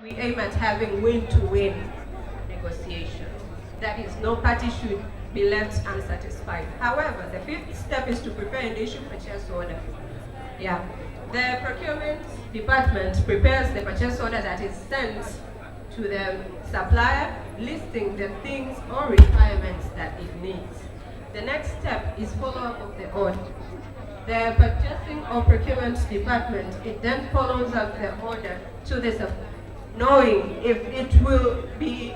We aim at having win-to-win negotiations. That is, no party should be left unsatisfied. However, the fifth step is to prepare and issue purchase order. Yeah. The procurement department prepares the purchase order that is sent to the supplier, listing the things or requirements that it needs. The next step is follow-up of the order. The purchasing or procurement department, it then follows up the order to the supplier, knowing if it will be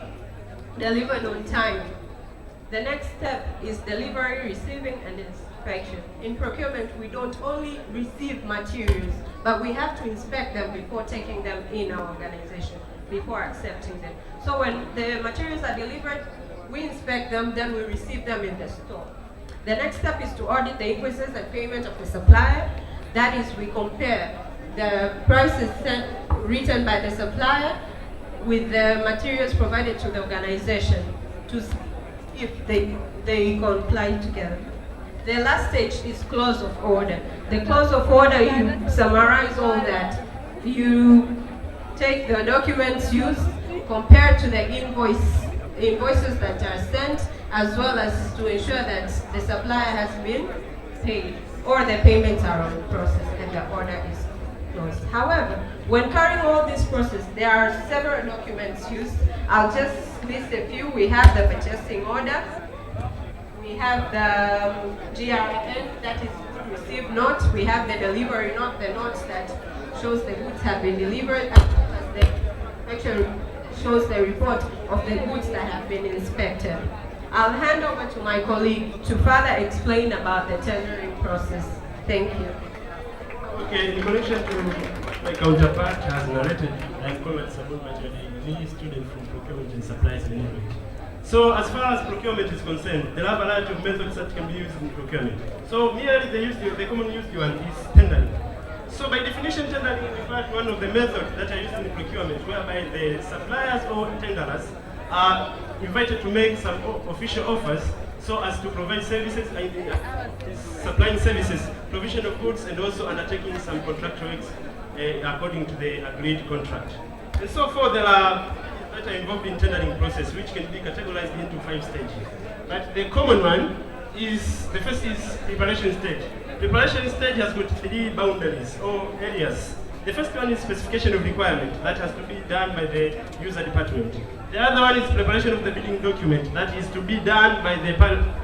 delivered on time. The next step is delivery, receiving, and inspection. In procurement, we don't only receive materials, but we have to inspect them before taking them in our organization, before accepting them. So when the materials are delivered, we inspect them, then we receive them in the store. The next step is to audit the invoices and payment of the supplier. That is, we compare the prices written by the supplier with the materials provided to the organization to see if they comply together. The last stage is close of order. The close of order, you summarize all that. You take the documents used, compare to the invoices that are sent, as well as to ensure that the supplier has been paid or the payments are on process and the order is closed. However, when carrying all this process, there are several documents used. I'll just list a few. We have the purchasing order. We have the GRN, that is received note. We have the delivery note, the note that shows the goods have been delivered, as well as the actually shows the report of the goods that have been inspected. I'll hand over to my colleague to further explain about the tendering process. Thank you. Okay, in connection to my counterpart has narrated, I'm Conrad a student from procurement and supplies management. So as far as procurement is concerned, there are a variety of methods that can be used in procurement. So merely the common used one is tendering. So by definition, tendering refers to one of the methods that are used in procurement, whereby the suppliers or tenderers are invited to make some official offers so as to provide services, supplying services, provision of goods, and also undertaking some contractual works according to the agreed contract. And so forth, there are that are involved in tendering process, which can be categorized into 5 stages. But the common one is, the first is preparation stage. Preparation stage has got 3 boundaries or areas. The first one is specification of requirement, that has to be done by the user department. The other one is preparation of the bidding document, that is to be done by the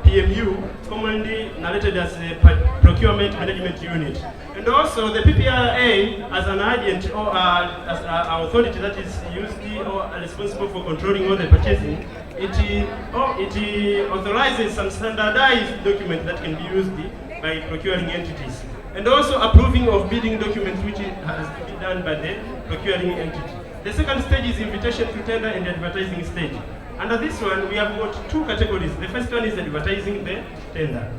PMU, commonly narrated as the Procurement Management Unit. And also the PPRA as an agent or as an authority that is used or responsible for controlling all the purchasing, it authorizes some standardized document that can be used by procuring entities. And also approving of bidding documents, which has to be done by the procuring entity. The second stage is invitation to tender and advertising stage. Under this one, we have got 2 categories. The first one is advertising the tender.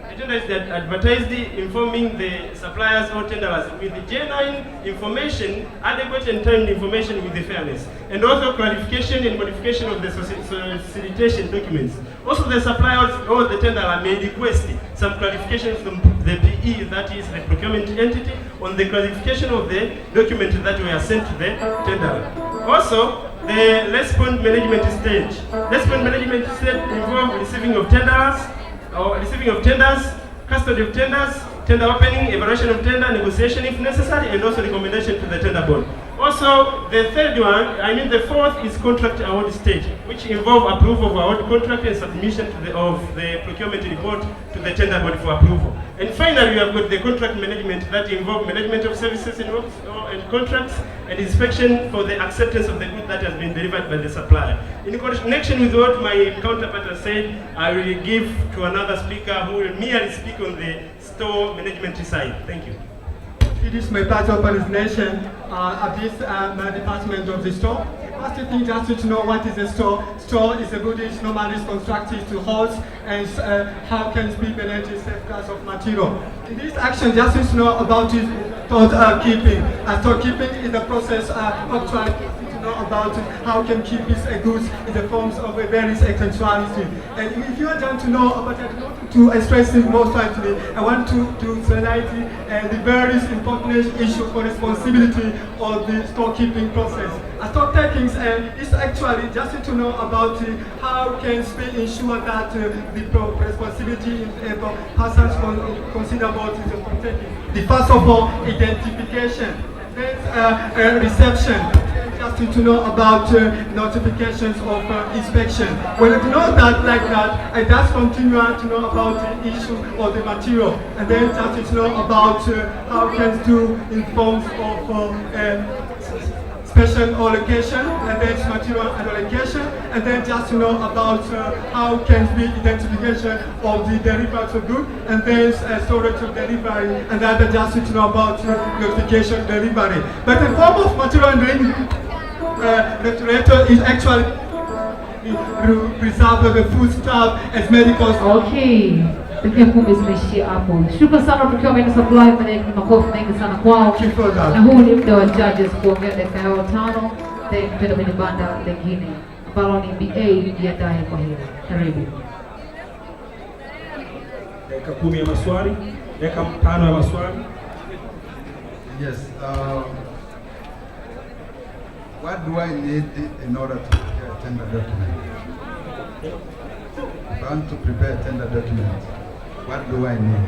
The tender is that advertised informing the suppliers or tenderers with genuine information, adequate and timed information with the fairness, and also clarification and modification of the solicitation documents. Also, the suppliers or the tenderer may request some clarification from the PE, that is the procurement entity, on the clarification of the document that were sent to the tenderer. Also, the response management stage. Response management stage involves receiving of tenders, custody of tenders, tender opening, evaluation of tender, negotiation if necessary, and also recommendation to the tender board. Also, the the fourth is contract award stage, which involve approval of award contract and submission of the procurement report to the tender board for approval. And finally, we have got the contract management that involve management of services and contracts and inspection for the acceptance of the good that has been delivered by the supplier. In connection with what my counterpart has said, I will give to another speaker who will merely speak on the store management side. Thank you. It is my part of presentation of this department of the store. First thing, just to know what is a store. Store is a building normally constructed to hold and how can it be managed safeguards of material. In this action, just to know about it, storekeeping. Storekeeping is the process of trying to know about how can keep these goods in the forms of a various essentiality. And if you are trying to know about it, to express it more slightly, I want to highlight the various important issue for responsibility of the storekeeping process. stock takings is actually just to know about how can we ensure that the responsibility in persons consider about the stock taking. The first of all, identification, then reception, just to know about notifications of inspection. When you know that like that, I just continue to know about the issue of the material, and then just to know about how can do in forms of special allocation, and then material allocation, and then just to know about how can be identification of the derivatives of good, and then storage of delivery, and then just to know about notification delivery. But the form of material handling, the regulator is actually preserve the food stuff as medical. Okay. Dakika 10 zimeishia hapo. Shukrani sana procurement supply, makofi mengi sana kwao. Na huu ni muda wa judges kuongea dakika yao 5, then tutaenda kwenye banda lingine ambalo ni BA jiandae kwa hilo. Karibu. Dakika 10 ya maswali, dakika 5 ya maswali. Yes. What do I need in order to prepare a tender document? If I want to prepare a tender document, what do I need?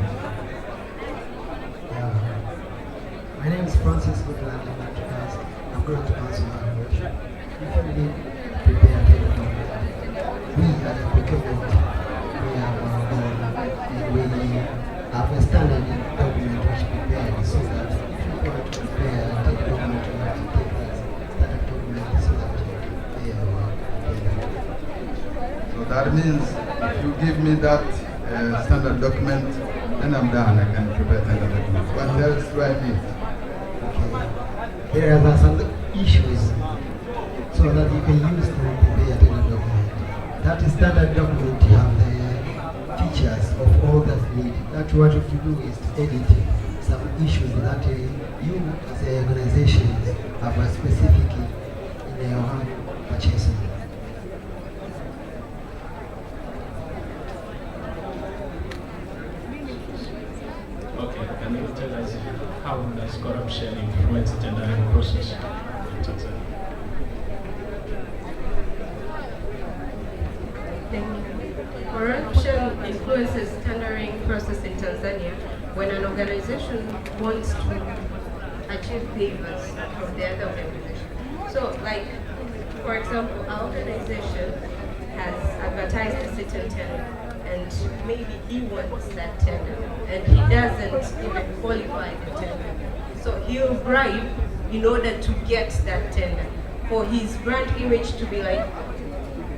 My name is Francis Goodland. I'm going to answer that question. If you need to prepare a tender document, we as a procurement, we have a standard document which prepared so that if you want to prepare a tender document, you have to take that standard document so that they are. So that means if you give me that standard document, then I'm done. I can prepare tender document. What else do I need? Okay. There are some issues so that you can use to prepare a tender document. That standard document you have the features of all that's needed. That what you have to do is to edit some issues that you as an organization have a specific in your purchasing. Okay, can you tell us how does corruption influence the tendering process in Tanzania? Corruption influences tendering process in Tanzania when an organization wants to achieve favors from the other organization. So, like, for example, our organization has advertised a certain tender, and maybe he wants that tender, and he doesn't even qualify the tender. So he'll bribe in order to get that tender, for his brand image to be like,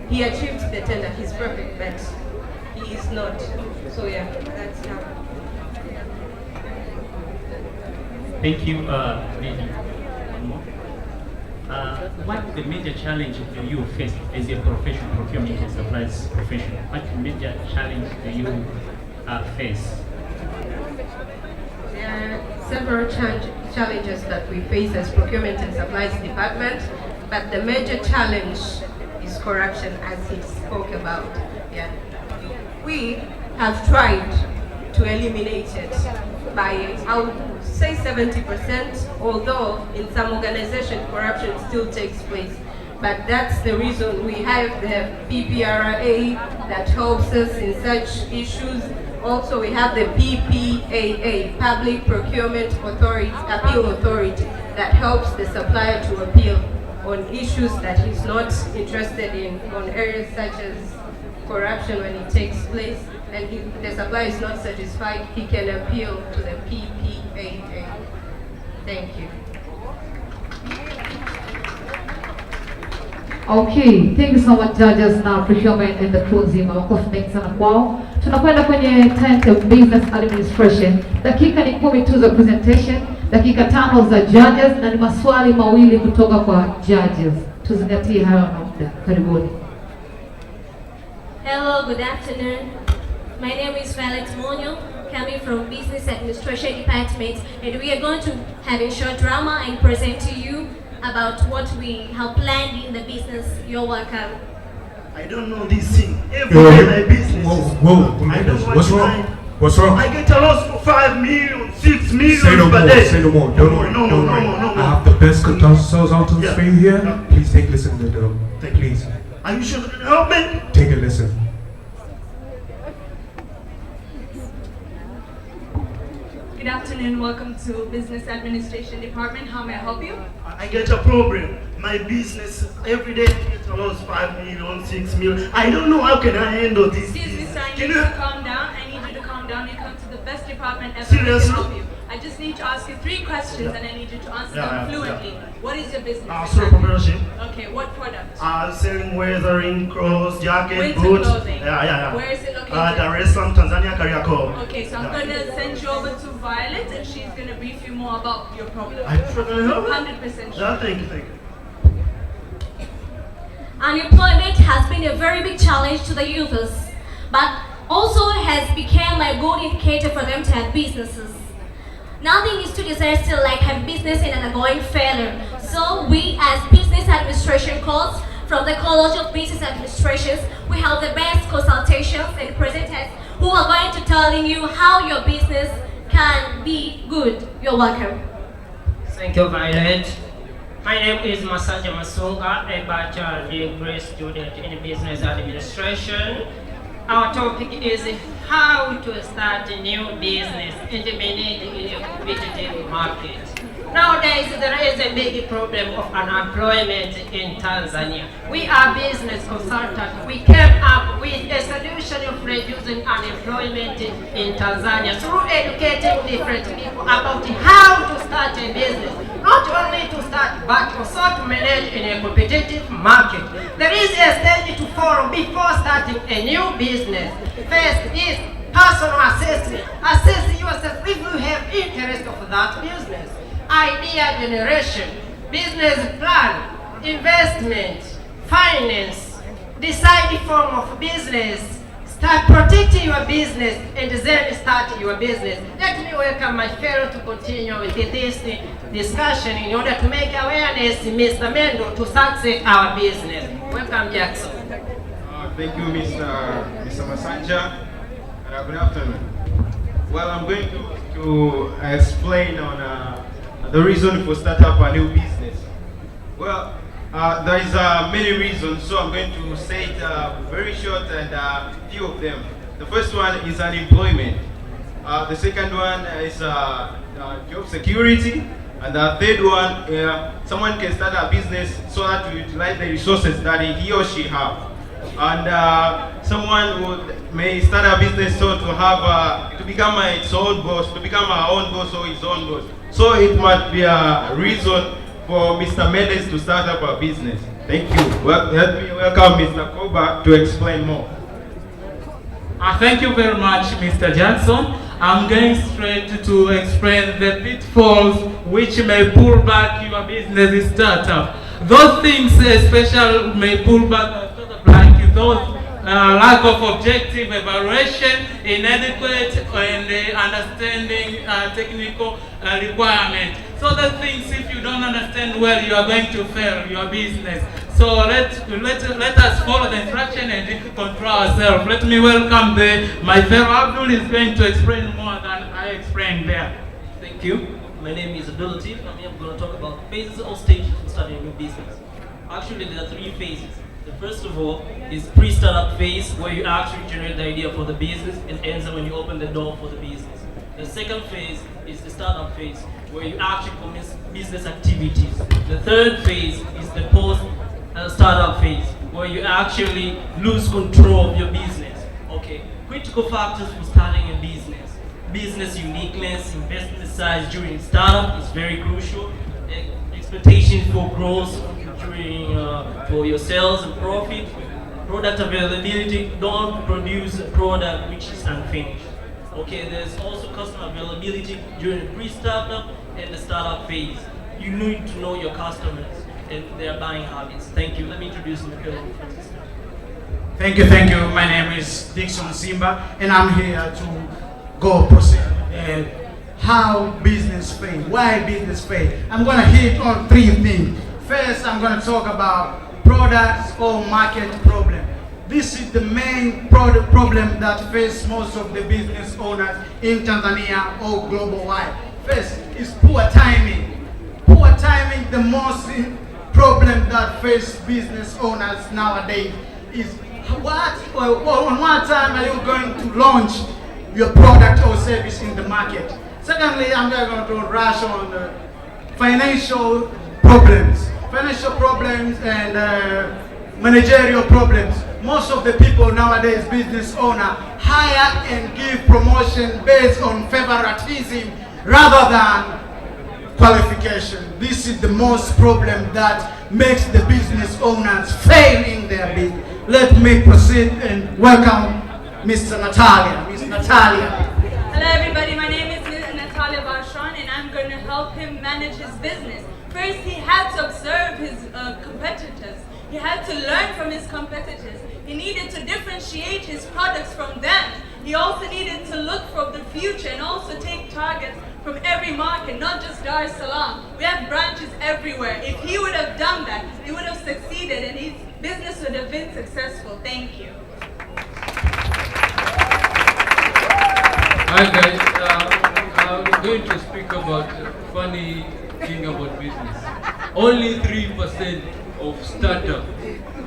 he achieved the tender, he's perfect, but he is not. So yeah, that's how. Thank you, Mgeni. What the major challenge do you face as a professional procurement and supplies professional? What major challenge do you face? There are several challenges that we face as procurement and supplies department, but the major challenge is corruption, as he spoke about. Yeah, we have tried to eliminate it by, I would say 70%, although in some organizations corruption still takes place. But that's the reason we have the PPRA that helps us in such issues. Also, we have the PPAA, Public Procurement Authority, Appeal Authority, that helps the supplier to appeal on issues that he's not interested in, on areas such as corruption when it takes place, and the supplier is not satisfied, he can appeal to the PPAA. Thank you. Okay, thank you so much judges na procurement and the crew nzima. Makofi mengi sana kwao. Tunakwenda kwenye timetable business administration. Dakika ni 10 tu za presentation, dakika 5 za judges na ni maswali mawili kutoka kwa judges. Tuzingatie hayo na muda. Karibuni. Hello, good afternoon. My name is Felix Monyo, coming from Business Administration Department, and we are going to have a short drama and present to you about what we have planned in the business. You're welcome. I don't know this thing. Every day my business. Whoa, what's wrong? What's wrong? I get a loss for 5 million, 6 million Say no per more, day. say no more. No. I have the best consultant Yeah. for you here. Yeah. Please take a listen to them. Thank you. Please Are you sure you can help me? take a listen. Good afternoon, welcome to Business Administration Department. How may I help you? I get a problem. My business, every day I get a loss, 5 million, 6 million. I don't know how can I handle this. Excuse me, sir, I need Can you you- to calm down. I need you to calm down. You come to the best department ever Seriously? to help you. I just need to ask you 3 questions and I need you to answer them fluently. What is your business? Sole proprietorship. Okay, what product? Selling weathering, clothes, jacket, Winter boots. clothing. Yeah. Where is it located? Dar es Salaam, Tanzania, Kariakoo. Okay, so I'm going to send you over to Violet and she's going to brief you more about your problem. Are you sure can help me? 100% sure. Yeah, thank you. Unemployment has been a very big challenge to the youths, but also has become a good indicator for them to have businesses. Nothing is too disaster like having business in an ongoing failure. So we as business administration course from the College of Business Administrations, we have the best consultations and presenters who are going to telling you how your business can be good. You're welcome. Thank you, Violet. My name is Mussa, a bachelor degree student in business administration. Our topic is how to start a new business and manage in a competitive market. Nowadays, there is a big problem of unemployment in Tanzania. We are business consultants. We came up with a solution of reducing unemployment in Tanzania through educating different people about how to start a business. Not only to start, but also to manage in a competitive market. There is a stage to follow before starting a new business. First is personal assessment. Assess yourself if you have interest of that business. Idea generation, business plan, investment, finance, decide the form of business, start protecting your business, and then start your business. Let me welcome my fellow to continue with this discussion in order to make awareness, Mr. Mendo, to succeed our business. Welcome, Jackson. Thank you, Mr. Masanja. Good afternoon. Well, I'm going to explain on the reason for start up a new business. Well, there is many reasons, so I'm going to say it very short and few of them. The first one is unemployment. The second one is job security. And the third one, someone can start a business so that to utilize the resources that he or she have. And someone may start a business so to have to become its own boss, to become our own boss or his own boss. So it must be a reason for Mr. Mendes to start up a business. Thank you. Well, let me welcome Mr. Koba to explain more. Thank you very much, Mr. Jackson. I'm going straight to explain the pitfalls which may pull back your business startup. Those things especially may pull back like those lack of objective evaluation, inadequate and understanding technical requirement. So the things, if you don't understand well, you are going to fail your business. So let us follow the instruction and control ourselves. Let me welcome my fellow Abdul is going to explain more than I explained there. Thank you. My name is Abdul Latif, and I'm going to talk about phases or stages for starting a new business. Actually, there are 3 phases. The first of all is pre-startup phase, where you actually generate the idea for the business and ends when you open the door for the business. The second phase is the startup phase, where you actually commence business activities. The third phase is the post-startup phase, where you actually lose control of your business. Okay, critical factors for starting a business. Business uniqueness, investment size during startup is very crucial. Expectations for growth during for your sales and profit. Product availability, don't produce a product which is unfinished. Okay, there's also customer availability during the pre-startup and the startup phase. You need to know your customers and their buying habits. Thank you. Let me introduce Michael. Thank you. My name is Dixon Simba, and I'm here to go proceed. How business fail, why business fail. I'm going to hit on 3 things. First, I'm going to talk about products or market problem. This is the main problem that face most of the business owners in Tanzania or global wide. First is poor timing. Poor timing, the most problem that face business owners nowadays is on what time are you going to launch your product or service in the market? Secondly, I'm going to rush on financial problems and managerial problems. Most of the people nowadays, business owner, hire and give promotion based on favoritism rather than qualification. This is the most problem that makes the business owners fail in their business. Let me proceed and welcome Mr. Natalia. Ms. Natalia. Hello everybody, my name is Natalia Barshon and I'm going to help him manage his business. First, he had to observe his competitors. He had to learn from his competitors. He needed to differentiate his products from them. He also needed to look for the future and also take targets from every market, not just Dar es Salaam. We have branches everywhere. If he would have done that, he would have succeeded and his business would have been successful. Thank you. Hi guys, I'm going to speak about a funny thing about business. Only 3% of startup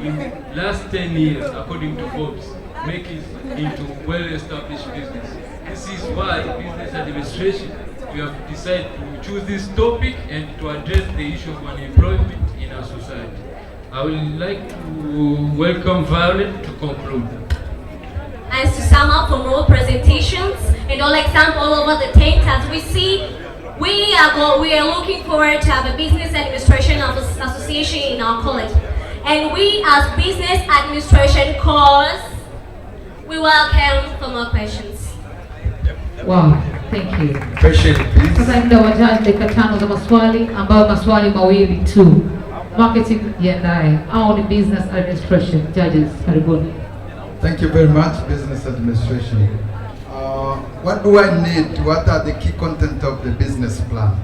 in last 10 years, according to Forbes, make it into well-established business. This is why business administration, we have decided to choose this topic and to address the issue of unemployment in our society. I would like to welcome Violet to conclude. As to sum up from all presentations and all examples all over the tent, as we see, we are looking forward to have a business administration association in our college. And we as business administration course, we welcome for more questions. Wow, thank you. Question, please. Sasa muda wa jaji dakika 5 za maswali, ambayo maswali mawili tu. Marketing jiandae au ni business administration? Judges, karibuni. Thank you very much, business administration. What do I need? What are the key content of the business plan?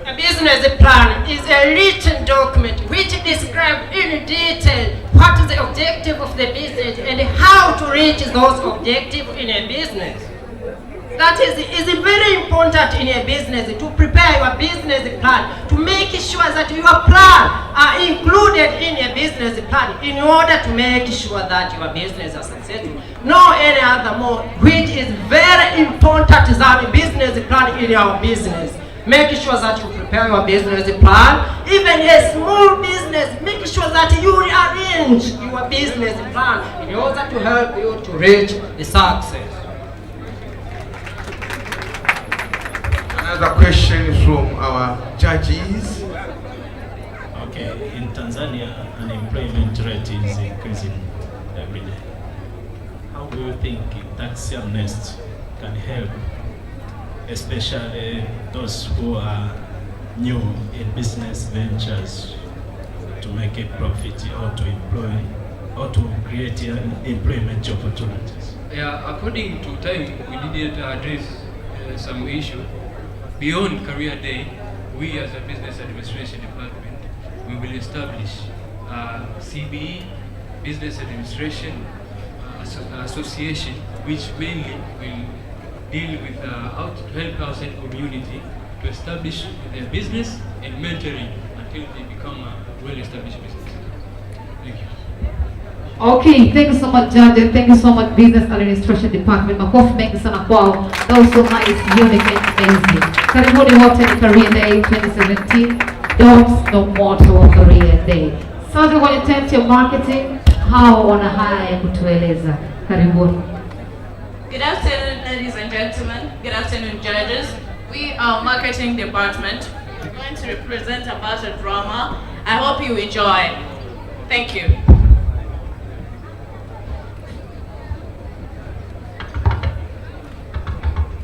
A business plan is a written document which describes in detail what is the objective of the business and how to reach those objectives in a business. That is very important in a business, to prepare your business plan, to make sure that your plan are included in a business plan in order to make sure that your business is successful. No any other more, which is very important than business plan in your business. Make sure that you prepare your business plan. Even a small business, make sure that you rearrange your business plan in order to help you to reach the success. Another question from our judges. Okay, in Tanzania, unemployment rate is increasing every day. How do you think tax amnesty can help, especially those who are new in business ventures, to make a profit or to employ or to create employment opportunities? Yeah, according to time, we didn't address some issue. Beyond career day, we as a business administration department, we will establish CBE, business administration association, which mainly will deal with how to help outside community to establish their business and mentoring until they become a well-established business. Thank you. Okay, thank you so much, judges. Thank you so much, business administration department. Makofi mengi sana kwao. That was so nice, unique, and amazing. Karibuni wote ni Career Day 2017. Don't no more to Career Day. Sasa kwenye tent ya marketing, hao wana haya ya kutueleza. Karibuni. Good afternoon, ladies and gentlemen. Good afternoon, judges. We are marketing department. We're going to represent about a drama. I hope you enjoy. Thank you.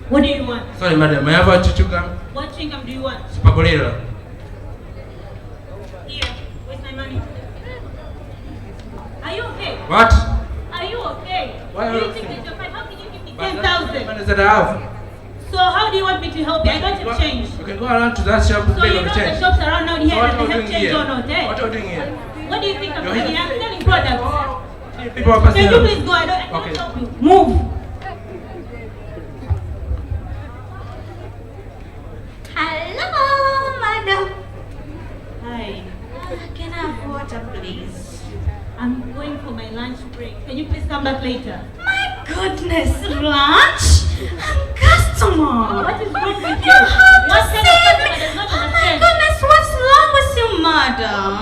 What do you want? Sorry, madam. I have a chewing gum. What chewing gum do you want? Spabolera. Here. Where's my money? Are you okay? What? Are you okay? Why Do are you you think okay? that you're fine? How can you give me But 10,000? money that I have. So how do you want me to help you? I don't have change. We can go around to that shop and So pay you for know the change. the shops around out here So what that are they we have doing change here? or not, eh? What are we doing here? What do you think I'm You're doing? here. I'm selling products. People are passing Can you out. please go? I don't Okay. help you. Move. lunch break. Can you please come back later? My goodness, lunch? I'm customer. What is wrong with You you? have to What kind of save me. customer does not Oh my understand? goodness, what's wrong with you, madam?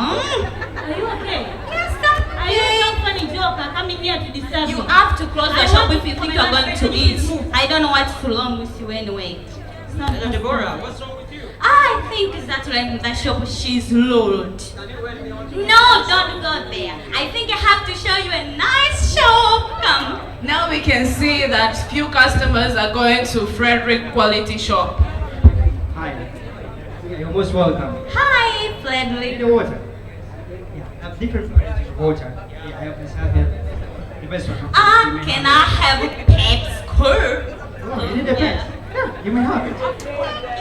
Are you okay? Yes, I'm Are you some funny joker coming here to disturb You me? have to close the I shop want if you to think come you're and going to let me eat. move. I don't know what's wrong with you anyway. Deborah, what's wrong with you? I think it's that like the shop she's load. No, don't go there. I think I have to show you a nice shop. Come. Now we can see that few customers are going to Frederick Quality Shop. Hi. You're most welcome. Hi, Frederick. The water. Yeah, I have different varieties of water. Yeah, I have the best one. Can I have a Pepsi Cool? Oh, you need a Pepsi? Yeah, you may have it.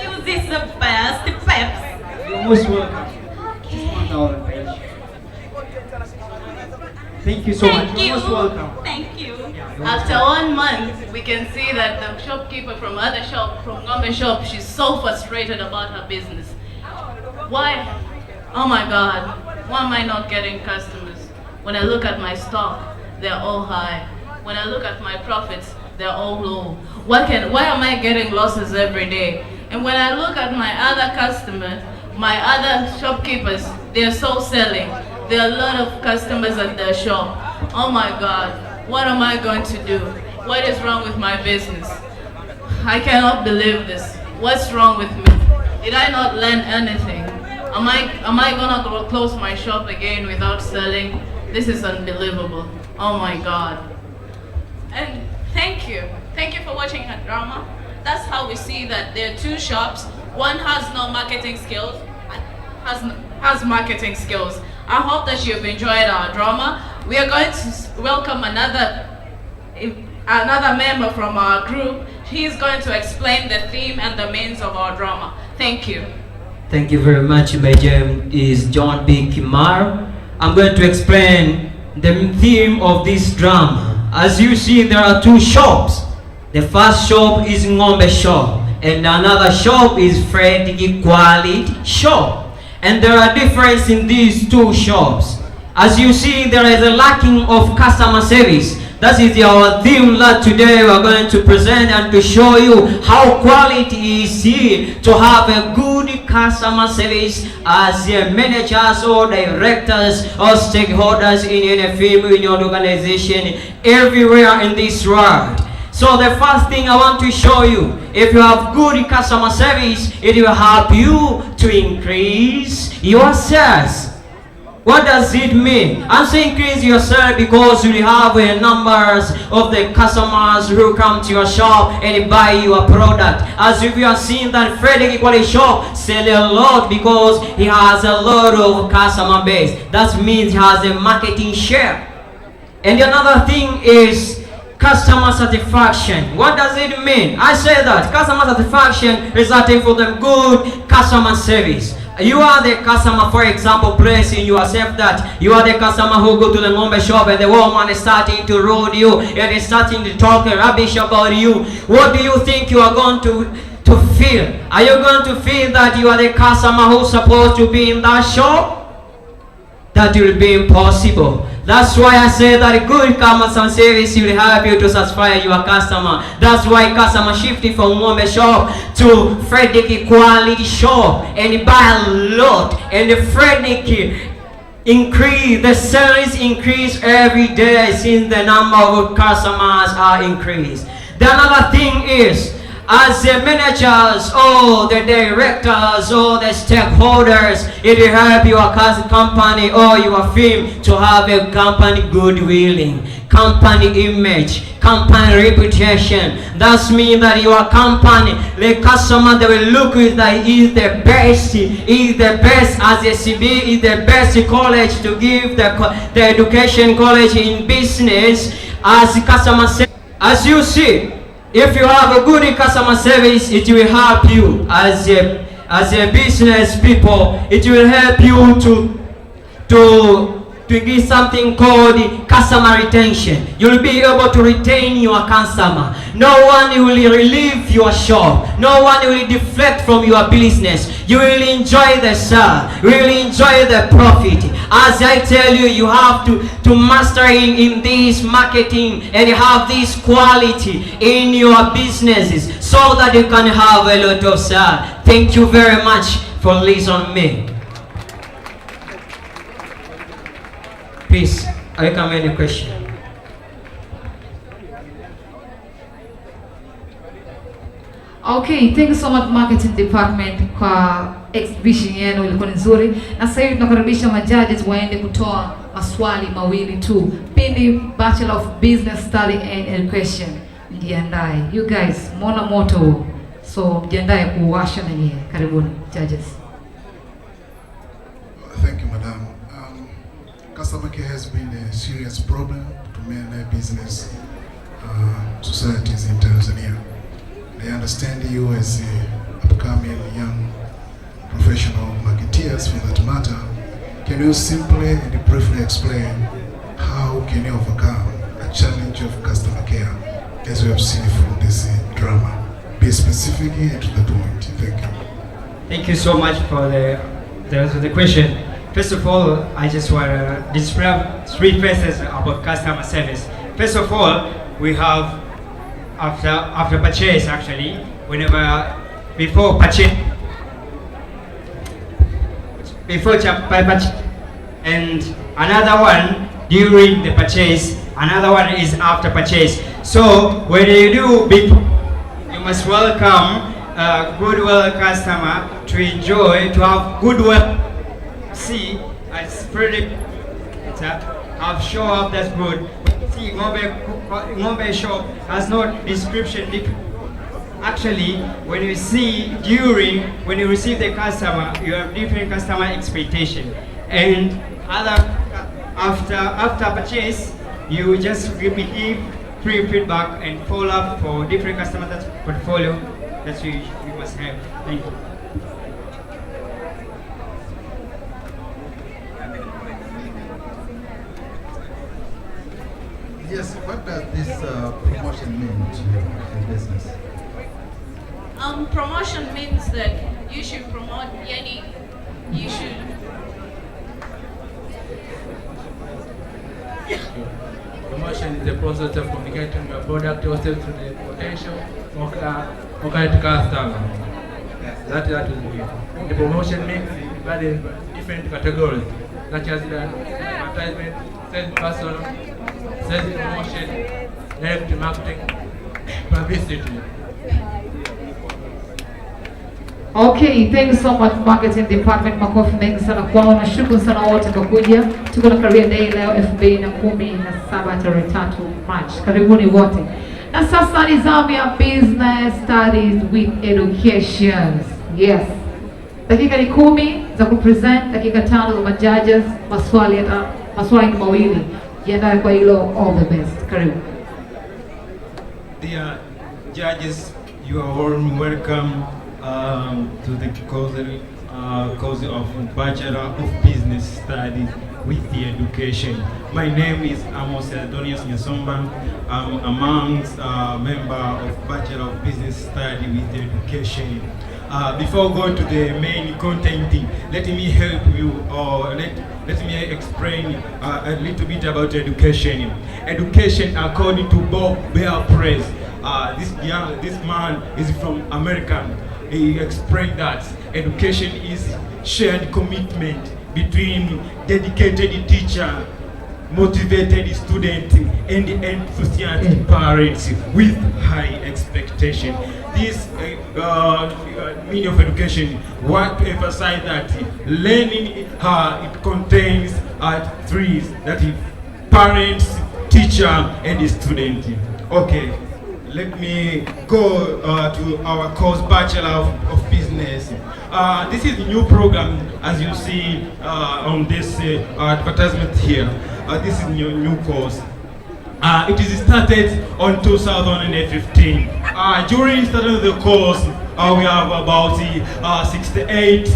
You, this is the best Pepsi. You're most welcome. Just $1 page. Thank you so much. You're most welcome. Thank you. After 1 month, we can see that the shopkeeper from other shop, from Ngombe shop, she's so frustrated about her business. Why? Oh my God, why am I not getting customers? When I look at my stock, they're all high. When I look at my profits, they're all low. Why am I getting losses every day? And when I look at my other customers, my other shopkeepers, they're so selling. There are a lot of customers at their shop. Oh my God, what am I going to do? What is wrong with my business? I cannot believe this. What's wrong with me? Did I not learn anything? Am I gonna go close my shop again without selling? This is unbelievable. Oh my God. And thank you. Thank you for watching her drama. That's how we see that there are two shops. One has no marketing skills, has marketing skills. I hope that you've enjoyed our drama. We are going to welcome another member from our group. He's going to explain the theme and the means of our drama. Thank you. Thank you very much. My name is John B. Kimar. I'm going to explain the theme of this drama. As you see, there are two shops. The first shop is Ngombe shop, and another shop is Frederick Quality shop. And there are differences in these two shops. As you see, there is a lacking of customer service. That is our theme that today we are going to present and to show you how quality is here to have a good customer service as managers or directors or stakeholders in any firm, in your organization, everywhere in this world. So the first thing I want to show you, if you have good customer service, it will help you to increase your sales. What does it mean? I'm saying increase your sales because you have numbers of the customers who come to your shop and buy your product. As if you are seeing that Frederick Quality shop sell a lot because he has a lot of customer base. That means he has a marketing share. And another thing is customer satisfaction. What does it mean? I say that customer satisfaction resulting from the good customer service. You are the customer, for example, placing yourself that you are the customer who go to the Ngombe shop and the woman is starting to road you and is starting to talk rubbish about you. What do you think you are going to feel? Are you going to feel that you are the customer who's supposed to be in that shop? That will be impossible. That's why I say that good customer service will help you to satisfy your customer. That's why customer shifted from Ngombe shop to Frederick Quality shop and buy a lot. And the Frederick increase, the sales increase every day since the number of customers are increased. The another thing is, as the managers or the directors or the stakeholders, it will help your company or your firm to have a company goodwill, company image, company reputation. That means that your company, the customer, they will look at that is the best, as a CBE, is the best college to give the education college in business as customer service. As you see, if you have a good customer service, it will help you as a business people. It will help you to to increase something called customer retention. You'll be able to retain your customer. No one will leave your shop. No one will deflect from your business. You will enjoy the sale. You will enjoy the profit. As I tell you, you have to master in this marketing and have this quality in your businesses so that you can have a lot of sale. Thank you very much for listening to me. Please, I welcome any question. Okay, thank you so much marketing department kwa exhibition yenu, ilikuwa nzuri. Na sasa hivi tunakaribisha majudges waende kutoa maswali mawili tu. Pindi Bachelor of Business Study and Education. Mjiandae. You guys, mona moto. So mjiandae kuwasha na nyie. Karibuni judges. Thank you, madam. Customer care has been a serious problem to many business societies in Tanzania. I understand you as upcoming young professional marketeers for that matter. Can you simply and briefly explain how can you overcome a challenge of customer care as we have seen from this drama? Be specific and to the point. Thank you. Thank you so much for the question. First of all, I just want to describe three phases about customer service. First of all, we have after purchase, actually, before purchase, and another one during the purchase, another one is after purchase. So when you do before, you must welcome a goodwill customer to enjoy, to have goodwill. See, it's pretty. I've show up, that's good. See, Ngombe shop has no description. Actually, when you see when you receive the customer, you have different customer expectation. And after purchase, you just give free feedback and follow up for different customer portfolio that you must have. Thank you. Yes, what does this promotion mean to your business? Promotion means that you should promote you should. Promotion is the process of communicating your product or service to the potential or current customer. That is it. The promotion means very different categories, such as the advertisement, sales person, sales promotion, direct marketing, publicity. Okay, thank you so much marketing department. Makofi mengi sana kwao na shukrani sana wote kwa kuja. Tuko na Career Day leo 2017 tarehe 3 March. Karibuni wote. Na sasa ni zamu ya Business Studies with Education. Yes. Dakika ni 10 za kupresent, dakika 5 za majudges, maswali ni mawili. Jiandae kwa hilo, all the best. Karibu. Dear judges, you are all welcome to the course of Bachelor of Business Studies with the Education. My name is Amos Adonius Nyasomba. I'm amongst member of Bachelor of Business Studies with the Education. Before going to the main content, let me help you, or let me explain a little bit about education. Education, according to Bob Bear Press, this man is from America. He explained that education is shared commitment between dedicated teacher, motivated student, and enthusiastic parents with high expectation. This meaning of education want to emphasize that learning it contains three, that is parents, teacher, and student. Okay. Let me go to our course Bachelor of Business. This is a new program, as you see on this advertisement here. This is a new course. It is started on 2015. During starting the course, we have about 68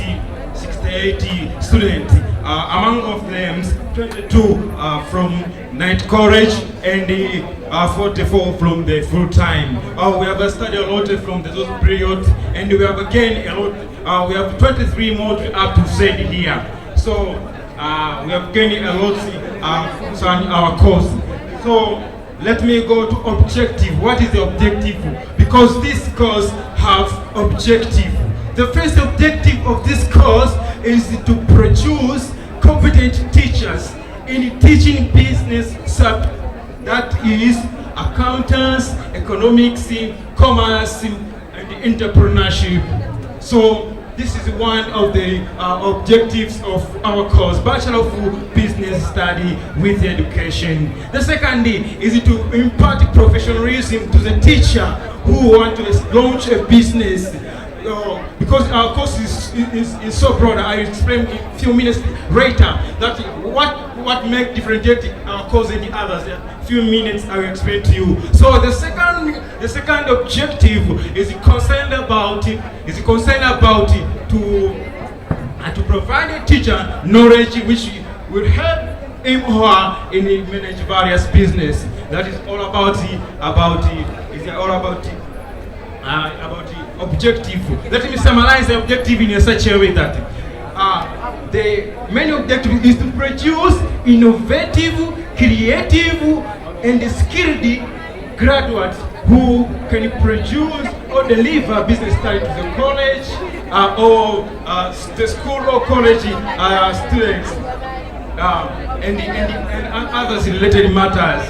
students. among of them 22 from night college and 44 from the full time. We have studied a lot from those periods, and we have again a lot. We have 23 more up to say here. So we have gained a lot on our course. So let me go to objective. What is the objective? Because this course have objective. The first objective of this course is to produce competent teachers in teaching business subject, that is accountants, economics, commerce, and entrepreneurship. So this is one of the objectives of our course, Bachelor of Business Study with Education. The second is to impart professionalism to the teacher who want to launch a business. Because our course is so broad, I will explain in a few minutes later that what makes differentiate our course and the others. A few minutes I will explain to you. So the second objective is concerned about to provide a teacher knowledge which will help him or her in manage various business. That is all about objective. Let me summarize the objective in such a way that the main objective is to produce innovative, creative, and skilled graduates who can produce or deliver business study to the college or the school or college students and others related matters.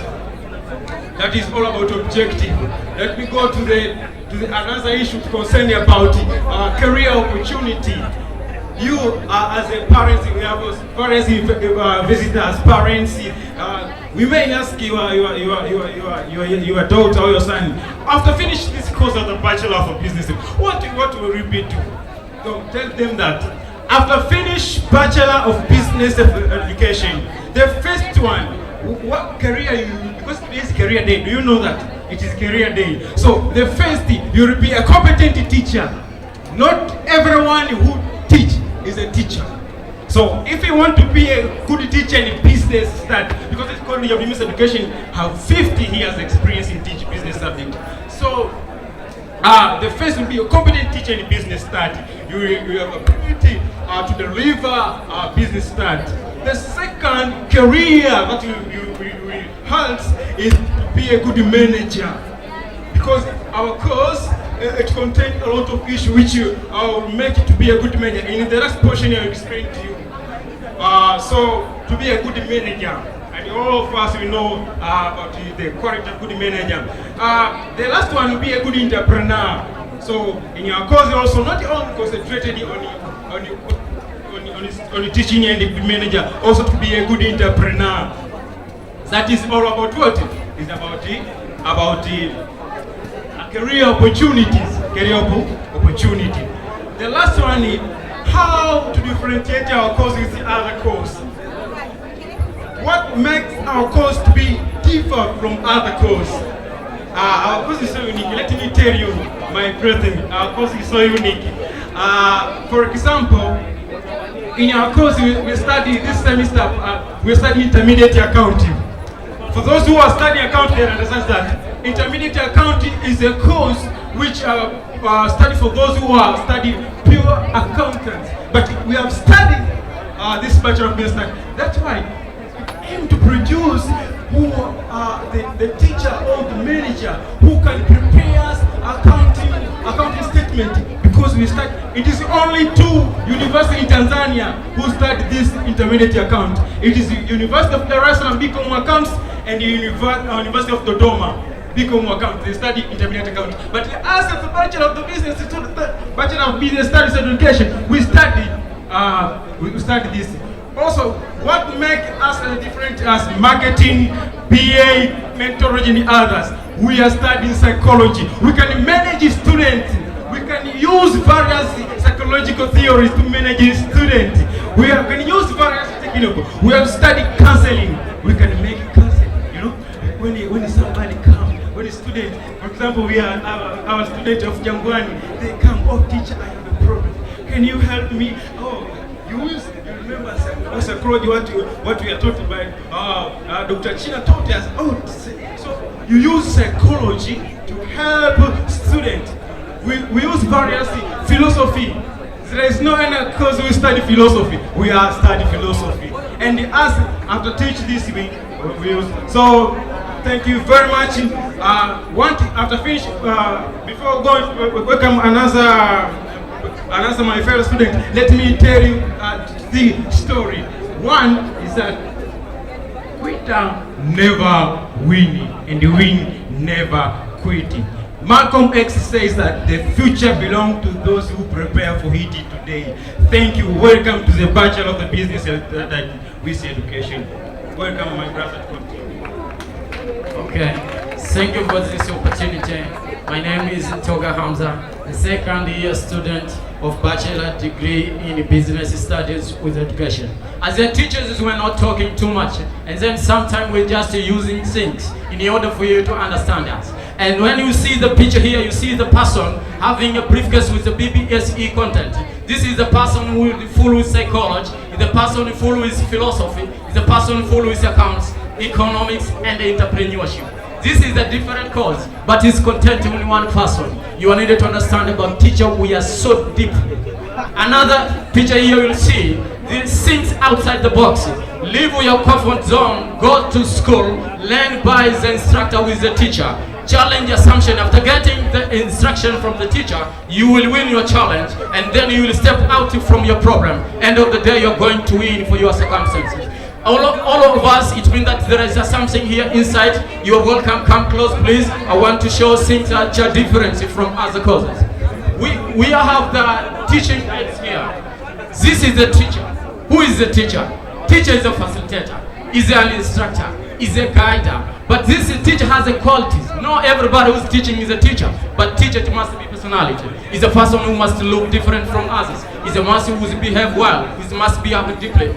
That is all about objective. Let me go to another issue concerned about career opportunity. You as a parent, we have parents, visitors, parents. We may ask your daughter or your son, after finish this course of the Bachelor of Business, what will you be doing? So tell them that after finish Bachelor of Business Education, the first one, what career you, because it is career day, do you know that? It is career day. So the first, you will be a competent teacher. Not everyone who teach is a teacher. So if you want to be a good teacher in business study, because it's called your business education, have 50 years experience in teaching business subject. So the first will be a competent teacher in business study. You have ability to deliver business study. The second career that you help is to be a good manager, because our course it contains a lot of issues which will make it to be a good manager. In the last portion I will explain to you. So to be a good manager, and all of us we know about the quality of good manager. The last one will be a good entrepreneur. So in your course also not only concentrated on teaching and the manager, also to be a good entrepreneur. That is all about what? It's about career opportunities. The last one is how to differentiate our course with the other course. What makes our course to be different from other course? Our course is so unique. Let me tell you, my brethren, our course is so unique. For example, in our course we study this semester, we study intermediate accounting. For those who are studying accounting, they understand that intermediate accounting is a course which study for those who are studying pure accountants. But we have studied this Bachelor of Business. That's why we aim to produce who the teacher or the manager who can prepare accounting statement. Because we start, it is only 2 universities in Tanzania who study this intermediate account. It is the University of Dar es Salaam BCom accounts and the University of Dodoma BCom account. They study intermediate account. But as a Bachelor of the Business, Bachelor of Business Studies Education, we study this. Also, what makes us different as marketing, BA, mentorship, and others? We are studying psychology. We can manage students. We can use various psychological theories to manage students. We can use various techniques. We have studied counseling. We can make counseling. You know, when somebody comes, when a student, for example, we are our student of Jangwani, they come, oh teacher, I have a problem. Can you help me? Oh, you remember, Mr. Claud, what we are taught by Dr. China taught us. So you use psychology to help students. We use various philosophy. There is no any course we study philosophy. We are study philosophy. And as after teach this we use. So thank you very much. After finish, before going welcome another my fellow student, let me tell you the story. One is that quitter never win, and win never quitting. Malcolm X says that the future belongs to those who prepare for it today. Thank you. Welcome to the Bachelor of the Business with Education. Welcome, my brother. Okay, thank you for this opportunity. My name is Toga Hamza, a second year student of Bachelor degree in Business Studies with Education. As the teachers, we're not talking too much, and then sometimes we're just using things in order for you to understand us. And when you see the picture here, you see the person having a briefcase with the BBSE content. This is the person who is full with psychology, the person full with philosophy, the person full with accounts, economics, and entrepreneurship. This is a different course, but it's content in one person. You are needed to understand about teacher. We are so deep. Another picture here you'll see, these things outside the box. Leave your comfort zone, go to school, learn by the instructor with the teacher. Challenge assumption. After getting the instruction from the teacher, you will win your challenge, and then you will step out from your problem. End of the day, you're going to win for your circumstances. All of us, it means that there is something here inside. You are welcome. Come close, please. I want to show things that are different from other courses. We have the teaching aids here. This is the teacher. Who is the teacher? Teacher is a facilitator, is an instructor, is a guider. But this teacher has a qualities. Not everybody who's teaching is a teacher, but teacher must be personality. Is a person who must look different from others. Is a person who behave well. Is must be have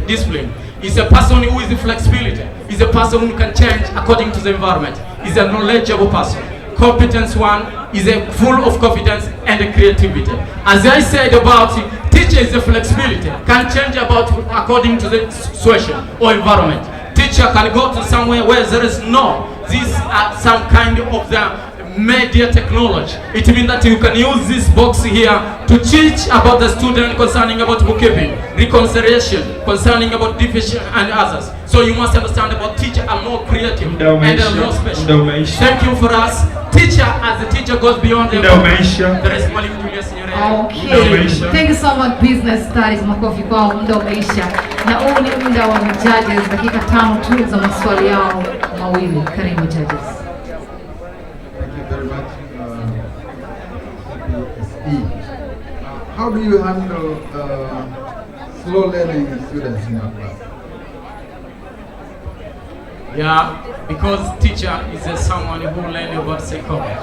discipline. Is a person who is flexibility. Is a person who can change according to the environment. Is a knowledgeable person. Competence one is a full of confidence and creativity. As I said about it, teacher is a flexibility, can change about according to the situation or environment. Teacher can go to somewhere where there is some kind of the media technology. It means that you can use this box here to teach about the student concerning about bookkeeping, reconciliation, concerning about division and others. So you must understand about teacher are more creative and more special. Thank you for us. Teacher, as the teacher goes beyond the there is Mwalimu Julius Nyerere. Okay. Thank you so much, Business Studies. Makofi kwao, muda umeisha. Na huu ni muda wa judges, dakika 5 tu za maswali yao mawili. Karibu judges. Thank you very much. CBE. How do you handle slow learning students in your class? Yeah, because teacher is someone who learns about psychology.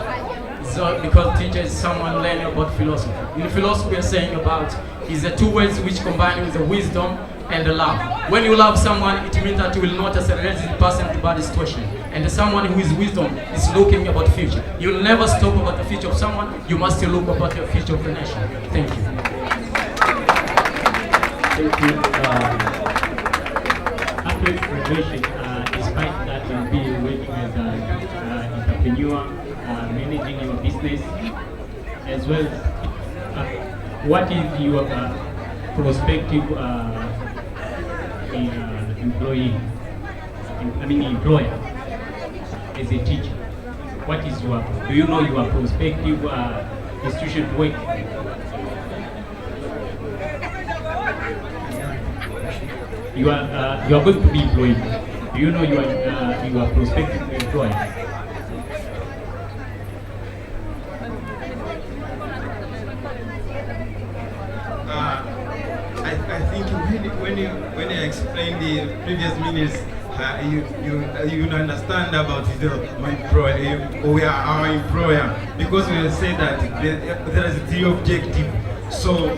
So because teacher is someone learning about philosophy. In philosophy, we are saying about is the two words which combine with the wisdom and the love. When you love someone, it means that you will not accelerate the person to bad situation. And someone who is wisdom is looking about the future. You will never stop about the future of someone. You must still look about the future of the nation. Thank you. Thank you. After graduation, despite that you'll be working as an entrepreneur, managing your business, as well as what is your prospective employer as a teacher? What is your, do you know your prospective institution to work? You are going to be employed. Do you know your prospective employer? I think when you explain the previous minutes, you understand about my employer, we are our employer, because we say that there is the objective. So,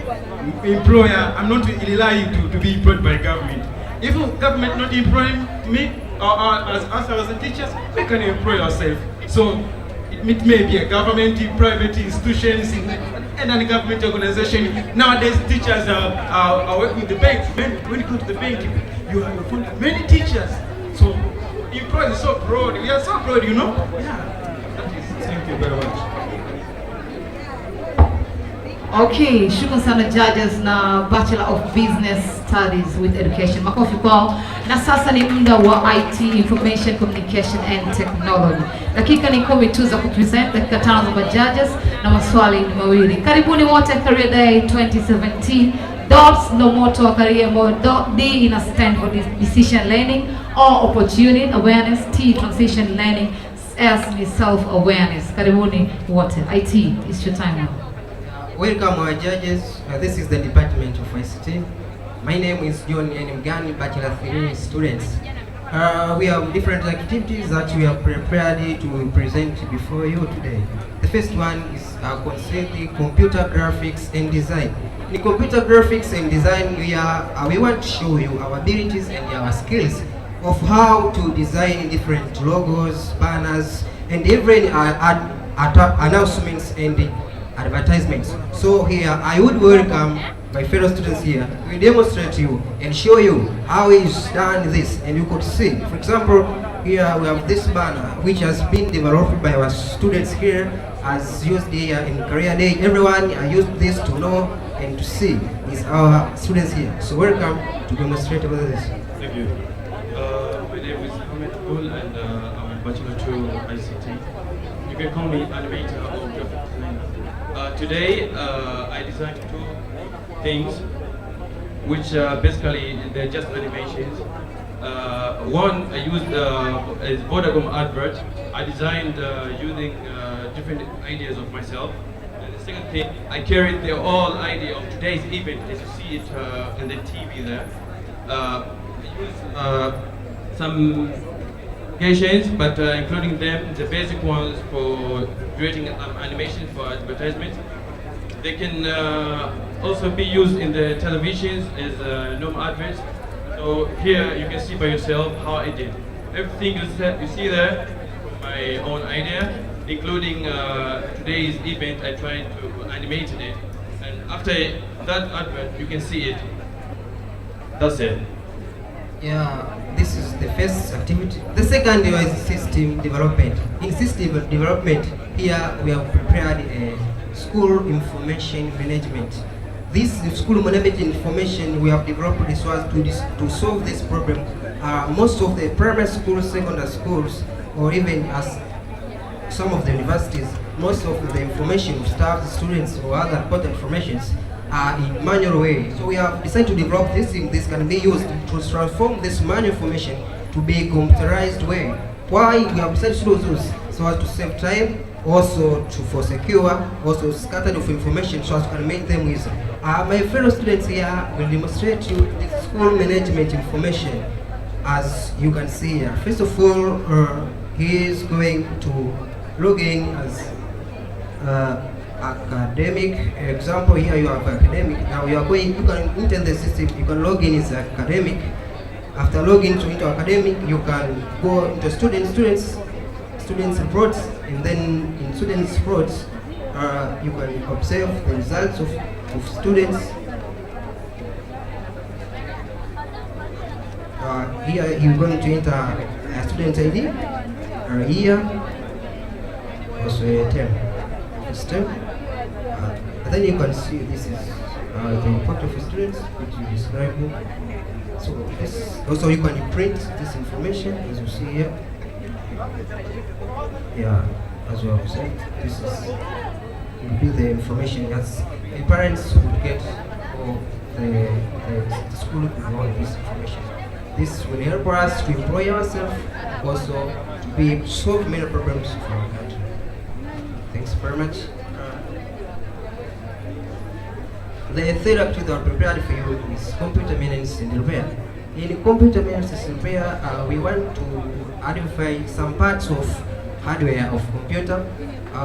employer, I'm not relying to be employed by government. If government not employing me or as a teachers, we can employ ourselves. So, it may be a government, private institutions, and a government organization. Nowadays, teachers are working with the banks. When you go to the bank, you find many teachers. So, employees are so proud. We are so proud, you know? Yeah, that is. Thank you very much. Okay, shukrani sana judges na Bachelor of Business Studies with Education. Makofi kwao. Na sasa ni muda wa IT, Information Communication and Technology. Dakika ni 10 tu za kupresent, dakika 5 za judges na maswali ni mawili. Karibuni wote Career Day 2017. DOTS ndo moto wa career mode. D ina stand for decision learning, O opportunity awareness, T transition learning, S ni self awareness. Karibuni wote. IT, it's your time now. Welcome our judges. This is the Department of ICT. My name is John Mgeni, Bachelor 3 students. We have different activities that we are prepared to present before you today. The first one is concerning computer graphics and design. In computer graphics and design, we want to show you our abilities and our skills of how to design different logos, banners, and even announcements and advertisements. So here I would welcome my fellow students here. We demonstrate to you and show you how is done this, and you could see. For example, here we have this banner which has been developed by our students here, as used here in Career Day. Everyone used this to know and to see is our students here. So welcome to demonstrate about this. Thank you. My name is Ahmed Kul, and I'm a Bachelor Chuo ICT. You can call me animator or graphic designer. Today, I designed 2 things, which basically they're just animations. One I used is Vodacom advert. I designed using different ideas of myself. And the second thing, I carried the whole idea of today's event, as you see it in the TV there. I used some applications, but including them, the basic ones for creating animation for advertisements. They can also be used in the televisions as normal adverts. So here you can see by yourself how I did. Everything you see there from my own idea, including today's event. I tried to animate it, and after that advert, you can see it. That's it. Yeah, this is the first activity. The second is system development. In system development, here we have prepared a school information management. This school management information we have developed this was to solve this problem. Most of the primary schools, secondary schools, or even as some of the universities, most of the information of staff, students, or other important informations are in manual way. So we have decided to develop this thing. This can be used to transform this manual information to be a computerized way. Why we have decided to do this? So as to save time, also for secure, also scattered of information, so as to make them easy. My fellow students here will demonstrate to you the school management information, as you can see here. First of all, he is going to log in as academic. Example, here you have academic. Now you can enter the system, you can log in as academic. After logging into academic, you can go into students reports, and then in students reports, you can observe the results of students. Here you're going to enter a student ID, here, also a term. And then you can see this is the report of students, which you describe. So this also you can print this information, as you see here. Yeah, as you have said, this will be the information that the parents would get, or the school would want this information. This will help us to employ ourselves, also to solve many problems for our country. Thanks very much. The third activity that we prepared for you is computer maintenance and repair. In computer maintenance and repair, we want to identify some parts of hardware of computer.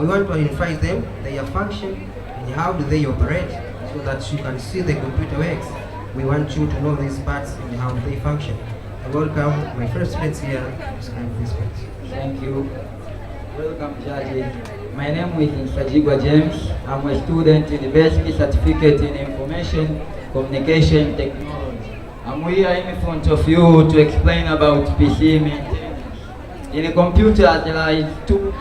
We want to identify them, their function, and how do they operate, so that you can see the computer works. We want you to know these parts and how they function. I welcome my first students here to describe these parts. Thank you. Welcome, judges. My name is Sajigwa James. I'm a student in the Basic Certificate in Information Communication Technology. I'm here in front of you to explain about PC maintenance. In a computer, there is two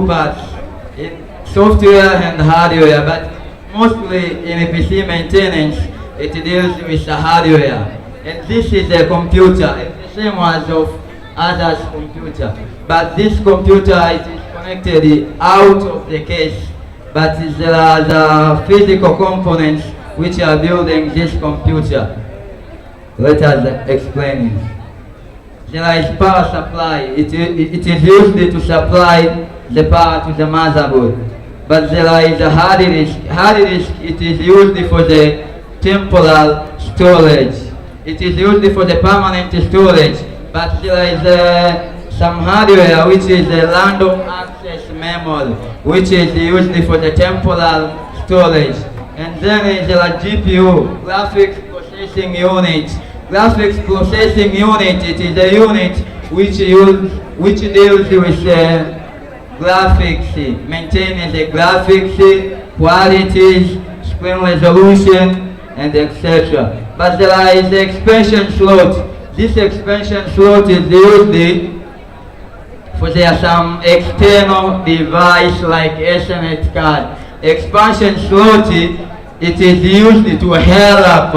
parts, in software and hardware, but mostly in a PC maintenance, it deals with the hardware. And this is a computer, it's the same as of others' computer. But this computer, it is connected out of the case, but there are the physical components which are building this computer. Let us explain it. There is power supply. It is used to supply the power to the motherboard. But there is a hard disk. Hard disk, it is used for the temporal storage. It is used for the permanent storage. But there is some hardware which is a random access memory, which is used for the temporal storage. And then there is a GPU, graphics processing unit. Graphics processing unit, it is a unit which deals with graphics, maintaining the graphics, qualities, screen resolution, and etc. But there is the expansion slot. This expansion slot is used for some external device like Ethernet card. Expansion slot, it is used to help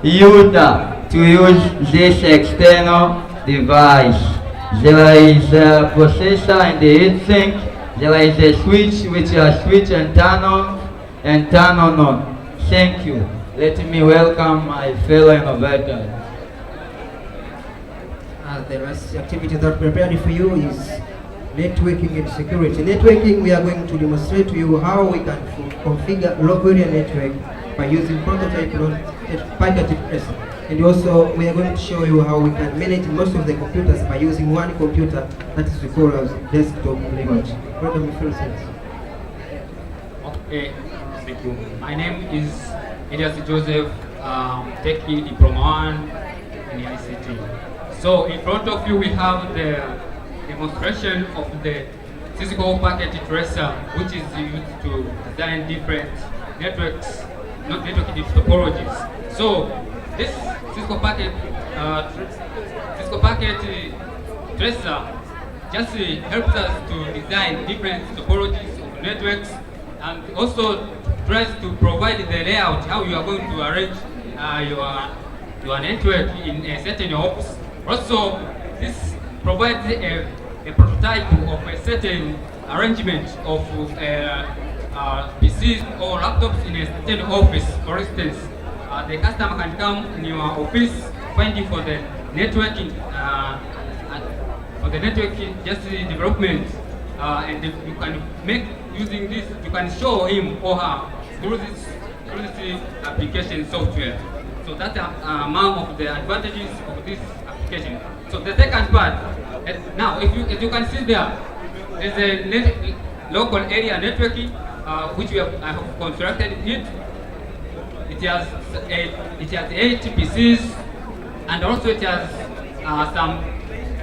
user to use this external device. There is a processor and the heatsink. There is a switch which are switch and turn on and turn on. Thank you. Let me welcome my fellow innovators. The last activity that we prepared for you is networking and security. Networking, we are going to demonstrate to you how we can configure local area network by using prototype packet tracer. And also, we are going to show you how we can manage most of the computers by using one computer that is called as desktop layout. Okay, thank you. My name is Elias Joseph, taking Diploma 1 in ICT. So in front of you we have the demonstration of the physical packet tracer, which is used to design different networks, not network topologies. So this Cisco packet tracer just helps us to design different topologies of networks, and also tries to provide the layout, how you are going to arrange your network in a certain hops. Also, this provides a prototype of a certain arrangement of PCs or laptops in a certain office. For instance, the customer can come in your office, finding for the networking, just development, and you can make using this. You can show him or her through this application software. So that's among of the advantages of this application. So the second part, now as you can see there, there's a local area networking which I have constructed it. It has 8 PCs, and also it has some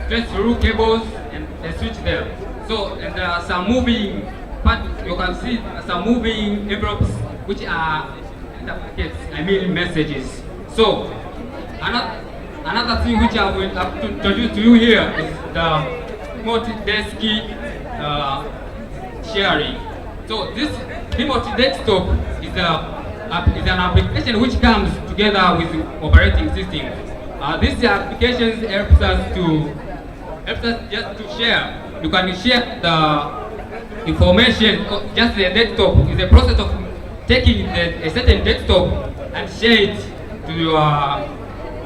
straight-through cables and a switch there. So and there are some moving parts. You can see some moving envelopes which are packets. I mean messages. So another thing which I will have to introduce to you here is the remote desk sharing. So this remote desktop is an application which comes together with the operating system. These applications helps us just to share. You can share the information. Just the desktop is a process of taking a certain desktop and share it to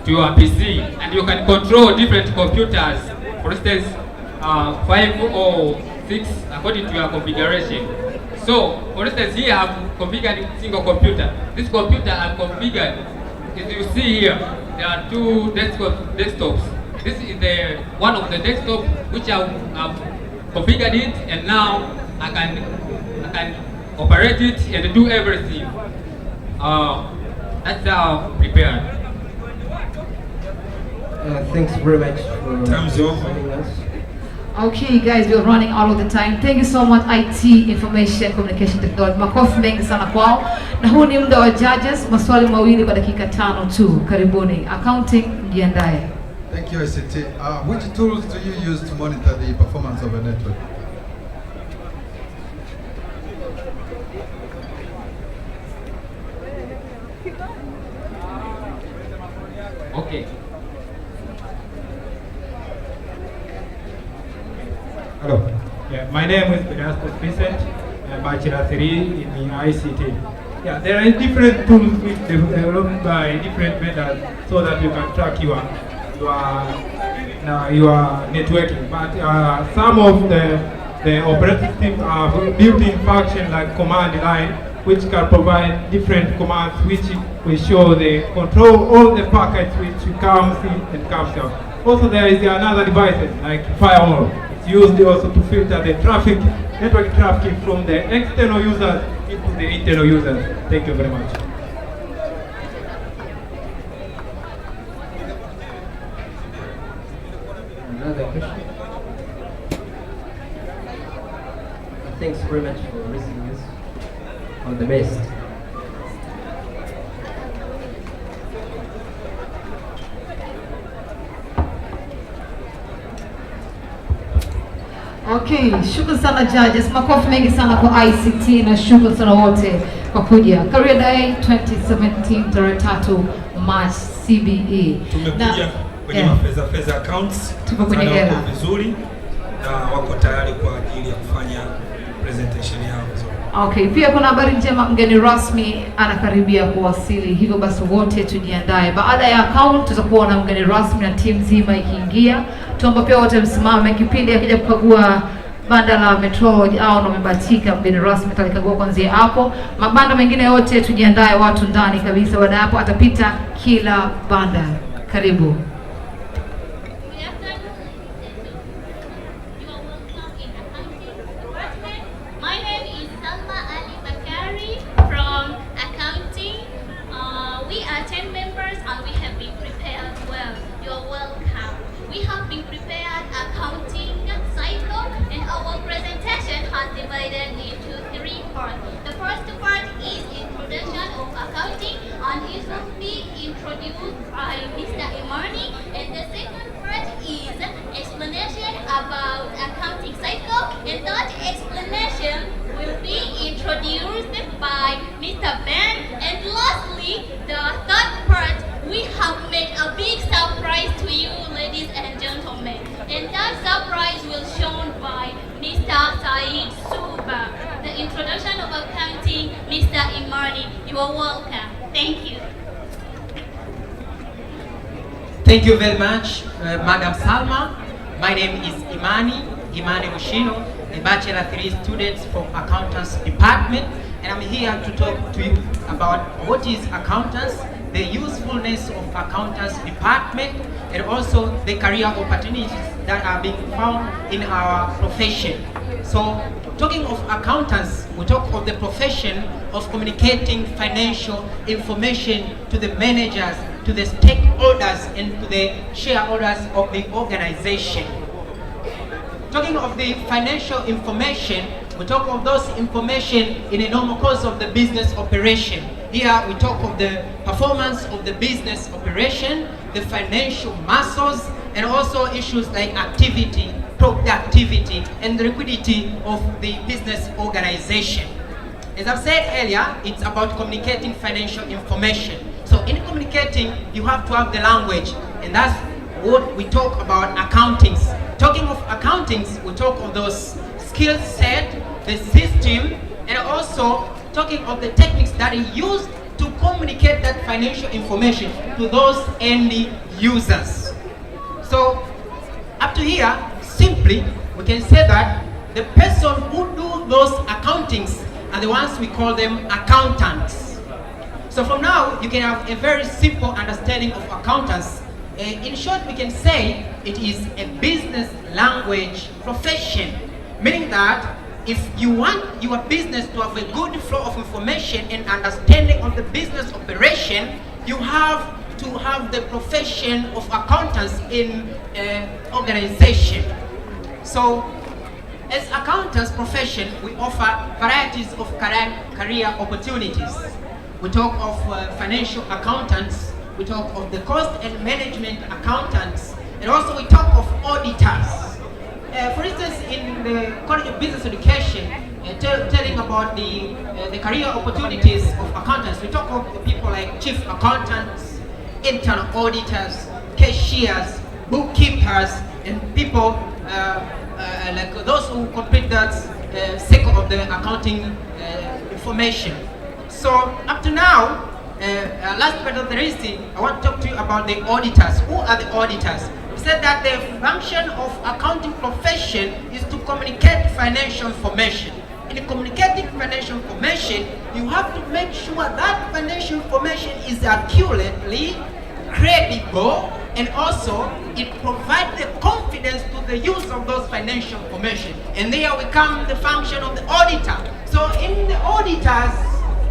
your PC, and you can control different computers. For instance, 5 or 6 according to your configuration. So, for instance, here I have configured a single computer. This computer I have configured, as you see here, there are 2 desktops. This is one of the desktops which I have configured it, and now I can operate it and do everything. That's how prepared. Thanks very much for joining us. Okay guys, we're running out of the time. Thank you so much IT Information Communication Technology. Makofi mengi sana kwao. Na huu ni muda wa judges, maswali mawili kwa dakika 5 tu. Karibuni. Accounting, jiandae. Thank you, ICT. Which tools do you use to monitor the performance of a network? Okay. Hello. Yeah, my name is Biashara Vincent, Bachelor 3 in ICT. Yeah, there are different tools which developed by different vendors so that you can track your networking. But some of the operating systems are built-in function like command line, which can provide different commands which will show the control all the packets which comes in and comes out. Also, there is another device like firewall. It's used also to filter the traffic, network traffic from the external users into the internal users. Thank you very much. Another question? Thanks very much for raising this. All the best. Okay, shukrani sana judges. Makofi mengi sana kwa ICT na shukrani sana wote kwa kuja. Career Day 2017 tarehe 3 March CBE. Tumekuja kwenye fedha accounts. Tuko kwenye hela. Wako vizuri na wako tayari kwa ajili ya kufanya presentation yao vizuri. Okay, pia kuna habari njema, mgeni rasmi anakaribia kuwasili. Hivyo basi wote tujiandae. Baada ya account tutakuwa na mgeni rasmi na timu nzima ikiingia. Tuomba pia wote msimame kipindi akija kukagua banda la metrology au na umebahatika mgeni rasmi atalikagua kuanzia hapo. Mabanda mengine yote tujiandae, watu ndani kabisa. Baada hapo atapita kila banda. Karibu. Divided into 3 parts. The first part is introduction of accounting, and it will be introduced by Mr. Imani. And the second part is explanation about accounting cycle, and that explanation will be introduced by Mr. Ben. And lastly, the third part, we have made a big surprise to you, ladies and gentlemen. And that surprise will shown by Mr. Said Suba. The introduction of accounting, Mr. Imani. You are welcome. Thank you. Thank you very much, Madam Salma. My name is Imani Mushino, a Bachelor 3 student from Accountants Department, and I'm here to talk to you about what is accountants, the usefulness of Accountants Department, and also the career opportunities that are being found in our profession. So, talking of accountants, we talk of the profession of communicating financial information to the managers, to the stakeholders, and to the shareholders of the organization. Talking of the financial information, we talk of those information in a normal course of the business operation. Here we talk of the performance of the business operation, the financial muscles, and also issues like activity, productivity, and the liquidity of the business organization. As I've said earlier, it's about communicating financial information. So in communicating, you have to have the language, and that's what we talk about accountings. Talking of accountings, we talk of those skill set, the system, and also talking of the techniques that are used to communicate that financial information to those end users. So up to here, simply, we can say that the person who do those accountings are the ones we call them accountants. So from now, you can have a very simple understanding of accountants. In short, we can say it is a business language profession, meaning that if you want your business to have a good flow of information and understanding of the business operation, you have to have the profession of accountants in an organization. So, as accountants profession, we offer varieties of career opportunities. We talk of financial accountants, we talk of the cost and management accountants, and also we talk of auditors. For instance, in the College of Business Education, telling about the career opportunities of accountants, we talk of people like chief accountants, internal auditors, cashiers, bookkeepers, and people like those who complete that cycle of the accounting information. So up to now, last but not the least, I want to talk to you about the auditors. Who are the auditors? We said that the function of accounting profession is to communicate financial information. In communicating financial information, you have to make sure that financial information is accurately credible, and also it provides the confidence to the use of those financial information. And there we come the function of the auditor. So in the auditors,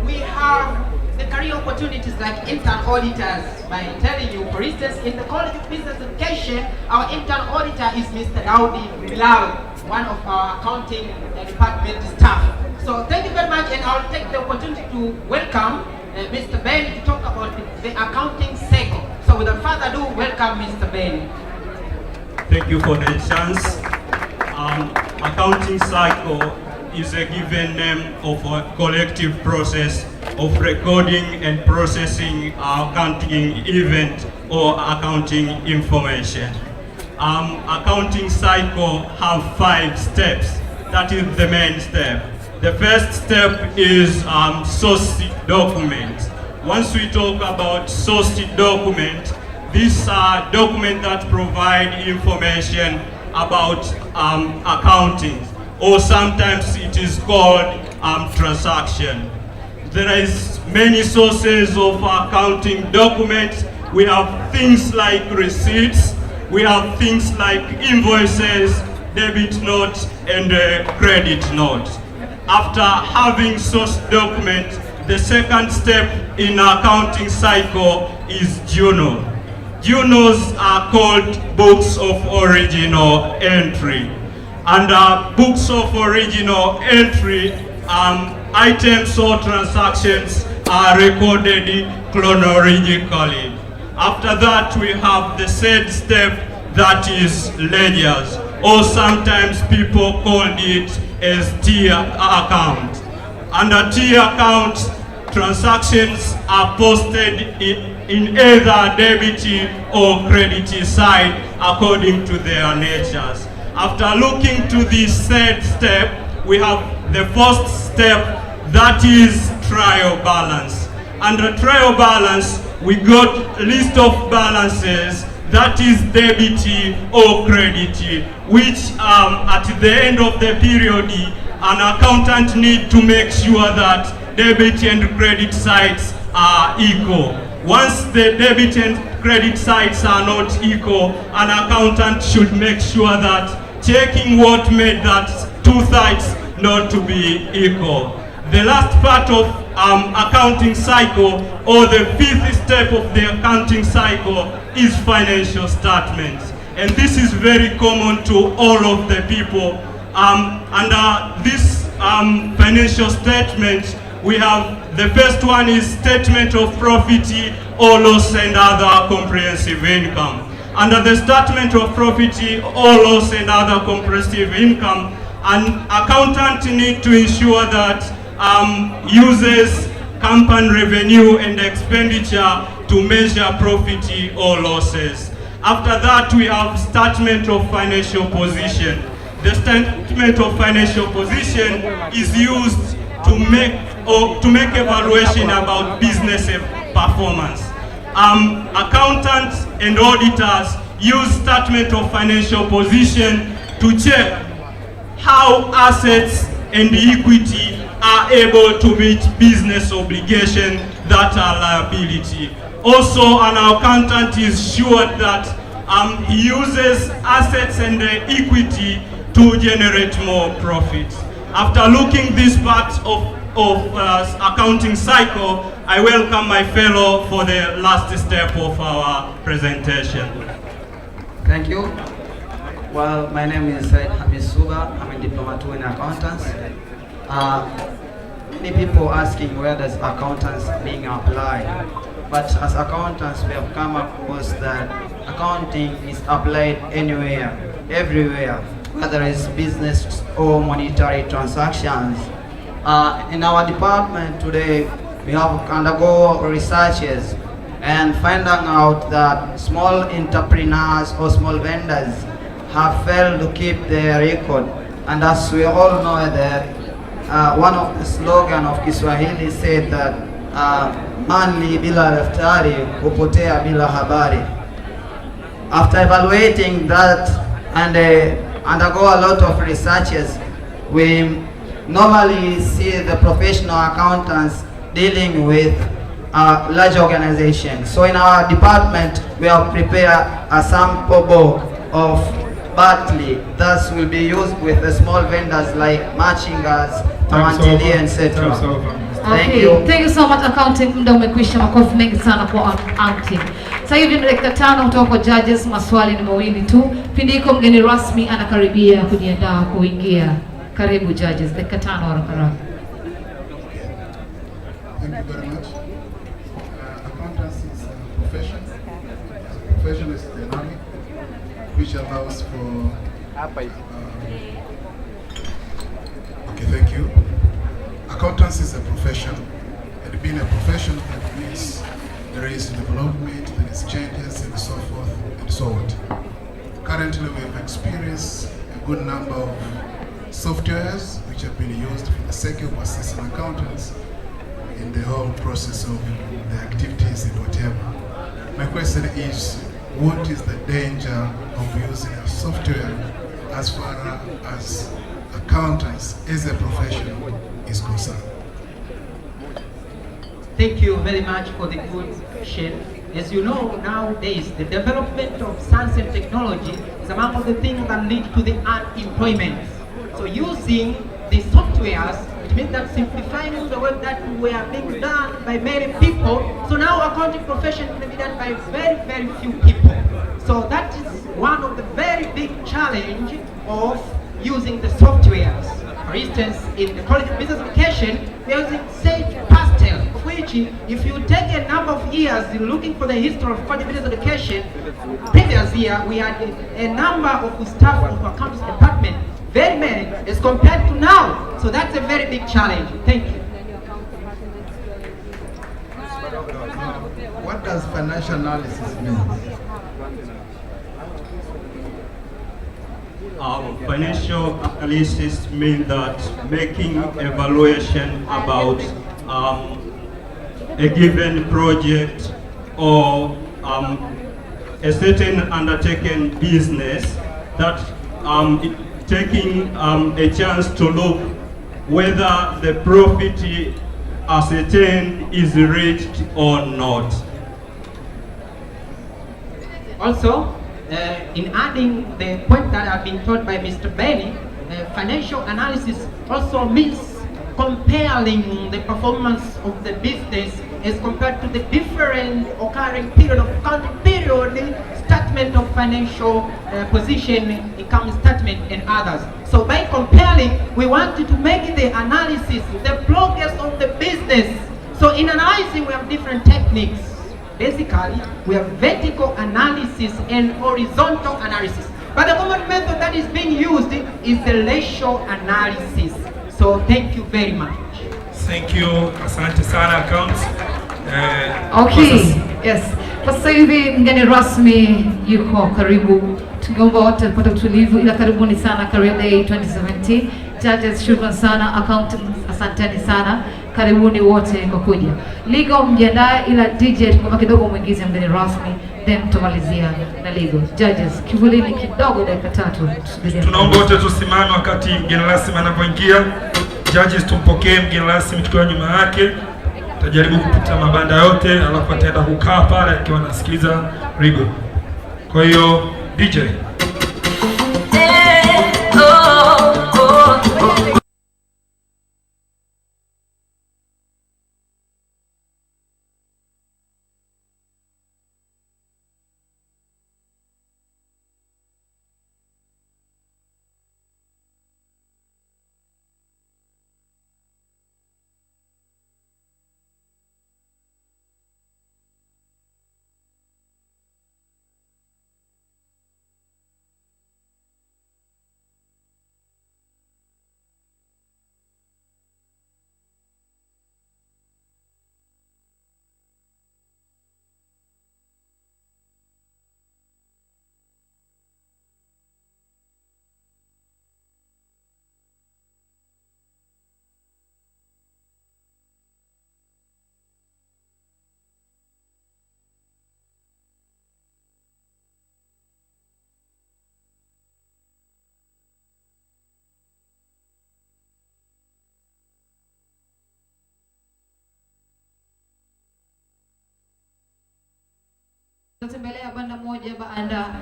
we have the career opportunities like intern auditors. By telling you, for instance, in the College of Business Education, our intern auditor is Mr. Daudi Bilal, one of our accounting department staff. So thank you very much, and I'll take the opportunity to welcome Mr. Ben to talk about the accounting cycle. So without further ado, welcome Mr. Ben. Thank you for the chance. Accounting cycle is a given name of a collective process of recording and processing accounting event or accounting information. Accounting cycle have 5 steps. That is the main step. The first step is source document. Once we talk about source document, these are documents that provide information about accounting, or sometimes it is called transaction. There is many sources of accounting documents. We have things like receipts, we have things like invoices, debit notes, and credit notes. After having source document, the second step in accounting cycle is journal. Journals are called books of original entry. Under books of original entry, items or transactions are recorded chronologically. After that, we have the third step, that is ledgers, or sometimes people called it as tier account. Under tier account, transactions are posted in either debit or credit side according to their natures. After looking to this third step, we have the first step, that is trial balance. Under trial balance, we got list of balances, that is debit or credit, which at the end of the period, an accountant need to make sure that debit and credit sides are equal. Once the debit and credit sides are not equal, an accountant should make sure that checking what made that two sides not to be equal. The last part of accounting cycle, or the 5th step of the accounting cycle, is financial statements. And this is very common to all of the people. Under this financial statement, we have the first one is statement of profit or loss and other comprehensive income. Under the statement of profit or loss and other comprehensive income, an accountant need to ensure that uses company revenue and expenditure to measure profit or losses. After that, we have statement of financial position. The statement of financial position is used to make evaluation about business performance. Accountants and auditors use statement of financial position to check how assets and equity are able to meet business obligations that are liability. Also, an accountant is sure that he uses assets and equity to generate more profit. After looking this part of accounting cycle, I welcome my fellow for the last step of our presentation. Thank you. Well, my name is Hamis Suba. I'm a diploma 2 in accountants. Many people asking where does accountants being applied. But as accountants, we have come across that accounting is applied anywhere, everywhere, whether it's business or monetary transactions. In our department today, we have undergo researches and finding out that small entrepreneurs or small vendors have failed to keep their record. And as we all know that one of the slogan of Kiswahili said that mali bila daftari hupotea bila habari. After evaluating that and undergo a lot of researches, we normally see the professional accountants dealing with large organizations. So in our department, we have prepared a sample book of Bartley that will be used with the small vendors like Machingas, Tawantili, etc. Thank you. Thank you so much accounting. Muda umekwisha, makofi mengi sana kwa accounting. Sasa hivi ni dakika 5 kutoka kwa judges, maswali ni mawili tu. Pindi hiko mgeni rasmi anakaribia kujiandaa kuingia. Karibu judges, dakika 5 haraka. Thank you very much. Accountancy is a profession. Profession is dynamic, which allows for. Okay, thank you. Accountancy is a profession, and being a profession, that means there is development, there is changes, and so forth and so on. Currently, we have experienced a good number of softwares which have been used for the sake of assisting accountants in the whole process of the activities and whatever. My question is, what is the danger of using a software as far as accountants as a profession is concerned? Thank you very much for the good question. As you know, nowadays, the development of science and technology is among the things that lead to the unemployment. So using the softwares, it means that simplifying the work that were being done by many people. So now accounting profession can be done by very, very few people. So that is one of the very big challenge of using the softwares. For instance, in the College of Business Education, we are using Sage Pastel, which if you take a number of years looking for the history of College of Business Education, previous year we had a number of staff of accounts department, very many as compared to now. So that's a very big challenge. Thank you. What does financial analysis mean? Financial analysis means that making evaluation about a given project or a certain undertaken business, that taking a chance to look whether the profit ascertained is reached or not. Also, in adding the point that have been taught by Mr. Benny, financial analysis also means comparing the performance of the business as compared to the different occurring period of accounting period, statement of financial position, income statement, and others. So by comparing, we wanted to make the analysis, the progress of the business. So in analyzing, we have different techniques. Basically, we have vertical analysis and horizontal analysis. But the common method that is being used is the ratio analysis. So thank you very much. Thank you. Asante sana accounts. Okay, yes. Sasa hivi mgeni rasmi yuko karibu. Tungeomba wote tupate utulivu, ila karibuni sana Career Day 2017. Judges, shukran sana. Accountants, asanteni sana. Karibuni wote kwa kuja. Legal mjiandae, ila DJ kwa kidogo muingize mgeni rasmi, then tumalizia na legal. Judges, kivulini kidogo dakika 3. Tunaomba wote tusimame wakati mgeni rasmi anapoingia. Judges, tumpokee mgeni rasmi tukiwa nyuma yake. Tajaribu kupita mabanda yote, alafu ataenda kukaa pale akiwa anasikiliza legal. Kwa hiyo DJ Tembelea banda moja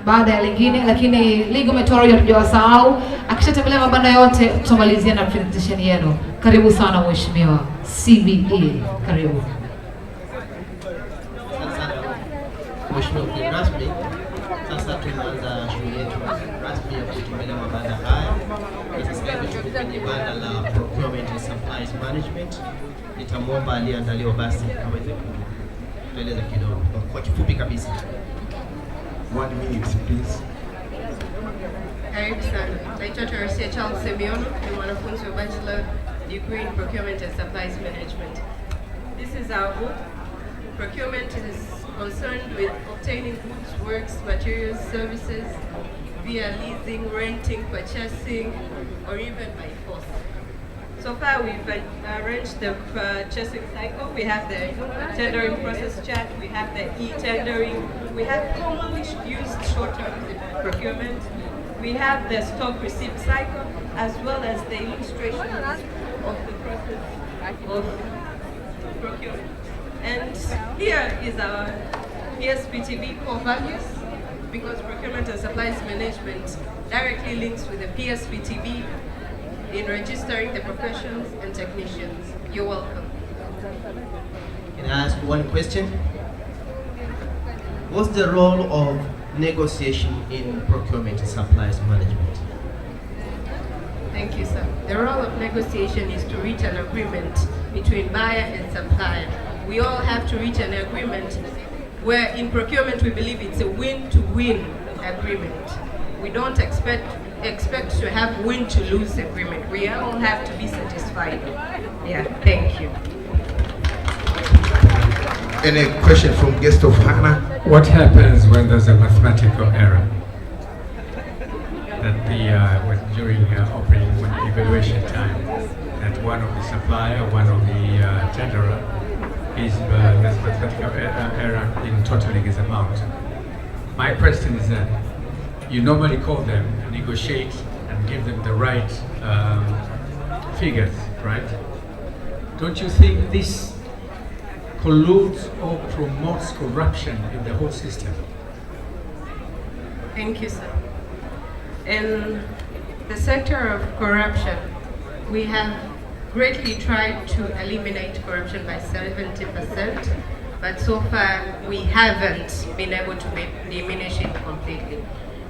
baada ya lingine, lakini legal methodology hatujawasahau. Akishatembelea mabanda yote tutamalizia na presentation yenu. Karibu sana Mheshimiwa CBE. Karibu. Mheshimiwa Mgeni rasmi, sasa tunaanza shughuli yetu rasmi ya kutembelea mabanda haya. Tuko kwenye banda la procurement and supplies management. Nitamwomba aliyeandaliwa basi aweze kueleza kidogo kwa kifupi kabisa. 1 minute please. Karibu sana. Naitwa Charles Semiono, ni wanafunzi wa Bachelor Degree in Procurement and Supplies Management. This is our book. Procurement is concerned with obtaining goods, works, materials, services via leasing, renting, purchasing, or even by force. So far, we've arranged the purchasing cycle. We have the tendering process chart, we have the e-tendering, we have commonly used short-term procurement, we have the stock receipt cycle, as well as the illustrations of the process of procurement. And here is our PSPTV core values, because procurement and supplies management directly links with the PSPTV in registering the professions and technicians. You're welcome. Can I ask one question? What's the role of negotiation in procurement and supplies management? Thank you, sir. The role of negotiation is to reach an agreement between buyer and supplier. We all have to reach an agreement where in procurement we believe it's a win-to-win agreement. We don't expect to have win-to-lose agreement. We all have to be satisfied. Yeah, thank you. Any question from guest of honor? What happens when there's a mathematical error? That during evaluation time, that one of the supplier, one of the tenderer is mathematical error in totaling his amount. My question is that you normally call them, negotiate, and give them the right figures, right? Don't you think this colludes or promotes corruption in the whole system? Thank you, sir. In the sector of corruption, we have greatly tried to eliminate corruption by 70%, but so far we haven't been able to diminish it completely.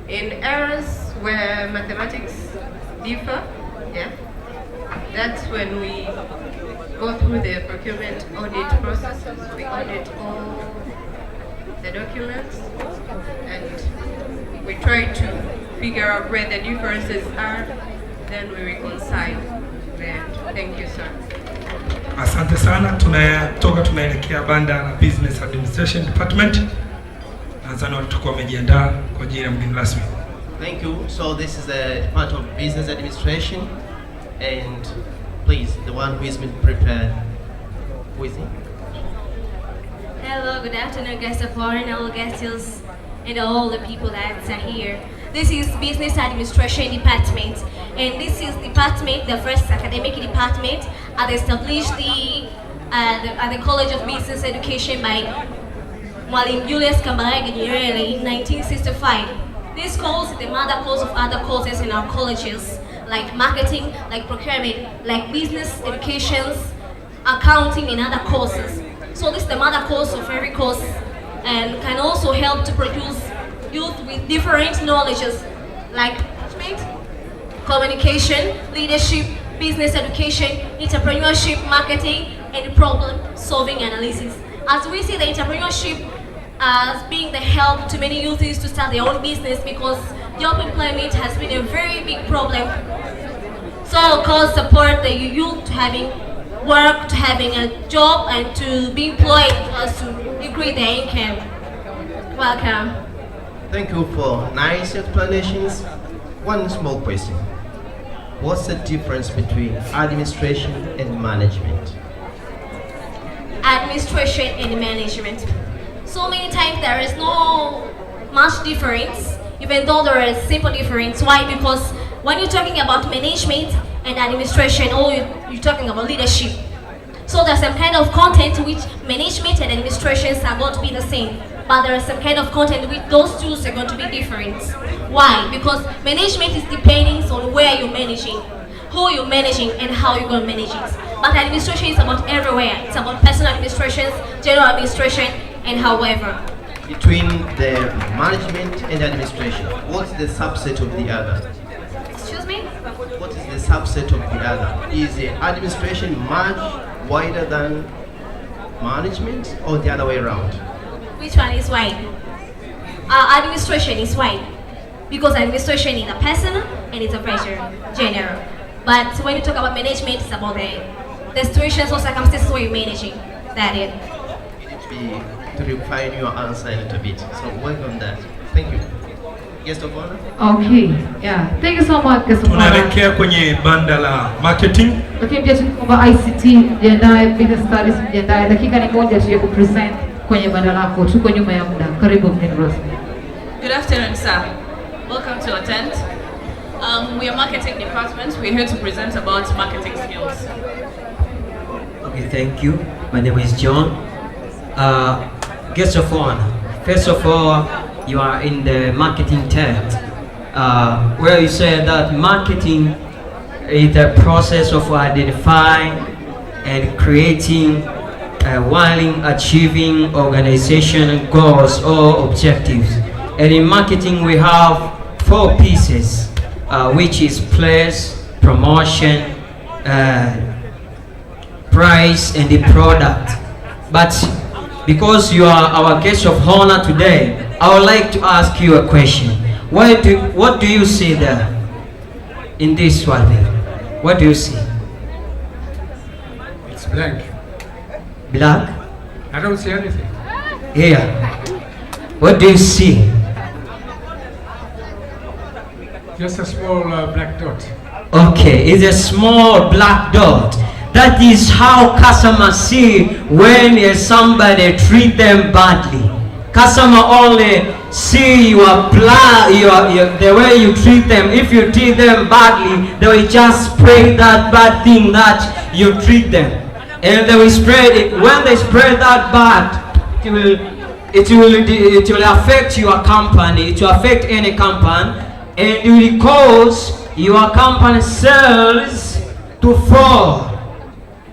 In areas where mathematics differ, yeah, that's when we go through the procurement audit processes. We audit all the documents and we try to figure out where the differences are, then we reconcile there. Thank you, sir. Asante sana. Tunaelekea banda la Business Administration Department. Nadhani watakuwa wamejiandaa kwa ajili ya mgeni rasmi. Thank you. So this is the part of Business Administration, and please, the one who has been prepared. Who is he? Hello, good afternoon, guests of honor, all guests, and all the people that are here. This is Business Administration Department, and this is department, the first academic department, established at the College of Business Education by Mwalimu Julius Kambarage Nyerere in 1965. This course is the mother course of other courses in our colleges, like marketing, like procurement, like business educations, accounting, and other courses. So this is the mother course of every course, and can also help to produce youth with different knowledges, like management, communication, leadership, business education, entrepreneurship, marketing, and problem-solving analysis. As we see the entrepreneurship as being the help to many youths to start their own business, because job employment has been a very big problem. So of course support the youth to having work, to having a job, and to be employed as to increase their income. Welcome. Thank you for nice explanations. One small question. What's the difference between administration and management? Administration and management. So many times there is no much difference, even though there is simple difference. Why? Because when you're talking about management and administration, you're talking about leadership. So there's some kind of content which management and administrations are going to be the same. but there is some kind of content with those tools are going to be different. Why? Because management is depending on where you're managing, who you're managing, and how you're going to manage it. But administration is about everywhere. It's about personal administrations, general administration, and however. Between the management and administration, what's the subset of the other? Excuse me? What is the subset of the other? Is the administration much wider than management, or the other way around? Which one is wide? Administration is wide. Because administration is a personal and it's a pressure, general. But when you talk about management, it's about the situations or circumstances where you're managing. That it. To refine your answer a little bit. So work on that. Thank you. Guest of honor? Okay, yeah. Thank you so much, guest of honor. Tunaelekea kwenye banda la marketing. Lakini pia tunaomba ICT mjiandae, business studies mjiandae. Dakika ni moja tu ya kupresent kwenye banda lako. Tuko nyuma ya muda. Karibu mgeni rasmi. Good afternoon, sir. Welcome to our tent. We are marketing department. We're here to present about marketing skills. Okay, thank you. My name is John. Guest of honor. First of all, you are in the marketing tent, where you said that marketing is the process of identifying and creating while achieving organizational goals or objectives. And in marketing we have 4 pieces, which is place, promotion, price, and the product. But because you are our guest of honor today, I would like to ask you a question. What do you see there in this one there? What do you see? It's blank. Black? I don't see anything. Here. What do you see? Just a small black dot. Okay, it's a small black dot. That is how customers see when somebody treat them badly. Customer only see your the way you treat them. If you treat them badly, they will just spread that bad thing that you treat them, and they will spread it. When they spread that bad, it will affect your company. It will affect any company, and it will cause your company sales to fall.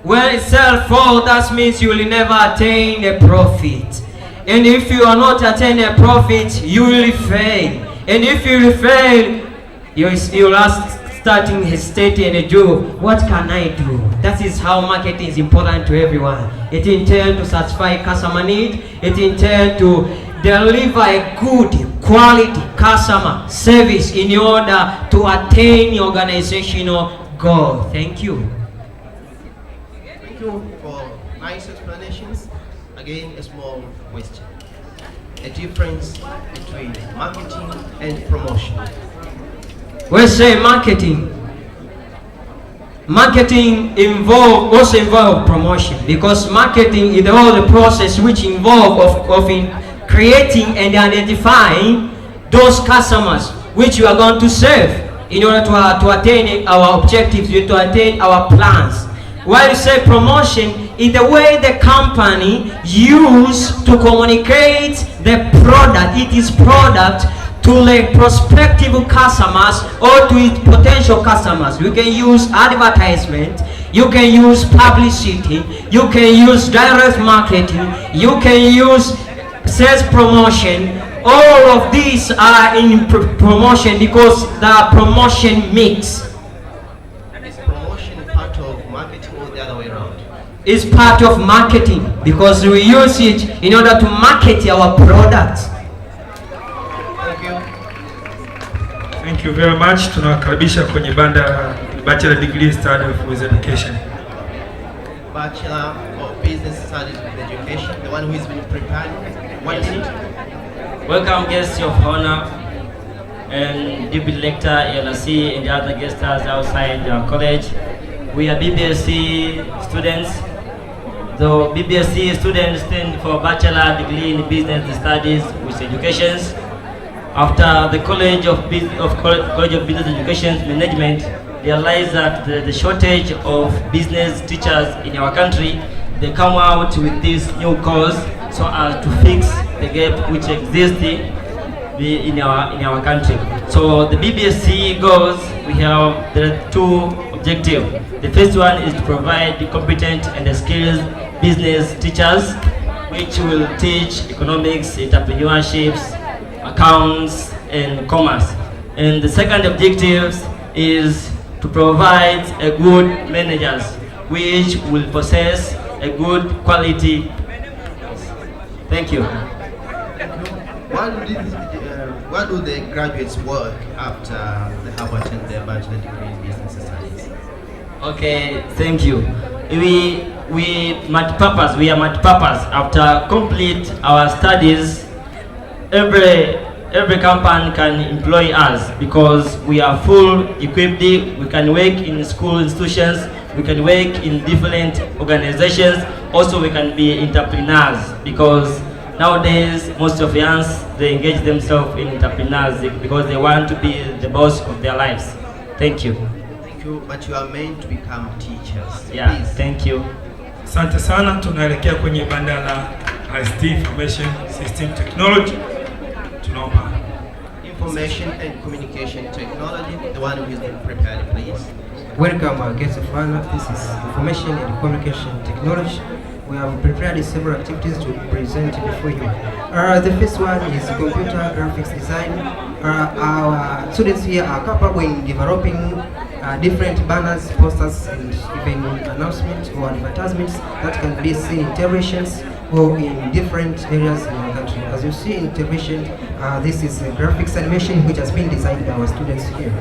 When it sales fall, that means you will never attain a profit. And if you are not attaining a profit, you will fail. And if you will fail, you'll starting hesitating and do, what can I do? That is how marketing is important to everyone. It intends to satisfy customer need. It intends to deliver a good quality customer service in order to attain organizational goal. Thank you. Thank you for nice explanations. Again, a small question. A difference between marketing and promotion. We say marketing. Marketing also involve promotion, because marketing is all the process which involve of creating and identifying those customers which you are going to serve in order to attain our objectives, to attain our plans. While you say promotion is the way the company use to communicate the product, its product, to the prospective customers or to its potential customers. You can use advertisement, you can use publicity, you can use direct marketing, you can use sales promotion. All of these are in promotion because they are promotion mix. Is part of marketing because we use it in order to market our products. Thank you. Thank you very much. Tunawakaribisha kwenye banda Bachelor Degree Study with Education. Bachelor of Business Studies with Education, the one who has been prepared. 1 minute. Welcome guests of honor and deputy lecturer, LRC, and the other guests outside our college. We are BBSC students. The BBSC students stand for Bachelor Degree in Business Studies with Education. After the College of Business Education Management realized that the shortage of business teachers in our country, they come out with this new course so as to fix the gap which exists in our country. So the BBSC goals, there are two objectives. The first one is to provide the competent and skilled business teachers which will teach economics, entrepreneurship, accounts and commerce. And the second objective is to provide a good managers which will possess a good quality. Thank you. Where do the graduates work after they have attained their bachelor degree in business studies? Okay, thank you. We are multi-purpose. After complete our studies, every company can employ us because we are full equipped. We can work in school institutions, we can work in different organizations. Also, we can be entrepreneurs because nowadays most of youngs, they engage themselves in entrepreneurs because they want to be the boss of their lives. Thank you. Thank you, but you are meant to become teachers. Yeah, please. thank you. Asante sana, tunaelekea kwenye banda la ICT, Information System Technology. Tunaomba Information and Communication Technology, the one who has been prepared, please. Welcome, our guests of honor. This is Information and Communication Technology. We have prepared several activities to present before you. The first one is computer graphics design. Our students here are capable in developing different banners, posters, and even announcements or advertisements that can be seen in televisions or in different areas in our country. As you see in television, this is a graphics animation which has been designed by our students here.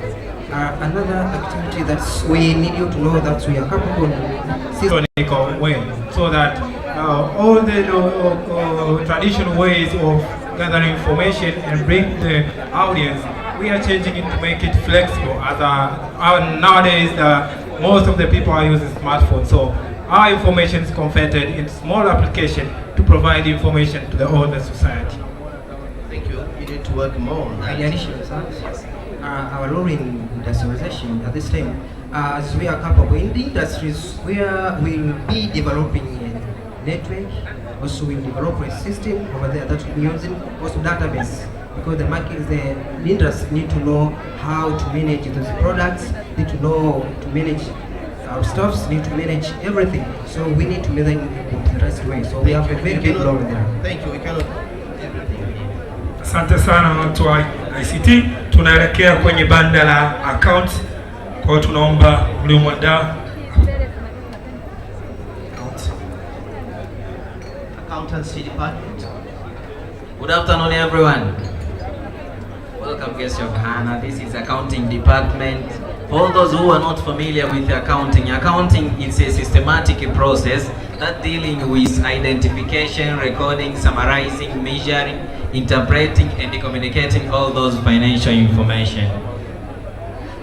Another activity that we need you to know that we are capable in way, so that all the traditional ways of gathering information and bring the audience, we are changing it to make it flexible. Nowadays, most of the people are using smartphones, so our information is converted in small application to provide information to the older society. Thank you. You need to work more on that. In addition, our role in industrialization at this time, as we are capable in the industries where we will be developing a network, also we will develop a system over there that will be using also database, because the market, the industry need to know how to manage those products, need to know to manage our stuffs, need to manage everything. So we need to manage in the right way. So we have a very big role there. Thank you. We cannot Asante sana watu wa ICT. Tunaelekea kwenye banda la account. Kwa hiyo tunaomba mliomuandaa Accountancy Department. Good afternoon, everyone. Welcome, guests of Hannah. This is Accounting Department. For all those who are not familiar with accounting, accounting is a systematic process that dealing with identification, recording, summarizing, measuring, interpreting, and communicating all those financial information.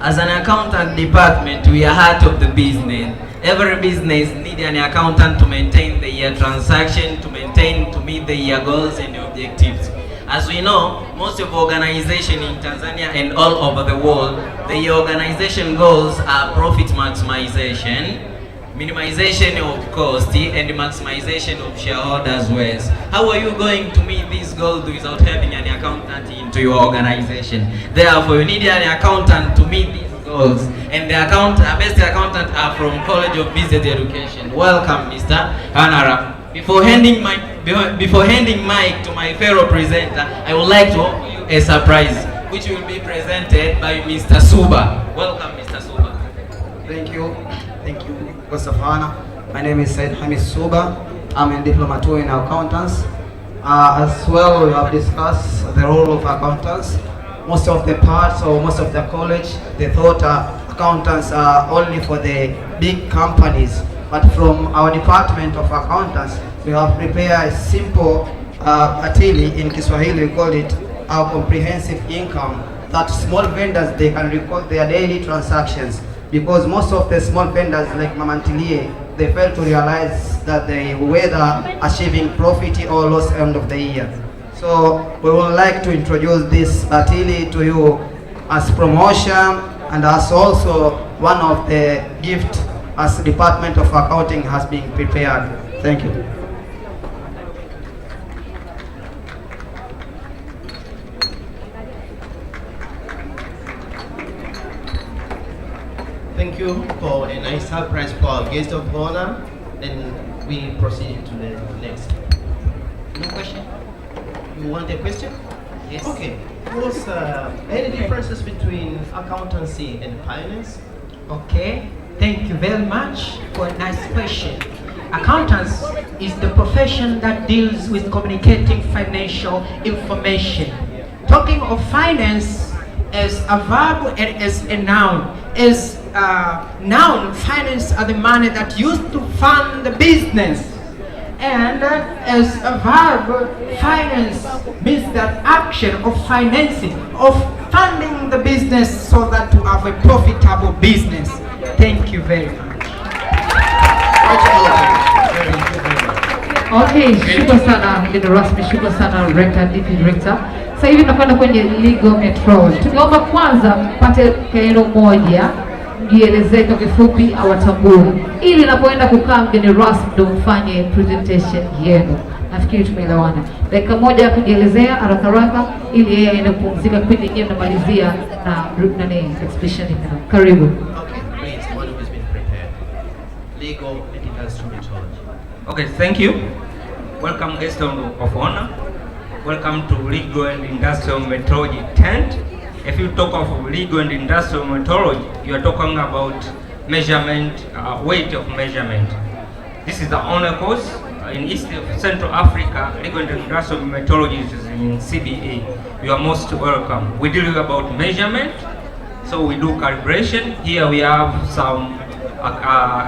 As an accountant department, we are heart of the business. Every business needs an accountant to maintain the year transaction, to meet the year goals and objectives. As we know, most of organizations in Tanzania and all over the world, the organization goals are profit maximization, minimization of cost, and maximization of shareholders' wealth. How are you going to meet these goals without having an accountant into your organization? Therefore, you need an accountant to meet these goals, and the best accountant are from College of Business Education. Welcome, Mr. Hanara. Before handing mic to my fellow presenter, I would like to offer you a surprise, which will be presented by Mr. Suba. Welcome, Mr. Suba. Thank you. Thank you, Guest of Honor. My name is Said Hamis Suba. I'm a diploma 2 in accountants. As well, we have discussed the role of accountants. Most of the parts or most of the college, they thought accountants are only for the big companies. But from our department of accountants, we have prepared a simple atili, in Kiswahili we call it our comprehensive income, that small vendors, they can record their daily transactions, because most of the small vendors like Mamantilie, they fail to realize that they whether achieving profit or loss end of the year. So we would like to introduce this atili to you as promotion and as also one of the gifts as Department of Accounting has been prepared. Thank you. Thank you for a nice surprise for our guest of honor, and we proceed to the next. No question? You want a question? Yes. Okay. What's any differences between accountancy and finance? Okay. Thank you very much for a nice question. Accountants is the profession that deals with communicating financial information. Talking of finance as a verb and as a noun. As a noun, finance are the money that used to fund the business. And as a verb, finance means that action of financing, of funding the business so that to have a profitable business. Thank you very much. Okay, shukrani sana mgeni rasmi, shukrani sana Rector, Deputy Rector. Sasa hivi tunakwenda kwenye legal metro. Tungeomba kwanza pate neno moja mjielezee kwa kifupi awatambue, ili inapoenda kukaa mgeni rasmi ndio mfanye presentation yenu. Nafikiri tumeelewana. Dakika moja ya kujielezea haraka haraka ili yeye aende kupumzika, kwenye nyinyi mnamalizia na exhibition yenu. Karibu. Okay, please, one who has been prepared. Legal and instrumentology. Okay, thank you. Welcome guests of honor. Welcome to Legal and Industrial Metrology tent. If you talk of legal and industrial metrology, you are talking about measurement, weight of measurement. This is the only course in East Central Africa. Legal and industrial metrology is in CBE. You are most welcome. We deal about measurement, so we do calibration. Here we have some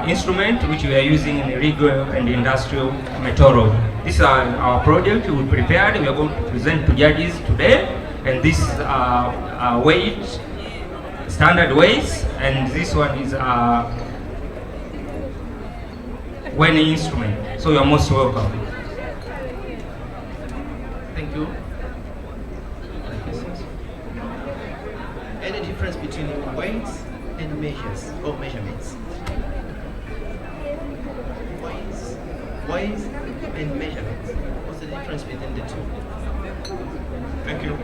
instrument which we are using in legal and industrial metrology. This is our project we prepared. We are going to present to judges today, and this is weight, standard weights, and this one is weighing instrument. So you are most welcome. Thank you. Any difference between weights and measures or measurements? Weights and measurements. What's the difference between the two? Thank you.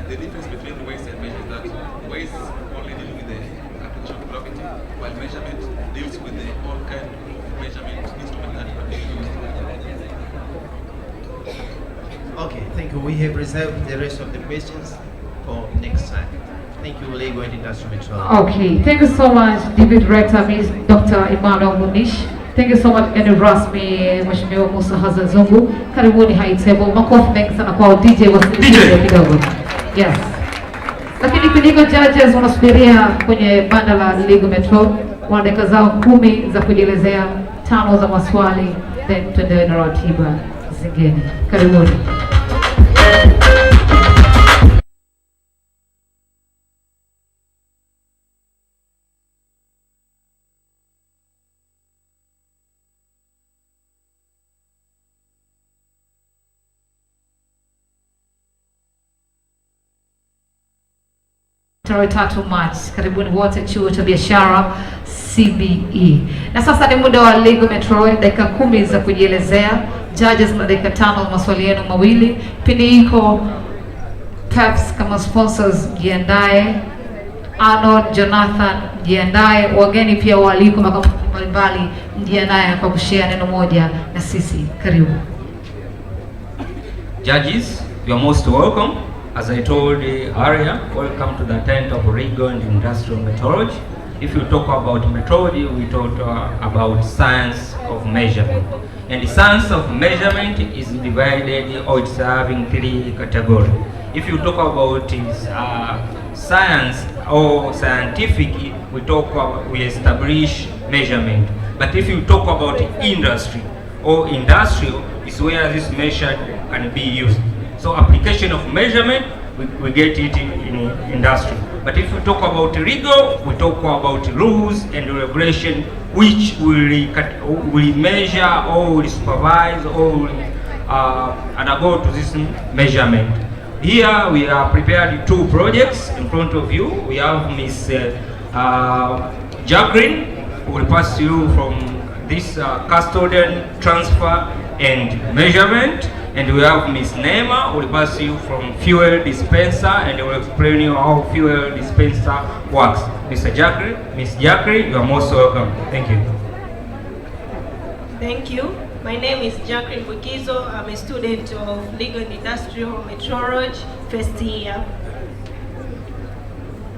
The difference between weights and measures is that weights only deal with the actual gravity, while measurement deals with the all kind of measurement instrument that are being used. Okay, thank you. We have reserved the rest of the questions for next time. Thank you, Legal and Industrial Metrology. Okay, thank you so much, Deputy Director, Ms. Dr. Emmanuel Munish. Thank you so much, mgeni rasmi Mheshimiwa Mussa Zungu. Karibuni high table. Makofi mengi sana kwa DJ wa kidogo. Yes. Lakini kuliko judges wanasubiria kwenye banda la Legal Metro, wana dakika zao 10 za kujielezea, 5 za maswali, then tuendelee na ratiba zingine. Karibuni. Tarehe 3 Machi. Karibuni wote Chuo cha Biashara CBE. Na sasa ni muda wa Legal Metro, dakika 10 za kujielezea. Judges na dakika 5 za maswali yenu mawili. Pindi iko Peps kama sponsors, jiandae. Arnold, Jonathan, jiandae. Wageni pia waliko makampuni mbalimbali, jiandae kwa kushare neno moja na sisi. Karibu. Judges, you are most welcome. As I told earlier, welcome to the tent of legal and industrial metrology. If you talk about metrology, we talk about science of measurement. And the science of measurement is divided, or it's having 3 categories. If you talk about science or scientific, we establish measurement. But if you talk about industry or industrial, is where this measure can be used. So application of measurement, we get it in industry. But if we talk about legal, we talk about rules and regulation which will measure or will supervise or will undergo to this measurement. Here we are prepared 2 projects in front of you. We have Ms. Jacqueline, who will pass you from this custodian transfer and measurement. And we have Ms. Nema, who will pass you from fuel dispenser and will explain you how fuel dispenser works. Mr. Jackery. Miss Jackery, you are most welcome. Thank you. Thank you. My name is Jacqueline Bukizo. I'm a student of Legal and Industrial Metrology, first year.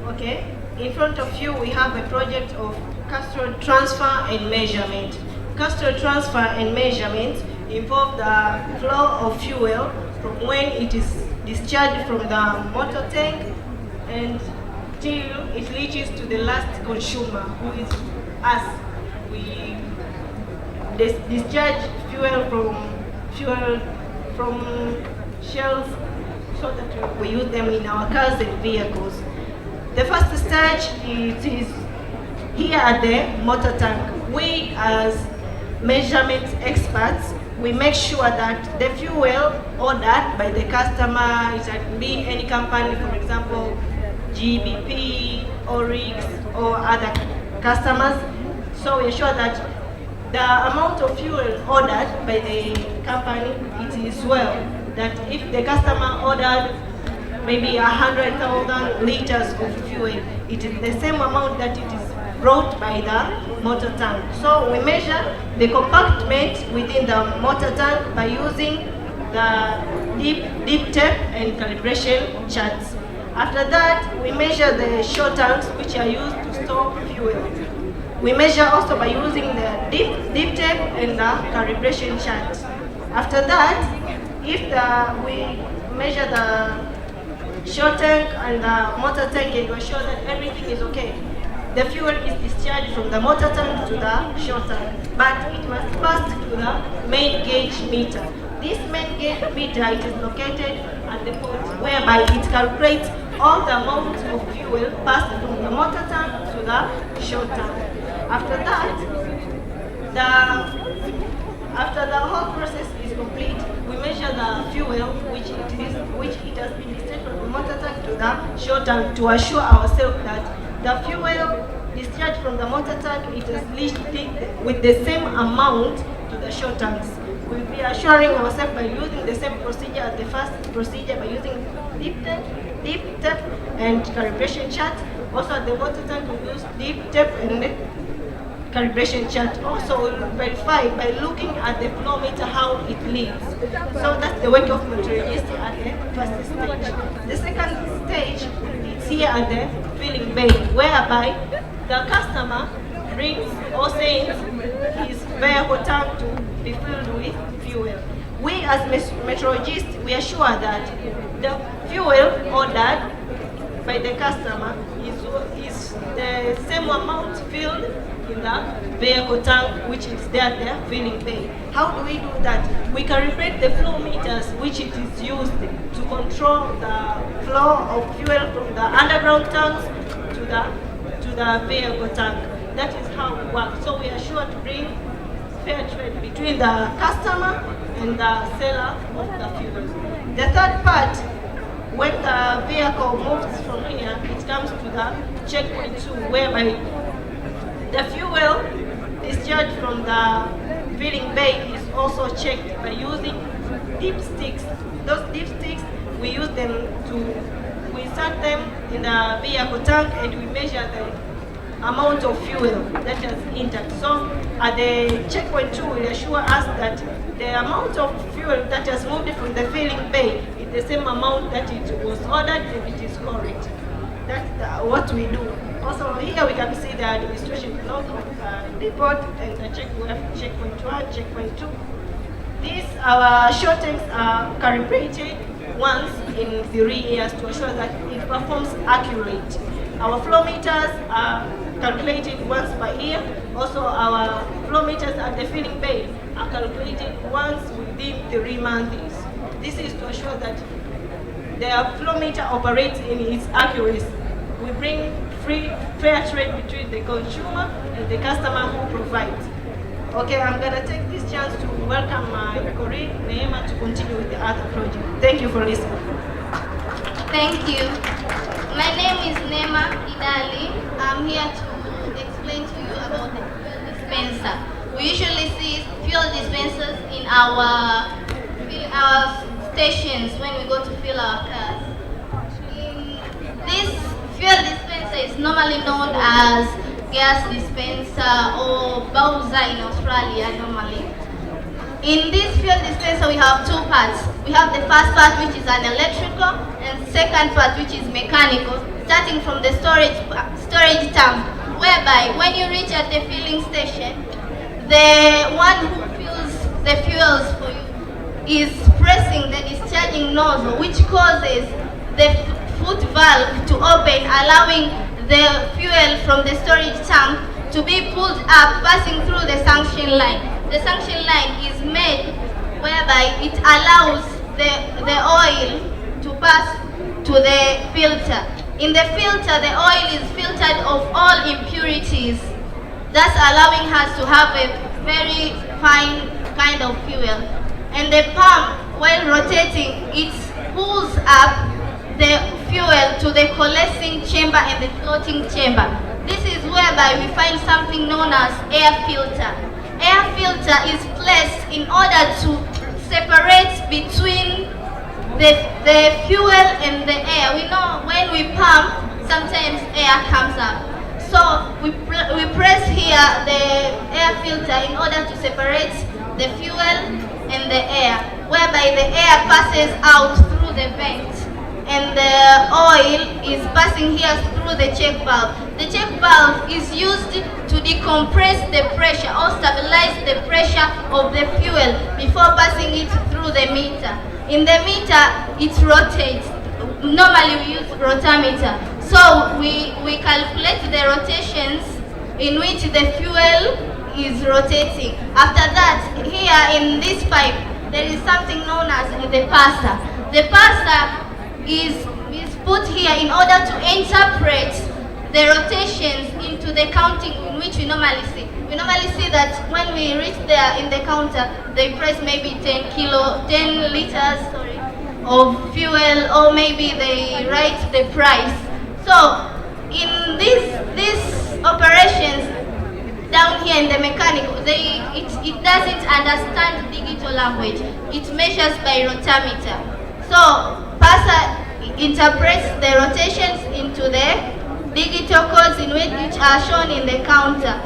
Okay, in front of you we have a project of cathode transfer and measurement. Cathode transfer and measurement involve the flow of fuel from when it is discharged from the motor tank and till it reaches to the last consumer, who is us. We discharge fuel from shells so that we use them in our cars and vehicles. The first stage is here at the motor tank. We as measurement experts, we make sure that the fuel ordered by the customer, it can be any company, for example, GBP, Oryx, or other customers. So we ensure that the amount of fuel ordered by the company, it is well, that if the customer ordered maybe 100,000 liters of fuel, it is the same amount that it is brought by the motor tank. So we measure the compartment within the motor tank by using the deep tape and calibration charts. After that, we measure the short tanks which are used to store fuel. We measure also by using the deep tape and the calibration chart. After that, if we measure the short tank and the motor tank and we're sure that everything is okay, the fuel is discharged from the motor tank to the short tank, but it must pass to the main gauge meter. This main gauge meter, it is located at the port whereby it calculates all the amount of fuel passed from the motor tank to the short tank. After that, after the whole process is complete, we measure the fuel which it has been discharged from the motor tank to the short tank to assure ourselves that the fuel discharged from the motor tank, it is reached with the same amount to the short tanks. We'll be assuring ourselves by using the same procedure as the first procedure, by using deep tape and calibration chart. Also at the water tank we use deep tape and calibration chart. Also we'll verify by looking at the flow meter how it leads. So that's the work of metrologist at the first stage. The second stage is here at the filling bay, whereby the customer brings or sends his vehicle tank to be filled with fuel. We as metrologists, we assure that the fuel ordered by the customer is the same amount filled in the vehicle tank which is there at the filling bay. How do we do that? We calibrate the flow meters which it is used to control the flow of fuel from the underground tanks to the vehicle tank. That is how we work. So we are sure to bring fair trade between the customer and the seller of the fuel. The third part, when the vehicle moves from here, it comes to the checkpoint 2, whereby the fuel discharged from the filling bay is also checked by using dipsticks. Those dipsticks, we use them we insert them in the vehicle tank and we measure the amount of fuel that has entered. So at the checkpoint 2 will assure us that the amount of fuel that has moved from the filling bay is the same amount that it was ordered and it is correct. That's what we do. Also here we can see the administration log of report and the checkpoint 1, checkpoint 2. These our short tanks are calibrated once in 3 years to assure that it performs accurately. Our flow meters are calculated once per year. Also our flow meters at the filling bay are calculated once within 3 months. This is to assure that the flow meter operates in its accuracy. We bring fair trade between the consumer and the customer who provides. Okay, I'm going to take this chance to welcome my colleague Neema to continue with the other project. Thank you for listening. Thank you. My name is Neema Idali. I'm here to explain to you about the fuel dispenser. We usually see fuel dispensers in our stations when we go to fill our cars. This fuel dispenser process normally known as gas dispenser or bowser in Australia normally. In this fuel dispenser we have two parts. We have the first part which is an electrical and second part which is mechanical, starting from the storage tank, whereby when you reach at the filling station, the one who fills the fuels for you is pressing the discharging nozzle, which causes the foot valve to open, allowing the fuel from the storage tank to be pulled up, passing through the suction line. The suction line is made whereby it allows the oil to pass to the filter. In the filter, the oil is filtered of all impurities, thus allowing us to have a very fine kind of fuel. And the pump, while rotating, it pulls up the fuel to the coalescing chamber and the floating chamber. This is whereby we find something known as air filter. Air filter is placed in order to separate between the fuel and the air. We know when we pump, sometimes air comes up. So we press here the air filter in order to separate the fuel and the air, whereby the air passes out through the vent and the oil is passing here through the check valve. The check valve is used to decompress the pressure or stabilize the pressure of the fuel before passing it through the meter. In the meter, it rotates. Normally we use rotameter. So we calculate the rotations in which the fuel is rotating. After that, here in this pipe, there is something known as the parser. The parser is put here in order to interpret the rotations into the counting in which we normally see. We normally see that when we reach there in the counter, they press maybe 10 liters of fuel, or maybe they write the price. So in these operations down here in the mechanical, it doesn't understand digital language. It measures by rotameter. So parser interprets the rotations into the digital codes in which are shown in the counter.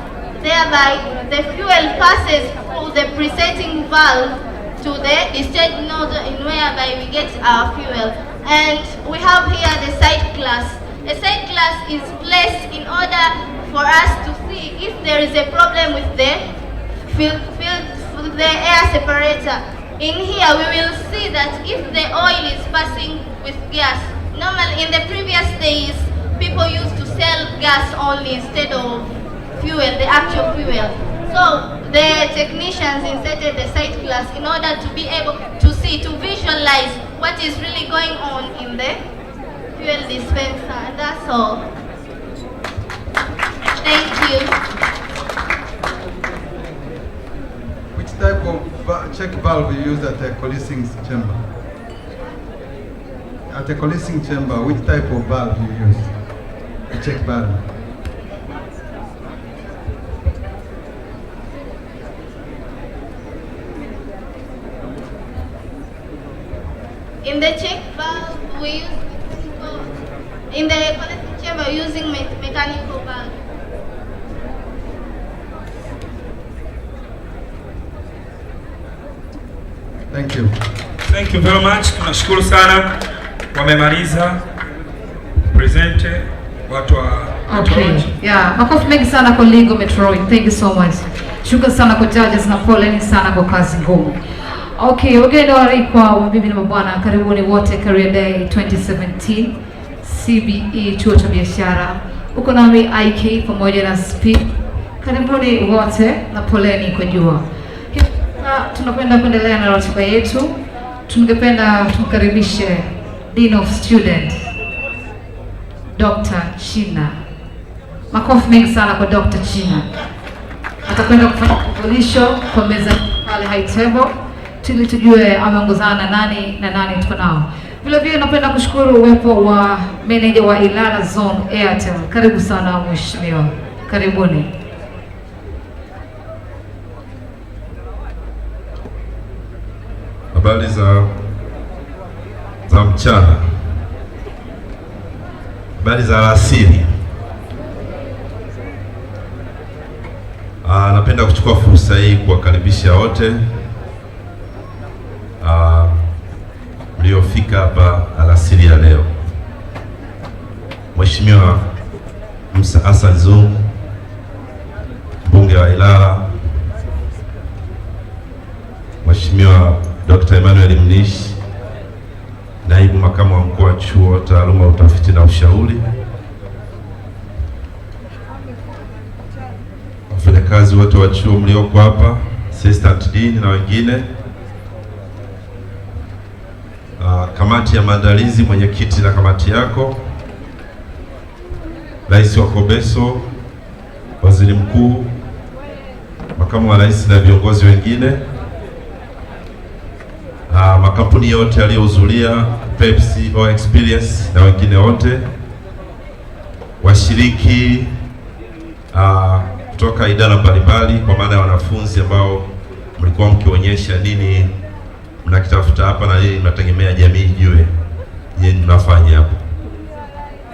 Thereby, the fuel passes through the presetting valve to the discharge nozzle, in whereby we get our fuel. And we have here the side glass. A side glass is placed in order for us to see if there is a problem with the air separator. In here, we will see that if the oil is passing with gas. Normally, in the previous days, people used to sell gas only instead of fuel, the actual fuel. So the technicians inserted the side glass in order to be able to see, to visualize what is really going on in the fuel dispenser. And that's all. Thank you. Which type of check valve you use at the coalescing chamber? At the coalescing chamber, which type of valve you use? A check valve. In the check valve, we use in the coalescing chamber using mechanical valve. Thank you. Thank you very much. Tunashukuru sana. Wamemaliza present watu wa Okay. Yeah, makofi mengi sana kwa Legal Metrology. Thank you so much. Shukrani sana kwa judges na poleni sana kwa kazi ngumu. Okay, wageni waalikwa, mabibi na mabwana, karibuni wote Career Day 2017 CBE Chuo cha Biashara. Uko nami IK pamoja na SP. Karibuni wote na poleni kwa jua. Tunakwenda kuendelea na ratiba yetu. Tungependa tumkaribishe Dean of Students Dr. China. Makofi mengi sana kwa Dr. China. Atakwenda kufanya kuvulisho kwa meza pale high table ili tujue ameongozana na nani tuko nao. Vile vile napenda kushukuru uwepo wa manager wa Ilala Zone Airtel. Karibu sana mheshimiwa. Karibuni. Habari za mchana. Habari za alasiri. Napenda kuchukua fursa hii kuwakaribisha wote mliofika hapa alasiri ya leo. Mheshimiwa Mussa Zungu, Mbunge wa Ilala, Mheshimiwa Dr. Emmanuel Mnishi, Naibu Makamu wa Mkuu wa Chuo Taaluma, Utafiti na Ushauri, wafanyakazi wote wa chuo mlioko hapa, Assistant Dean na wengine, kamati ya maandalizi, mwenyekiti na kamati yako, Rais wa Kobeso, Waziri Mkuu, Makamu wa Rais na viongozi wengine, makampuni yote yaliyohudhuria, Pepsi or Experience na wengine wote, washiriki kutoka idara mbalimbali, kwa maana ya wanafunzi ambao mlikuwa mkionyesha nini mnakitafuta hapa na nini mnategemea jamii ijue nini mnafanya hapo,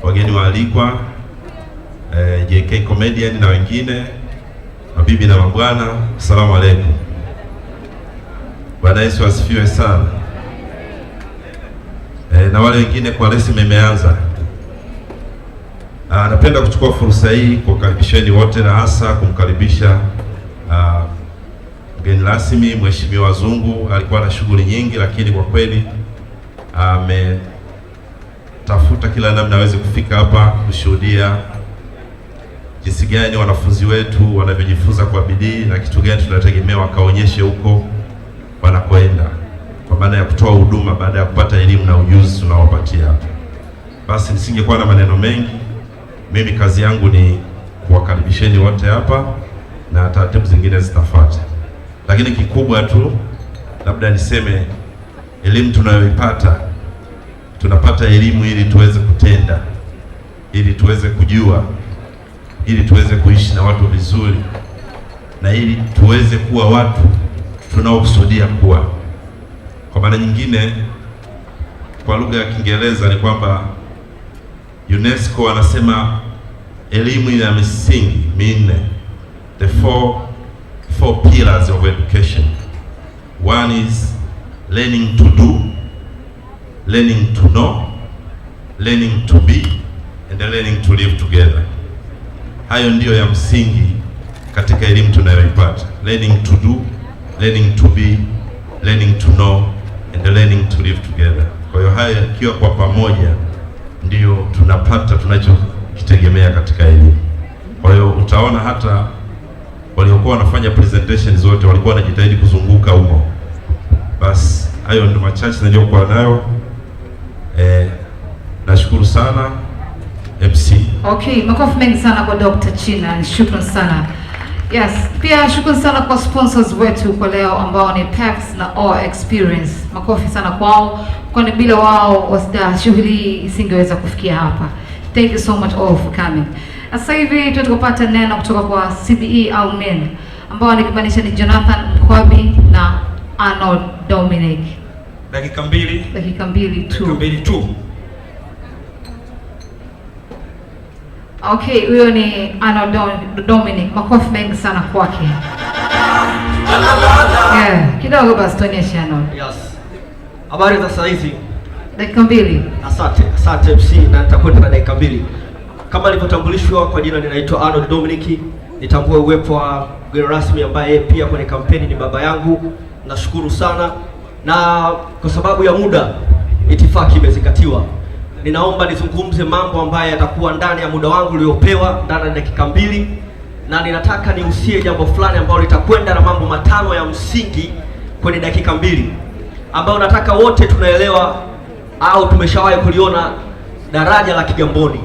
wageni waalikwa, JK Comedian na wengine, mabibi na mabwana, asalamu alaykum. Bwana Yesu asifiwe sana. Na wale wengine kwa rasmi imeanza. Napenda kuchukua fursa hii kukaribisheni wote na hasa kumkaribisha mgeni rasmi Mheshimiwa Zungu. Alikuwa na shughuli nyingi, lakini kwa kweli ametafuta kila namna aweze kufika hapa kushuhudia jinsi gani wanafunzi wetu wanavyojifunza kwa bidii na kitu gani tunategemea wakaonyeshe huko wanakoenda, kwa maana ya kutoa huduma baada ya kupata elimu na ujuzi tunaowapatia hapa. Basi nisingekuwa na maneno mengi, mimi kazi yangu ni kuwakaribisheni wote hapa na taratibu zingine zitafuata. Lakini kikubwa tu labda niseme, elimu tunayoipata, tunapata elimu ili tuweze kutenda, ili tuweze kujua, ili tuweze kuishi na watu vizuri, na ili tuweze kuwa watu tunaokusudia kuwa. Kwa maana nyingine, kwa lugha ya Kiingereza ni kwamba UNESCO wanasema elimu ina misingi minne, the four pillars of education. One is learning to do, learning to know, learning to be, and learning to live together. Hayo ndiyo ya msingi katika elimu tunayoipata. Learning to do, learning to be, learning to know, and learning to live together. Kwa hiyo haya yakiwa kwa pamoja ndiyo tunapata tunachokitegemea katika elimu. Kwa hiyo utaona hata waliokuwa wanafanya presentation zote walikuwa wanajitahidi kuzunguka huko. Basi hayo ndio machache niliyokuwa nayo. Nashukuru sana MC. Okay, makofi mengi sana kwa Dr. China. Shukrani sana. Yes, pia shukrani sana kwa sponsors wetu kwa leo ambao ni Pepsi na All Experience. Makofi sana kwao, kwani bila wao shughuli hii isingeweza kufikia hapa. Thank you so much all for coming. Sasa hivi tutakupata neno kutoka kwa CBE au men ambao nikimaanisha ni Jonathan Mkwabi na Arnold Dominic. Dakika mbili tu. Okay, huyo ni Arnold Dominic. Makofi mengi sana kwake. Kidogo basi tuonyeshe Arnold. Yes. Habari za saa hizi? Dakika mbili. Asante MC, na nitakwenda na dakika mbili. Kama nilivyotambulishwa, kwa jina ninaitwa Arnold Dominic. Nitambue uwepo wa mgeni rasmi ambaye pia kwenye kampeni ni baba yangu. Nashukuru sana, na kwa sababu ya muda itifaki imezingatiwa. Ninaomba nizungumze mambo ambayo yatakuwa ndani ya muda wangu uliopewa ndani ya dakika mbili, na ninataka nihusie jambo fulani ambalo litakwenda na mambo matano ya msingi kwenye dakika mbili, ambayo nataka wote tunaelewa au tumeshawahi kuliona daraja la Kigamboni.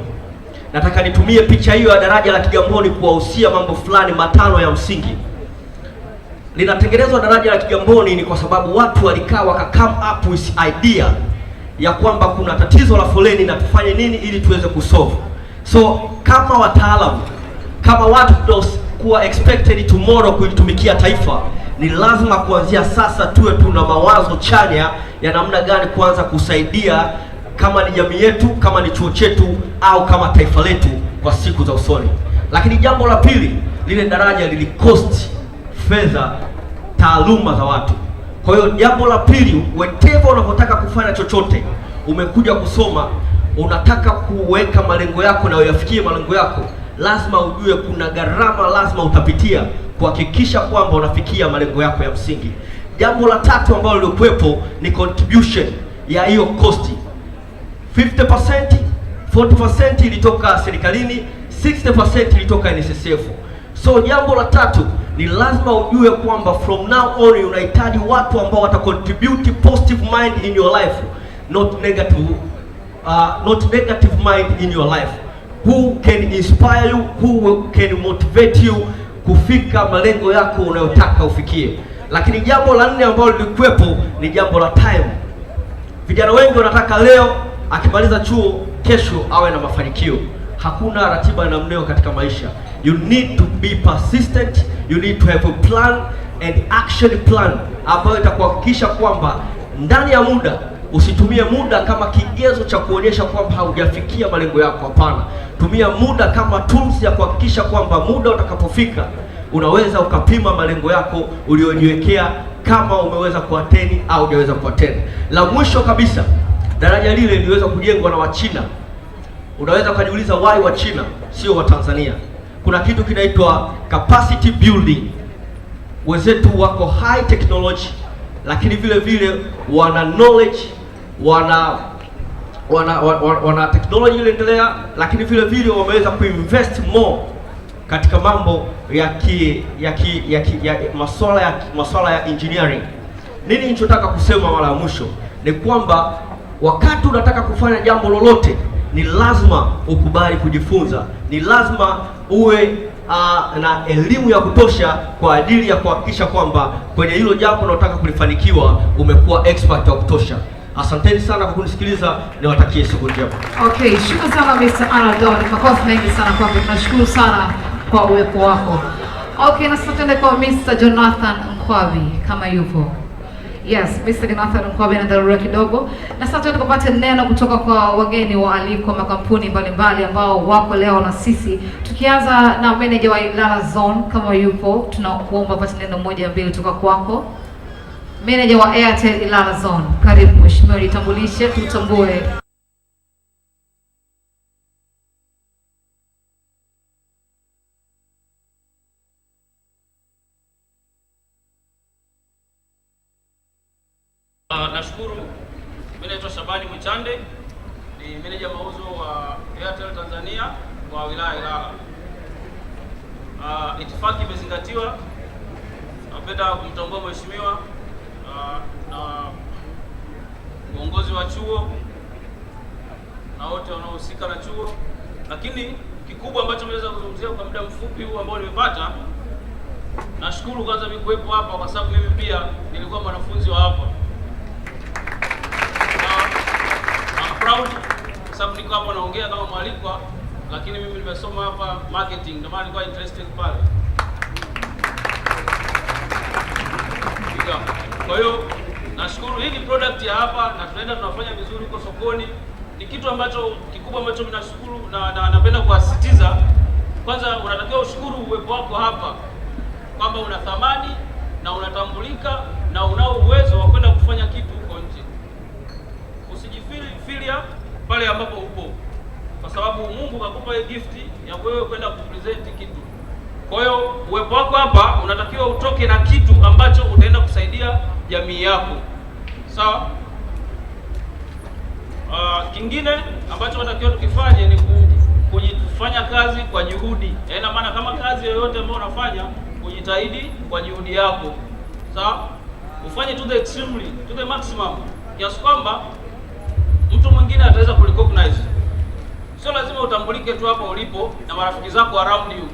Nataka nitumie picha hiyo ya daraja la Kigamboni kuwahusia mambo fulani matano ya msingi. Linatengenezwa daraja la Kigamboni ni kwa sababu watu walikaa waka come up with idea ya kwamba kuna tatizo la foleni na tufanye nini ili tuweze kusolve. So kama wataalamu, kama watu kuwa expected tomorrow kulitumikia taifa, ni lazima kuanzia sasa tuwe tuna mawazo chanya ya namna gani kuanza kusaidia, kama ni jamii yetu, kama ni chuo chetu, au kama taifa letu kwa siku za usoni. Lakini jambo la pili, lile daraja lilikosti fedha, taaluma za watu. Kwa hiyo jambo la pili, whatever unapotaka kufanya chochote, umekuja kusoma, unataka kuweka malengo yako na uyafikie malengo yako, lazima ujue kuna gharama lazima utapitia kuhakikisha kwamba unafikia malengo yako ya msingi. Jambo la tatu ambalo lilikuwepo ni contribution ya hiyo cost. 50%, 40% ilitoka serikalini, 60% ilitoka NSSF. So jambo la tatu ni lazima ujue kwamba from now on unahitaji watu ambao wata contribute positive mind in your life, not negative mind in your life, who can inspire you, who can motivate you kufika malengo yako unayotaka ufikie. Lakini jambo la nne ambalo lilikuwepo ni jambo la time. Vijana wengi wanataka leo akimaliza chuo kesho awe na mafanikio. Hakuna ratiba na mneo katika maisha. You need to be persistent, you need to have a plan and action plan ambayo itakuhakikisha kwamba ndani ya muda, usitumie muda kama kigezo cha kuonyesha kwamba haujafikia malengo yako. Hapana, tumia muda kama tools ya kuhakikisha kwamba muda utakapofika unaweza ukapima malengo yako uliojiwekea kama umeweza kuateni au hujaweza kuateni. La mwisho kabisa, daraja lile liliweza kujengwa na Wachina. Unaweza kujiuliza why Wachina sio wa Tanzania? Kuna kitu kinaitwa capacity building. Wenzetu wako high technology, lakini vile vile wana knowledge, wana technology inaendelea, lakini vile vile wameweza kuinvest more katika mambo ya masuala ya engineering. Nini ninachotaka kusema mara ya mwisho ni kwamba wakati unataka kufanya jambo lolote, ni lazima ukubali kujifunza, ni lazima uwe na elimu ya kutosha kwa ajili ya kuhakikisha kwamba kwenye hilo jambo unataka kulifanikiwa umekuwa expert wa kutosha. Asanteni sana kwa kunisikiliza, niwatakie siku njema. Okay, shukrani sana Mr. Arnold. Makofi mengi sana kwako. Tunashukuru sana kwa uwepo wako. Okay, na sasa tuende kwa Mr. Jonathan Nkwabi kama yupo. Yes, Mr. Jonathan Nkwabi anaendelea kidogo. Na sasa tuende kupata neno kutoka kwa wageni waalikwa makampuni mbalimbali ambao wako leo na sisi. Tukianza na manager wa Ilala Zone kama yupo, tunakuomba pata neno moja mbili kutoka kwako. Manager wa Airtel Ilala Zone, karibu mheshimiwa, jitambulishe tutambue. Nashukuru. Mimi naitwa Shabani Mwichande, ni manager mauzo wa Airtel Tanzania kwa wilaya Ilala. Itifaki imezingatiwa. Napenda kumtambua mheshimiwa na uongozi wa chuo na wote wanaohusika na chuo, lakini kikubwa ambacho nimeweza kuzungumzia kwa muda mfupi huu ambao nimepata, nashukuru kwanza mimi kuwepo hapa kwa sababu mimi pia nilikuwa mwanafunzi wa hapa. I'm proud kwa sababu niko hapa naongea kama mwalikwa, lakini mimi nimesoma hapa marketing, ndio maana nilikuwa interested pale. Kwa hiyo nashukuru, hii ni product ya hapa na tunaenda tunafanya vizuri huko sokoni. Ni kitu ambacho kikubwa ambacho ninashukuru na napenda kuasisitiza. Kwanza unatakiwa ushukuru uwepo wako hapa, kwamba una thamani na unatambulika na unao uwezo wa kwenda kufanya kitu huko nje. Usijifilia pale ambapo upo, kwa sababu Mungu kakupa hii gift ya wewe kwenda kupresent kitu. Kwa hiyo uwepo wako hapa unatakiwa utoke na kitu ambacho utaenda kusaidia jamii yako. Sawa? Kingine ambacho unatakiwa tukifanye ni kujifanya kazi kwa juhudi. Yaani maana kama kazi yoyote ambayo unafanya, kujitahidi kwa juhudi yako. Sawa? Ufanye to the extremely, to the maximum. Kiasi kwamba mtu mwingine ataweza kurecognize. Sio lazima utambulike tu hapo ulipo na marafiki zako around you.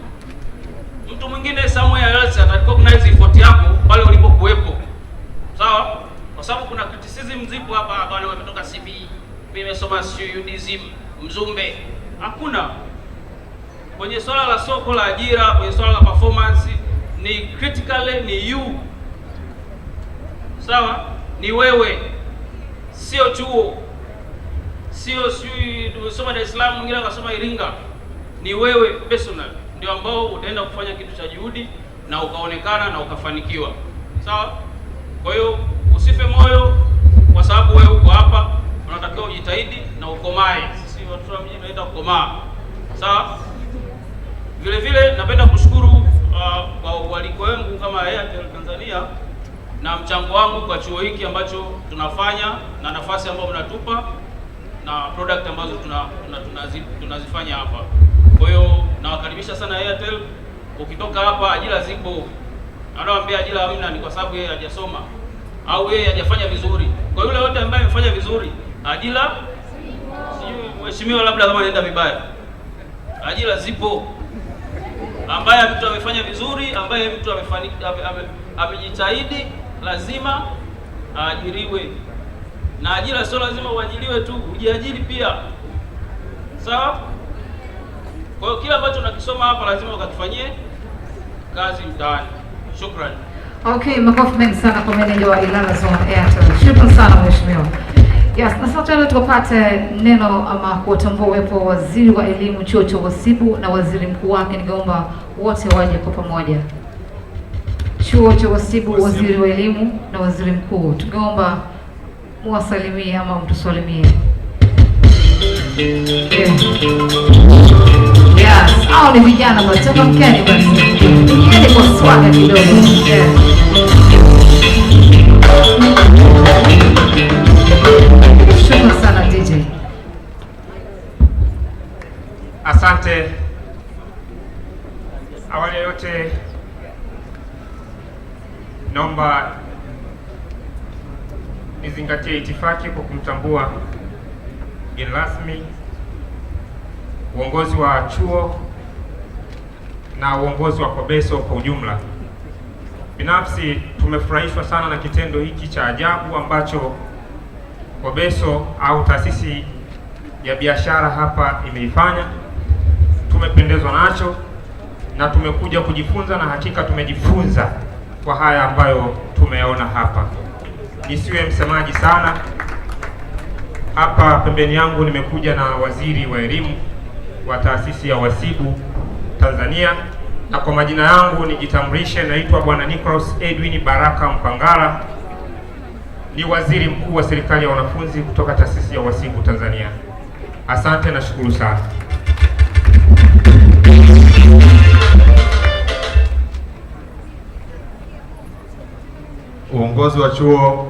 Mtu mwingine somewhere else atarecognize effort yako pale ulipokuwepo. Sawa? Kwa sababu kuna criticism zipo hapa, wale wametoka CBE, mimi nimesoma UDSM, Mzumbe. Hakuna. Kwenye swala la soko la ajira, kwenye swala la performance, ni critically ni you. Sawa? Ni wewe. Sio chuo. Sio tumesoma Dar es Salaam, mwingine akasoma Iringa. Ni wewe personal. ndio ambao utaenda kufanya kitu cha juhudi na ukaonekana na ukafanikiwa. Sawa? Kwa hiyo usife moyo kwa sababu wewe uko hapa, unatakiwa ujitahidi na ukomae. Sisi watu wa mjini tunaita kukomaa. Sawa? Vile vile napenda kushukuru kwa waliko wangu kama Airtel Tanzania na mchango wangu kwa chuo hiki ambacho tunafanya na nafasi ambayo mnatupa na product ambazo tunazifanya hapa. Kwa hiyo nawakaribisha sana Airtel. Ukitoka hapa ajira zipo. Anawaambia ajira hamna ni kwa sababu yeye hajasoma au yeye hajafanya vizuri. Kwa yule yote ambaye amefanya vizuri, ajira sijui mheshimiwa labda kama anaenda vibaya. Ajira zipo. Ambaye mtu amefanya vizuri, ambaye mtu amejitahidi, lazima aajiriwe. Na ajira sio lazima uajiriwe tu, ujiajiri pia. Sawa? Kwa hiyo kila ambacho unakisoma hapa lazima ukakifanyie kazi mtaani. Shukrani. Okay, makofi mengi sana kwa meneja wa Ilala Zone Airtel. Shukrani sana mheshimiwa. Yes, na sasa tuende tukapate neno ama kuwatambua uwepo wa Waziri wa Elimu Chuo cha Wasibu na Waziri Mkuu wake. Ningeomba wote waje kwa pamoja. Chuo cha Wasibu, Waziri wa Elimu na Waziri Mkuu. Tungeomba muwasalimie ama mtusalimie. Yes, hao ni vijana basi. Toka Mgeni basi. Mgeni kwa swaga kidogo. Shukrani sana DJ. Asante. Awali ya yote naomba nizingatie itifaki kwa kumtambua mgeni rasmi, uongozi wa chuo na uongozi wa Kobeso kwa ujumla. Binafsi tumefurahishwa sana na kitendo hiki cha ajabu ambacho Kobeso au taasisi ya biashara hapa imeifanya. Tumependezwa nacho na tumekuja kujifunza, na hakika tumejifunza kwa haya ambayo tumeona hapa. Nisiwe msemaji sana. Hapa pembeni yangu nimekuja na Waziri wa Elimu wa taasisi ya Wasibu Tanzania, na kwa majina yangu nijitambulishe, naitwa Bwana Nicholas Edwin Baraka Mpangala, ni Waziri Mkuu wa serikali ya wanafunzi kutoka taasisi ya Wasibu Tanzania. Asante na shukuru sana. Uongozi wa chuo,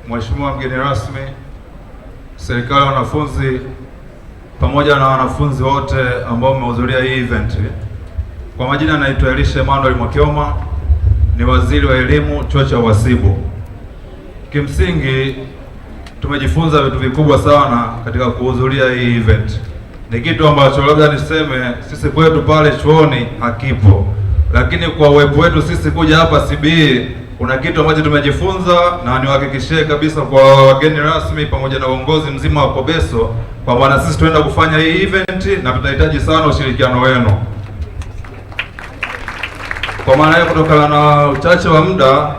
Mheshimiwa mgeni rasmi, serikali ya wanafunzi pamoja na wanafunzi wote ambao wamehudhuria hii event. Kwa majina naitwa Elisha Emmanuel Mwakioma, ni Waziri wa Elimu Chuo cha Wasibu. Kimsingi tumejifunza vitu vikubwa sana katika kuhudhuria hii event. Ni kitu ambacho labda niseme sisi kwetu pale chuoni hakipo, lakini kwa uwepo wetu sisi kuja hapa CBE kuna kitu ambacho tumejifunza, na niwahakikishie kabisa kwa wageni rasmi pamoja na uongozi mzima wa Kobeso kwa maana sisi tuenda kufanya hii event na tutahitaji sana ushirikiano wenu. Kwa maana hiyo, kutokana na uchache wa muda,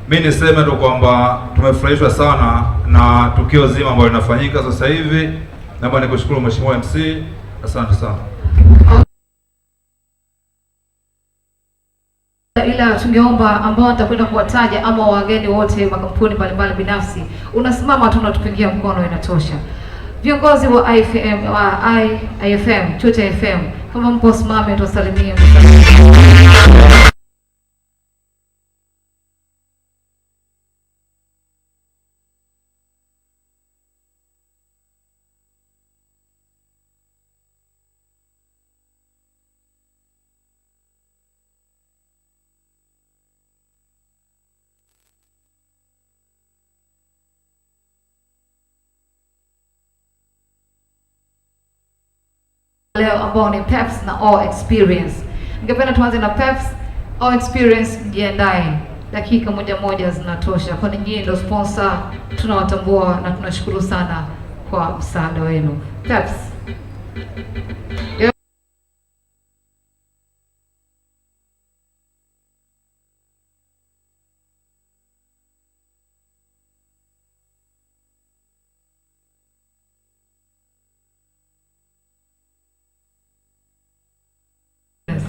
mimi niseme tu kwamba tumefurahishwa sana na tukio zima ambalo linafanyika sasa hivi. Naomba nikushukuru Mheshimiwa MC. Asante sana. Ila tungeomba ambao nitakwenda kuwataja ama wageni wote makampuni mbalimbali binafsi, unasimama tu unatupigia mkono, inatosha. Viongozi wa IFM, chuo cha IFM, kama mpo simame tuwasalimie. Leo ambao ni PEPS na all experience. Ningependa tuanze na PEPS. All experience, jiandae. Dakika moja zinatosha. Kwani nyinyi ndio sponsor, tunawatambua na tunashukuru sana kwa msaada wenu. PEPS.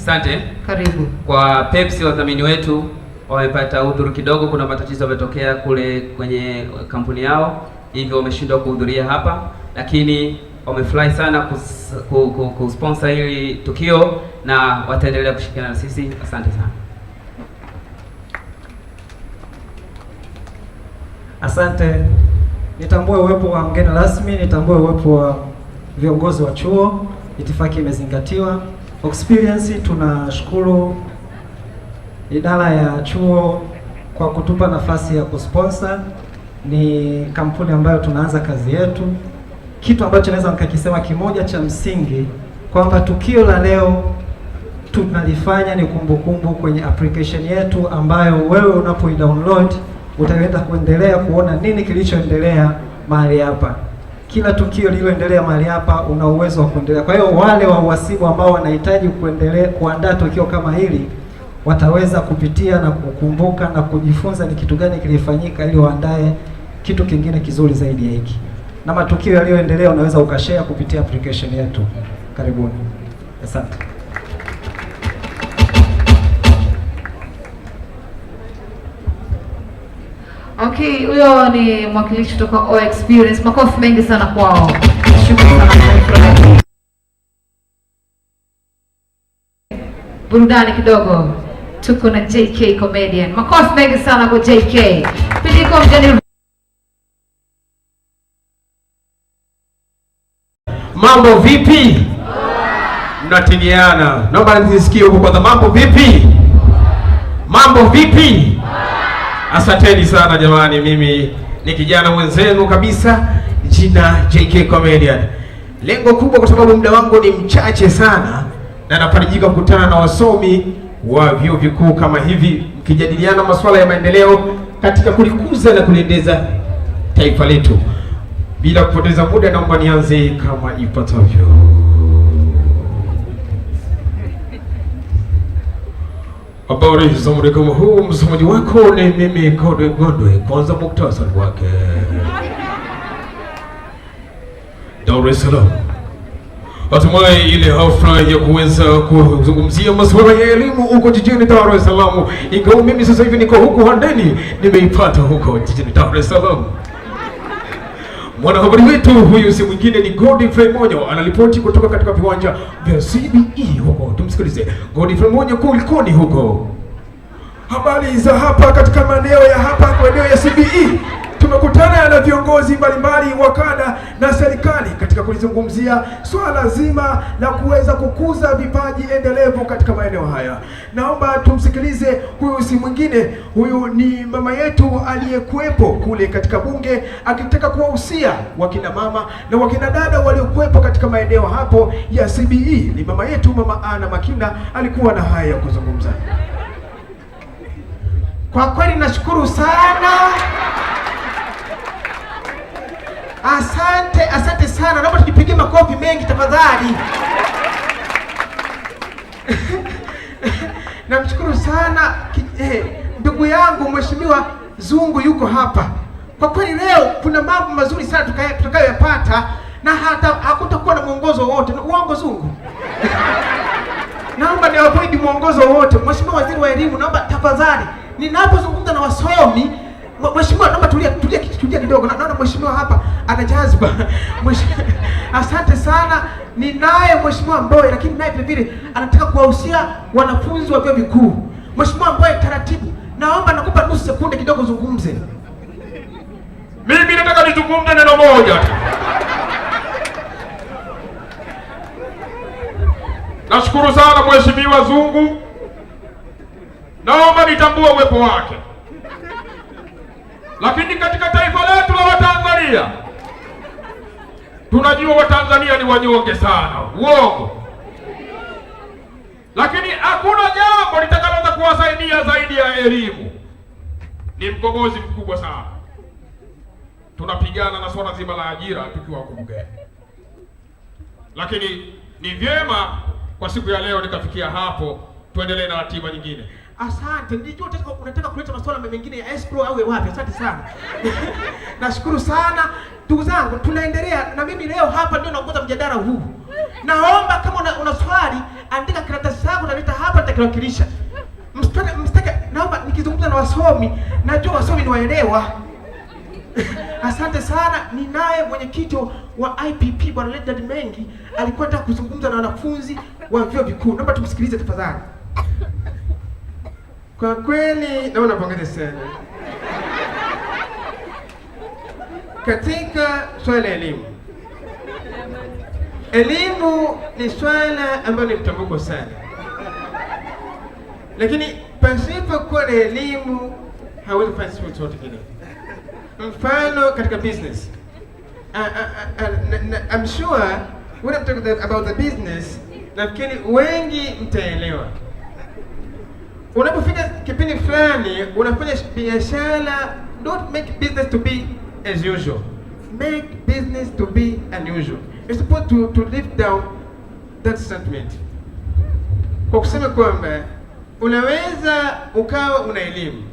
Asante. Karibu. Kwa Pepsi wadhamini wetu wamepata udhuru kidogo, kuna matatizo yametokea kule kwenye kampuni yao, hivyo wameshindwa kuhudhuria hapa, lakini wamefurahi sana kusponsor hili tukio na wataendelea kushirikiana na sisi. Asante sana. Asante. Nitambue uwepo wa mgeni rasmi, nitambue uwepo wa viongozi wa chuo, itifaki imezingatiwa. Experience, tunashukuru idara ya chuo kwa kutupa nafasi ya kusponsor. Ni kampuni ambayo tunaanza kazi yetu. Kitu ambacho naweza nikakisema kimoja cha msingi kwamba tukio la leo tunalifanya ni kumbukumbu kwenye application yetu ambayo wewe unapoidownload utaenda kuendelea kuona nini kilichoendelea mahali hapa. Kila tukio lililoendelea mahali hapa una uwezo wa kuendelea. Kwa hiyo wale wa uhasibu ambao wanahitaji kuendelea kuandaa tukio kama hili wataweza kupitia na kukumbuka na kujifunza ni kitu gani kilifanyika ili waandae kitu kingine kizuri zaidi ya hiki. Na matukio yaliyoendelea unaweza ukashare kupitia application yetu. Karibuni. Asante. Okay, huyo ni mwakilishi kutoka O Experience. Makofi mengi sana kwao. Shukrani sana. Burudani kidogo. Tuko na JK comedian. Makofi mengi sana kwa JK. Piliko mgeni. Mambo vipi? Mnatiniana. Naomba nisikie huko kwa mambo vipi? Mambo vipi? Asanteni sana jamani, mimi ni kijana mwenzenu kabisa, jina JK Comedian. Lengo kubwa kwa sababu muda wangu ni mchache sana na nafarijika kukutana na wasomi wa vyuo vikuu kama hivi mkijadiliana masuala ya maendeleo katika kulikuza na kuliendeza taifa letu. Bila kupoteza muda naomba nianze kama ifuatavyo. Habari za muda kama huu, msomaji wako ni mimi Gondwe. Kwanza muktasari wake. Dar es Salaam. Hatimaye ile hafla ya kuweza kuzungumzia masuala ya elimu huko jijini Dar es Salaam. Ingawa mimi sasa hivi niko huko Handeni, nimeipata huko jijini Dar es Salaam. Mwanahabari wetu huyu si mwingine ni Godfrey Monyo, anaripoti kutoka katika viwanja vya CBE huko. Tumsikilize Godfrey Monyo, kulikoni huko. Habari za hapa katika maeneo ya hapa kwa eneo ya CBE. Tumekutana na viongozi mbalimbali wa kada na serikali katika kulizungumzia swala zima la kuweza kukuza vipaji endelevu katika maeneo haya. Naomba tumsikilize, huyu si mwingine, huyu ni mama yetu aliyekuepo kule katika bunge akitaka kuwahusia wakina mama na wakina dada waliokuepo katika maeneo hapo ya CBE. Ni mama yetu, Mama Ana Makinda, alikuwa na haya ya kuzungumza. Kwa kweli nashukuru sana. Asante sana. Naomba tujipigie makofi mengi tafadhali. Namshukuru sana ndugu yangu Mheshimiwa Zungu yuko hapa. Kwa kweli leo kuna mambo mazuri sana tutakayoyapata na hata hakutakuwa na mwongozo wote. Uongo Zungu? Naomba ni avoid mwongozo wote. Mheshimiwa Waziri wa Elimu, naomba tafadhali ninapozungumza na wasomi, Mheshimiwa naomba tulia kidogo. Naona Mheshimiwa hapa ana jazba. Asante sana. Ninaye Mheshimiwa Mbowe, lakini naye vile vile anataka kuwahusia wanafunzi wa vyuo vikuu. Mheshimiwa Mbowe, taratibu. Naomba nakupa nusu sekunde kidogo zungumze. Mimi nataka nizungumze neno moja. Nashukuru sana Mheshimiwa Zungu. Naomba nitambue uwepo wake. Lakini katika taifa letu la Watanzania, tunajua Watanzania ni wanyonge sana. Uongo. Lakini hakuna jambo litakaloweza kuwasaidia zaidi ya elimu. Ni mkombozi mkubwa sana. Tunapigana na swala zima la ajira tukiwa huko Mbunge. Lakini ni vyema kwa siku ya leo nikafikia hapo, tuendelee na ratiba nyingine. Asante. Nijua unataka kuleta masuala mengine ya escrow au wapi. Asante sana. Nashukuru sana. Ndugu zangu, tunaendelea na mimi leo hapa ndio naongoza mjadala huu. Naomba kama una swali andika karatasi yako utaleta hapa nitakiwakilisha. Msitake naomba nikizungumza na wasomi, najua wasomi ni waelewa. Asante sana. Ninaye mwenyekiti wa IPP Bwana Leonard Mengi, alikuwa anataka kuzungumza na wanafunzi wa vyuo vikuu. Naomba tumsikilize tafadhali. Kwa kweli naona pongeze sana. Katika swala la elimu. Elimu ni swala ambalo ni mtambuko sana. Lakini pasipo kuwa na elimu hauwezi kufanya chochote kile. Mfano katika business. I'm sure when I'm talking about the business, nafikiri wengi mtaelewa. Unapofika kipindi fulani unafanya biashara, don't make business to be as usual. Make business to be unusual. You're supposed to lift down that statement. Kwa kusema kwamba unaweza ukawa una elimu,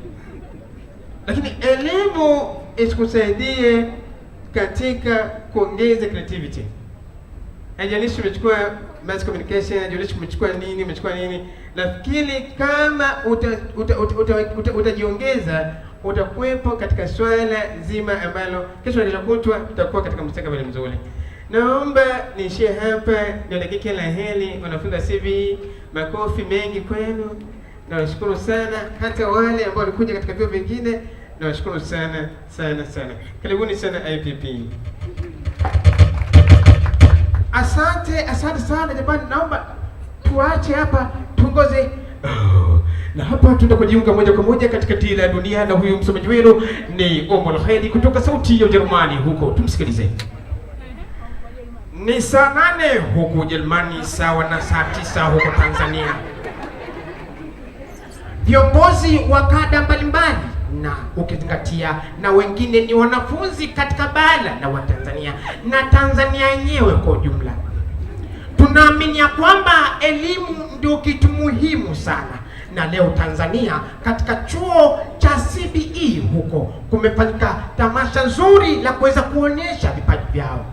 lakini elimu isikusaidie katika kuongeza creativity. Haijalishi umechukua mass communication, haijalishi umechukua nini, nafikiri kama utajiongeza utakuwepo katika swala zima ambalo kesho kutwa tutakuwa katika mustakabali mzuri. Naomba niishie hapa, niwatakie kila la heri wanafunzi wa CBE, makofi mengi kwenu. Nawashukuru sana, hata wale ambao walikuja katika vyuo vingine nawashukuru sana. Karibuni sana IPP. Asante sana jamani, naomba tuache hapa tuongoze. Na hapa tunaenda kujiunga moja kwa moja katika dira ya dunia, na huyu msomaji wenu ni Omar Khedi kutoka sauti ya Ujerumani huko. Tumsikilize. Ni saa 8 huko Ujerumani, sawa na saa 9 huko Tanzania. Viongozi wa kada mbalimbali na ukizingatia na wengine ni wanafunzi katika bara na wa Tanzania na Tanzania yenyewe kwa ujumla, tunaamini ya kwamba elimu ndio kitu muhimu sana. Na leo Tanzania katika chuo cha CBE huko kumefanyika tamasha nzuri la kuweza kuonyesha vipaji vyao.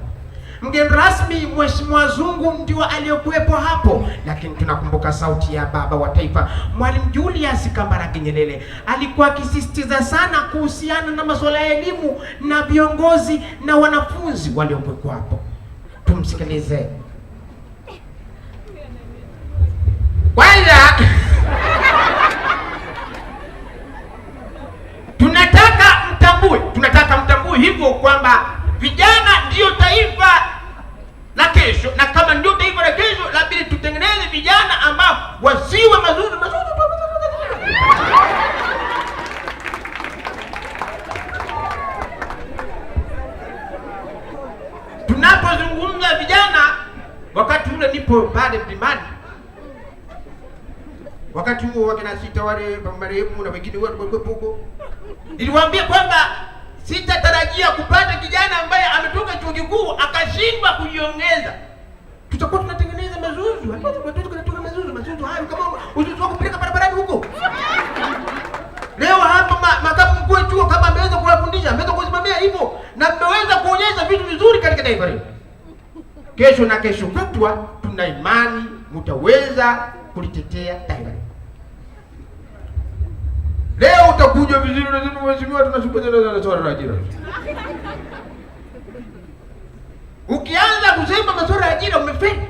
Mgeni rasmi Mheshimiwa Zungu ndio aliyokuwepo hapo, lakini tunakumbuka sauti ya baba wa taifa Mwalimu Julius Kambarage Nyerere alikuwa akisisitiza sana kuhusiana na masuala ya elimu na viongozi na wanafunzi waliokuwepo hapo. Tumsikilize. Kwanza tunataka mtambue hivyo kwamba vijana ndio taifa la kesho, na kama ndio taifa la kesho, labda tutengeneze vijana ambao wasiwe mazuri. Tunapozungumza vijana, wakati ule nipo pale Mlimani, wakati huo wakina sita wale marehemu na wengine wote walikuwa huko, niliwaambia kwamba sitatarajia kupata kijana ambaye ametoka chuo kikuu akashindwa kujiongeza. Tutakuwa tunatengeneza mazuzu. Watoto tunatoka mazuzu hayo kama uzuzu wako kupeleka barabarani huko. Leo hapa makamu mkuu wa chuo kama ameweza kuwafundisha, ameweza kusimamia hivyo, na mmeweza kuonyesha vitu vizuri katika taifa hili. Kesho na kesho kutwa tuna imani mtaweza kulitetea taifa. Leo utakuja vizuri na sisi mheshimiwa tunashukuru na swala la ajira. Ukianza kusema masuala ya ajira umefeli.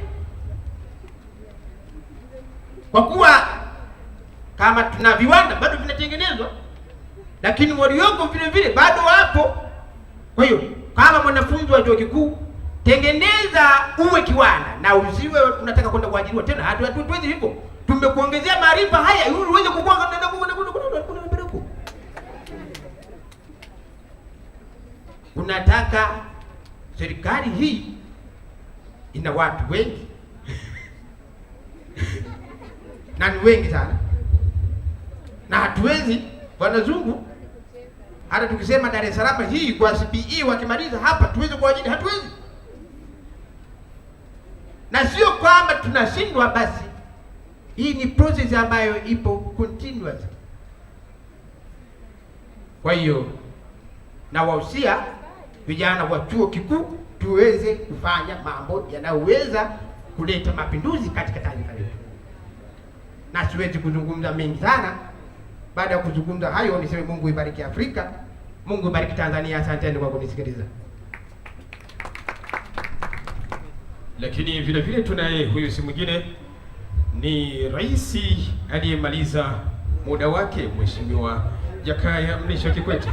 Kwa kuwa kama tuna viwanda bado vinatengenezwa, lakini walioko vile vile bado wapo. Kwa hiyo kama mwanafunzi wa chuo kikuu, tengeneza uwe kiwanda na usiwe unataka kwenda kuajiriwa tena. Hatuwezi hivyo. Tumekuongezea maarifa haya ili uweze kukua na unataka serikali hii ina watu wengi na ni wengi sana, na hatuwezi bwana Zungu, hata tukisema Dar es Salaam hii kwa CBE wakimaliza hapa tuweze kuajiri, hatuwezi. Na sio kwamba tunashindwa, basi hii ni process ambayo ipo continuous. Kwa hiyo na wahusia vijana wa chuo kikuu tuweze kufanya mambo yanayoweza kuleta mapinduzi katika taifa letu. na siwezi kuzungumza mengi sana. Baada ya kuzungumza hayo, niseme Mungu ibariki Afrika, Mungu ibariki Tanzania. Asanteni kwa kunisikiliza. Lakini vile vile tunaye huyu si mwingine ni rais aliyemaliza muda wake, Mheshimiwa Jakaya Mrisho Kikwete.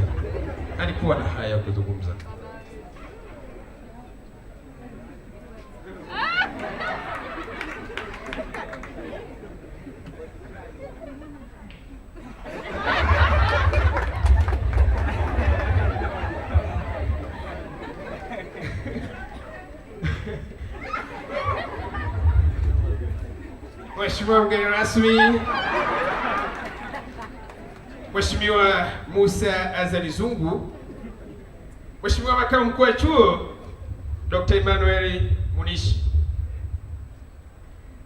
Alikuwa na haya ya kuzungumza. Mheshimiwa mgeni rasmi, Mheshimiwa Mussa Zungu, Mheshimiwa makamu mkuu wa chuo Dr. Emmanuel Munishi,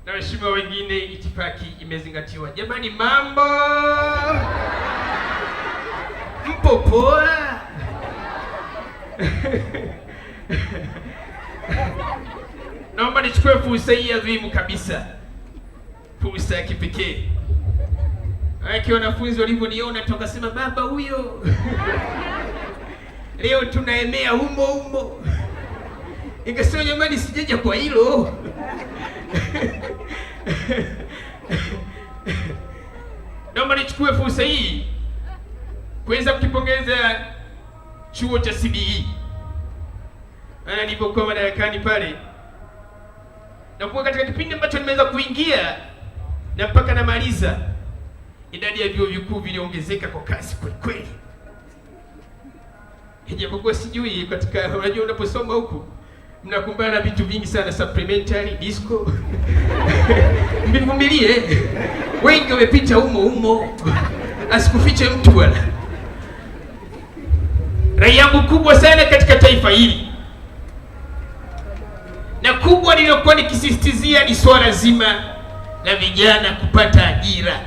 na Mheshimiwa wengine, itifaki imezingatiwa. Jamani, mambo mpo poa? Naomba nichukue fursa hii adhimu kabisa, fursa ya kipekee. Haki wanafunzi walivyoniona toka sema baba huyo. Leo tunaemea humo humo. Ingasema jamani, sijaja kwa hilo. Naomba nichukue fursa hii kuweza kukipongeza chuo cha CBE. Nilipokuwa madarakani pale, na kwa katika kipindi ambacho nimeweza kuingia na mpaka namaliza, idadi ya vyuo vikuu viliongezeka kwa kasi kweli kweli. Ijapokuwa sijui katika, unajua unaposoma huku mnakumbana na vitu vingi sana, supplementary, disco. Mvumilie, wengi wamepita humo humo, asikufiche mtu bwana. Rai yangu kubwa sana katika taifa hili na kubwa niliyokuwa nikisisitizia ni swala zima la vijana kupata ajira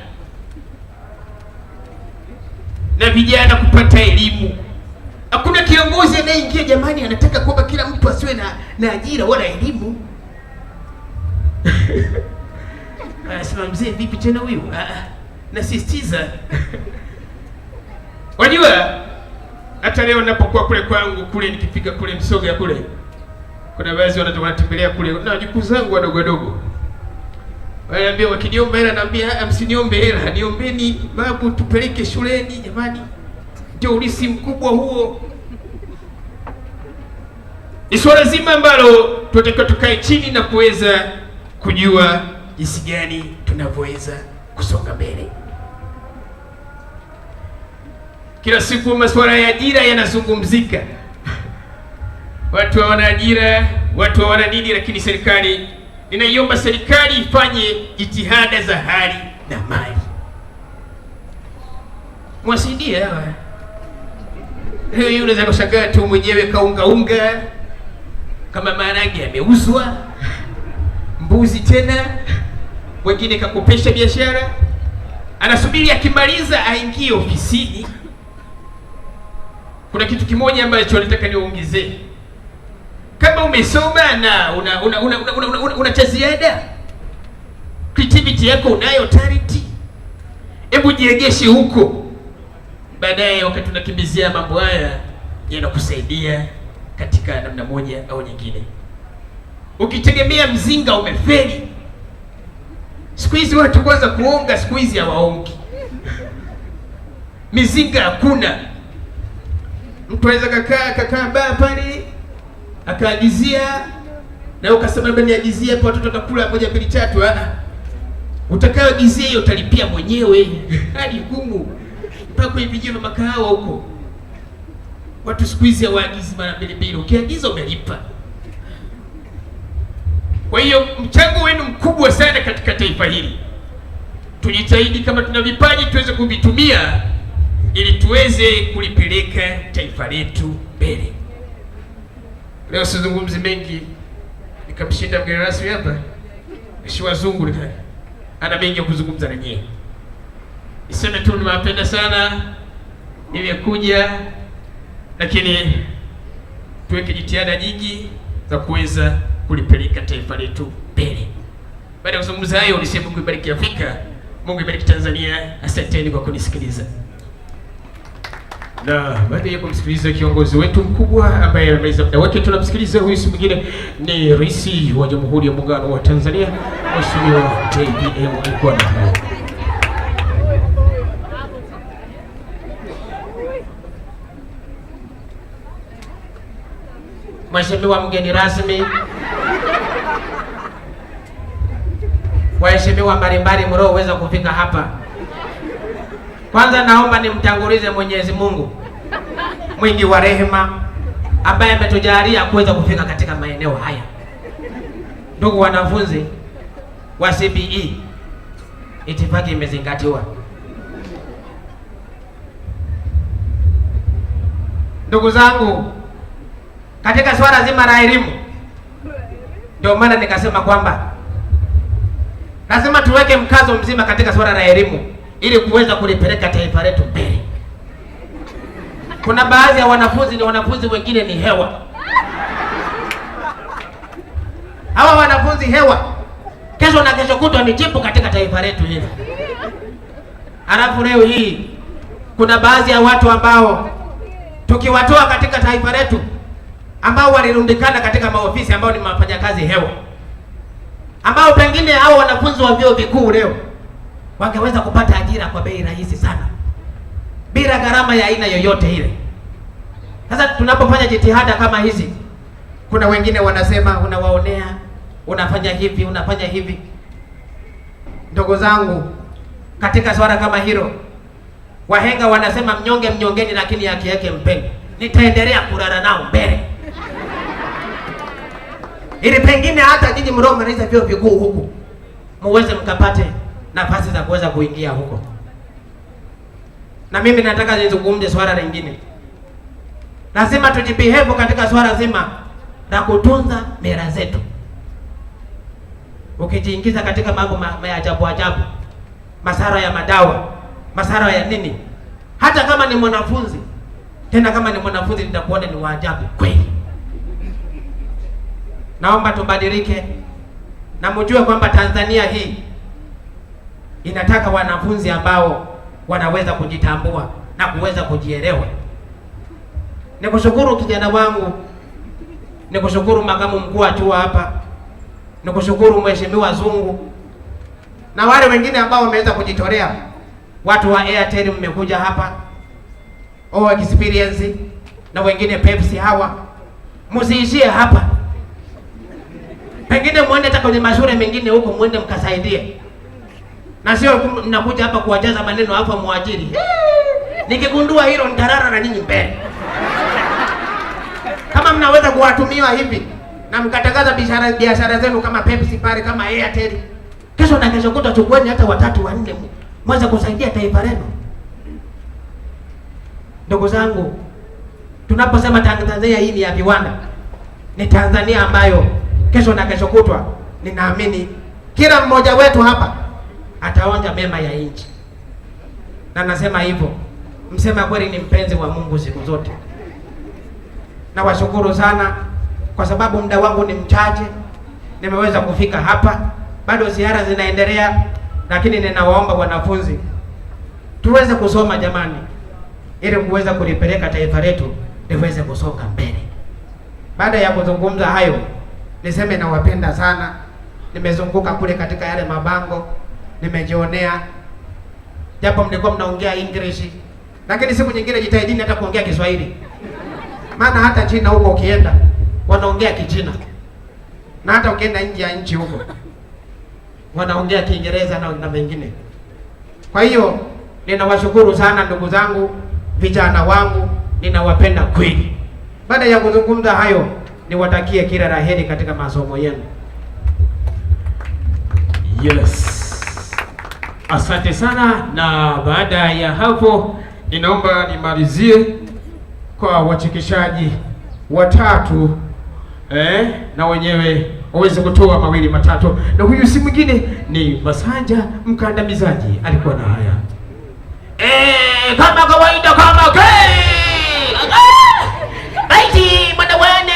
na vijana kupata elimu. Hakuna kiongozi anayeingia jamani anataka kwamba kila mtu asiwe na ajira wala elimu. Anasema mzee vipi tena huyu? Nasisitiza. Wajua hata leo ninapokuwa kule kwangu kule, nikifika kule Msoga kule, kuna baadhi wanatembelea kule na wajukuu zangu wadogo wadogo. Wananiambia wakiniomba hela, naambia msiniombe hela, niombeni babu tupeleke shuleni jamani. Ndio ulisi mkubwa huo. Ni swala zima ambalo tunatakiwa tukae chini na kuweza kujua jinsi gani tunavyoweza kusonga mbele. Kila siku masuala ya ajira yanazungumzika. Watu hawana ajira, watu hawana nini, lakini serikali, ninaiomba serikali ifanye jitihada za hali na mali. Mwasaidie hawa. Leo unaweza kushangaa tu mwenyewe kaunga kama maharage yameuzwa, mbuzi tena, wengine kakopesha biashara, anasubiri akimaliza aingie ofisini. Kuna kitu kimoja ambacho nataka niongezee. Kama umesoma na una cha ziada, creativity yako unayo, talent, hebu jiegeshe huko. Baadaye wakati unakimbizia mambo haya yanakusaidia katika namna moja au nyingine. Ukitegemea mzinga umefeli. Siku hizi watu kwanza kuonga, siku hizi hawaongi. Mizinga hakuna. Mtu anaweza kakaa baa pale akaagizia, na ukasema labda niagizie hapo watoto watakula 1 2 3. Utakayoagizia hiyo utalipia mwenyewe. Hadi ngumu. Mpaka kwenye vijana makahawa huko. Watu siku hizi hawaagizi mara 2. Ukiagiza umelipa. Kwa hiyo mchango wenu mkubwa sana katika taifa hili. Tujitahidi kama tuna vipaji tuweze kuvitumia ili tuweze kulipeleka taifa letu mbele. Leo sizungumzi mengi, nikamshinda mgeni rasmi hapa. Mheshimiwa Zungu ana mengi ya kuzungumza na nyinyi. Niseme tu nimewapenda sana, nimekuja, lakini tuweke jitihada nyingi za kuweza kulipeleka taifa letu mbele. Baada ya kuzungumza hayo, niseme Mungu ibariki Afrika, Mungu ibariki Tanzania. Asanteni kwa kunisikiliza. Na baada ya kumsikiliza kiongozi wetu mkubwa ambaye ameweza muda wake, tunamsikiliza huyu si mwingine ni Rais wa Jamhuri ya Muungano wa Tanzania, Mheshimiwa JPM alikuwa na hayo. Mheshimiwa mgeni rasmi, waheshimiwa mbalimbali mlioweza kufika hapa, kwanza naomba nimtangulize Mwenyezi Mungu mwingi wa rehema ambaye ametujalia kuweza kufika katika maeneo haya. Ndugu wanafunzi wa CBE, itifaki imezingatiwa. Ndugu zangu, katika swala zima la elimu, ndio maana nikasema kwamba lazima tuweke mkazo mzima katika swala la elimu ili kuweza kulipeleka taifa letu mbele. Kuna baadhi ya wanafunzi ni wanafunzi, wengine ni hewa. Hawa wanafunzi hewa, kesho na kesho kutwa ni jipu katika taifa letu hili. Halafu leo hii kuna baadhi ya watu ambao tukiwatoa katika taifa letu, ambao walirundikana katika maofisi, ambao ni wafanyakazi hewa, ambao pengine hao wanafunzi wa vyuo vikuu leo wangeweza kupata ajira kwa bei rahisi sana bila gharama ya aina yoyote ile. Sasa tunapofanya jitihada kama hizi, kuna wengine wanasema unawaonea, unafanya hivi, unafanya hivi. Ndugu zangu, katika swala kama hilo, wahenga wanasema mnyonge mnyongeni, lakini haki yake mpeni. Nitaendelea kulala nao mbele ili pengine hata nyinyi mliomaliza vyuo vikuu huku muweze mkapate nafasi za kuweza kuingia huko. Na mimi nataka nizungumze swala lingine. Lazima tujibehave katika swala zima la kutunza mila zetu. Ukijiingiza katika mambo ya ajabu ajabu, masara ya madawa, masara ya nini, hata kama ni mwanafunzi, tena kama ni mwanafunzi nitakuona ni waajabu kweli. Naomba tubadilike na mjue kwamba Tanzania hii inataka wanafunzi ambao wanaweza kujitambua na kuweza kujielewa. Nikushukuru kijana wangu, nikushukuru makamu mkuu wa chuo hapa, nikushukuru Mheshimiwa Zungu na wale wengine ambao wameweza kujitolea. Watu wa Airtel mmekuja hapa, experience na wengine Pepsi hawa. Msiishie hapa. Pengine muende hata kwenye mashule mengine huko, muende mkasaidie. Na sio mnakuja hapa kuwajaza maneno hapa muajiri. Nikigundua hilo nitarara na nyinyi mbele. Kama mnaweza kuwatumia hivi na mkatangaza biashara zenu kama Pepsi pale, kama Airtel, kesho na kesho kutwa chukueni hata watatu wanne, mweze kusaidia taifa lenu. Ndugu zangu, tunaposema Tanzania hii ni ya viwanda, ni Tanzania ambayo kesho na kesho kutwa ninaamini kila mmoja wetu hapa ataonja mema ya nchi. Na nasema hivyo, msema kweli ni mpenzi wa Mungu siku zote. Na washukuru sana kwa sababu muda wangu ni mchache, nimeweza kufika hapa. Bado ziara zinaendelea, lakini ninawaomba wanafunzi tuweze kusoma jamani, ili kuweza kulipeleka taifa letu liweze kusonga mbele. Baada ya kuzungumza hayo, niseme nawapenda sana. Nimezunguka kule katika yale mabango, nimejionea, japo mlikuwa mnaongea English, lakini siku nyingine jitahidini hata kuongea Kiswahili. Maana hata China huko ukienda wanaongea Kichina, na hata ukienda nje ya nchi huko wanaongea Kiingereza na mengine. Kwa hiyo ninawashukuru sana ndugu zangu, vijana wangu, ninawapenda kweli. Baada ya kuzungumza hayo, niwatakie kila la heri katika masomo yenu. Yes. Asante sana. Na baada ya hapo, ninaomba nimalizie kwa wachekeshaji watatu na wenyewe waweze kutoa mawili matatu. Na huyu si mwingine ni Masanja mkandamizaji, alikuwa na haya. Kama kawaida kama baiti mwana wane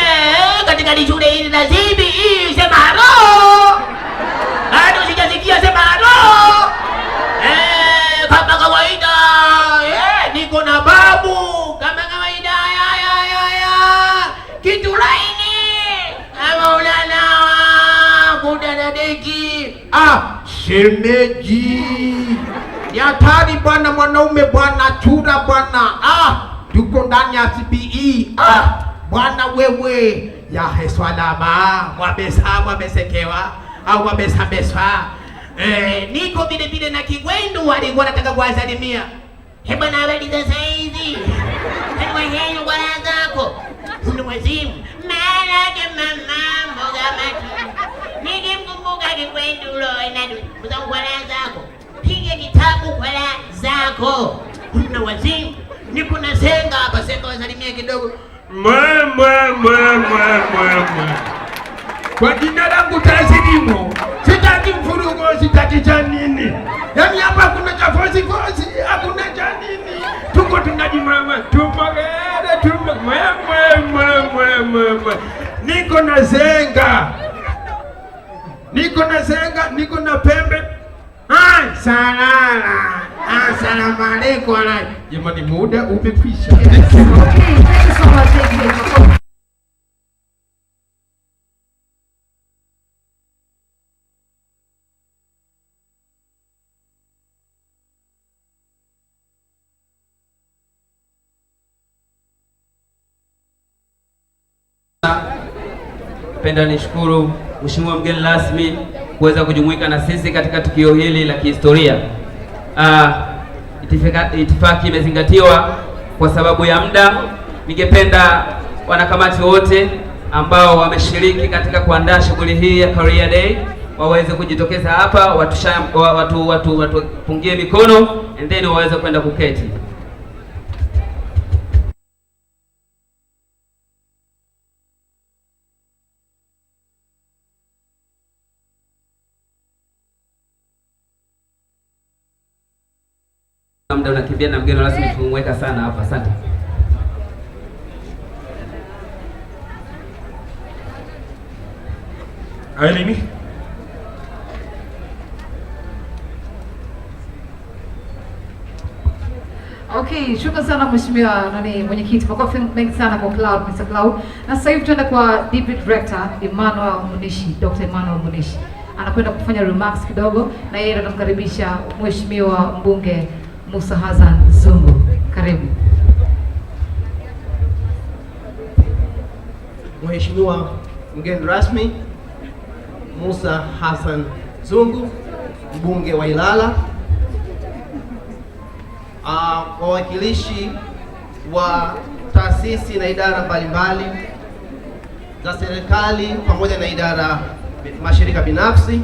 katika shule hili na CBE, sema halo. Hado sijasikia, sema halo. Shemeji. Ni hatari bwana, mwanaume bwana, chura bwana. Tuko ndani ya CBE. Bwana wewe ya heswalama wamesekewa au wamesabeswa. Niko vile vile na Kigwendu walikuwa nataka kuwasalimia. Heba na habari za saizi. Kwa henu bwana zako. Ni mwazimu. Malaki mama mboga mati. Nikimkumbuka Kigwendu lo inadu. Mzangu bwana zako. Piga kitabu kwa zako. Una wazimu. Niko na senga hapa, senga wasalimia kidogo. Kwa jina langu taslimu. Sitaki mfurugo, sitaki cha nini. Yaani hapa kuna cha fosi, hakuna cha nini. Tuko tunajimama, niko na zenga. Niko na pembe. Salala. Assalamu alaikum. Jamani, muda umekwisha. Okay, thank you so much. Napenda nishukuru Mheshimiwa mgeni rasmi kuweza kujumuika na sisi katika tukio hili la kihistoria. Itifaki imezingatiwa kwa sababu ya muda. Ningependa wanakamati wote ambao wameshiriki katika kuandaa shughuli hii ya Career Day waweze kujitokeza hapa, watupungie mikono and then waweze kwenda kuketi. Muda unakimbia na mgeni rasmi tumweka sana hapa. Asante. Elimu. Okay, shukrani sana mheshimiwa mwenyekiti. Makofi mengi sana kwa Mr. Claud. Na sasa hivi tunaenda kwa Deputy Director Emmanuel Munishi, Dr. Emmanuel Munishi. Anakwenda kufanya remarks kidogo na yeye atamkaribisha mheshimiwa mbunge Mussa Zungu. Karibu. Mheshimiwa mgeni rasmi Mussa Zungu, mbunge wa Ilala, wawakilishi wa taasisi na idara mbalimbali za serikali pamoja na idara mashirika binafsi,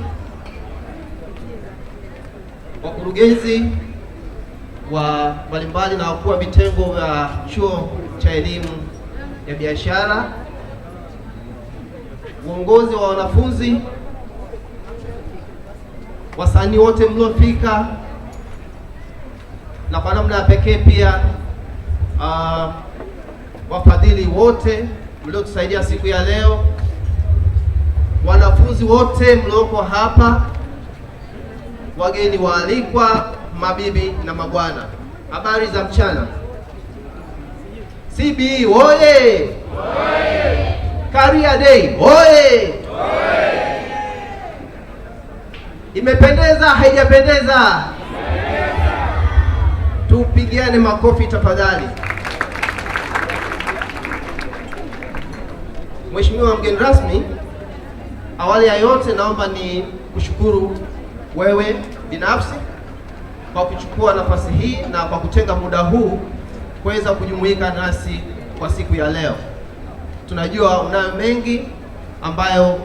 wakurugenzi wa mbalimbali na wakuu wa vitengo vya chuo cha elimu ya biashara, uongozi wa wanafunzi, wasanii wote mliofika, na kwa namna ya pekee pia wafadhili wote mliotusaidia siku ya leo, wanafunzi wote mlioko hapa, wageni waalikwa, mabibi na mabwana, habari za mchana. CBE oye! Career Day oye! Imependeza haijapendeza? Tupigiane makofi tafadhali. Mheshimiwa mgeni rasmi, awali ya yote naomba ni kushukuru wewe binafsi kwa kuchukua nafasi hii na kwa kutenga muda huu kuweza kujumuika nasi kwa siku ya leo. Tunajua unayo mengi ambayo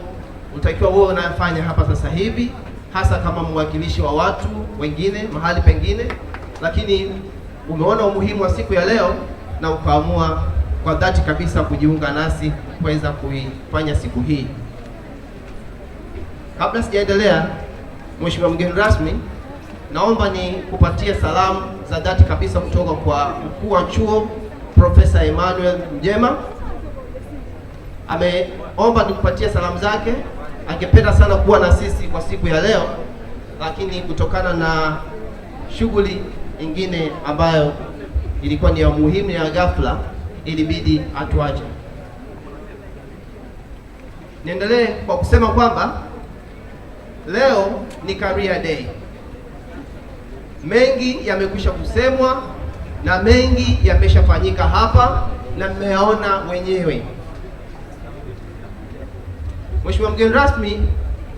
utakiwa wewe unayofanya hapa sasa hivi, hasa kama mwakilishi wa watu wengine mahali pengine, lakini umeona umuhimu wa siku ya leo na ukaamua kwa dhati kabisa kujiunga nasi kuweza kuifanya siku hii. Kabla sijaendelea, Mheshimiwa mgeni rasmi, naomba ni kupatia salamu za dhati kabisa kutoka kwa mkuu wa chuo Profesa Emmanuel Mjema. Ameomba nikupatie salamu zake. Angependa sana kuwa na sisi kwa siku ya leo, lakini kutokana na shughuli nyingine ambayo ilikuwa ni ya muhimu ya ghafla, ilibidi atuache. Niendelee kwa kusema kwamba leo ni career day. Mengi yamekwisha kusemwa na mengi yameshafanyika hapa na mmeona wenyewe. Mheshimiwa mgeni rasmi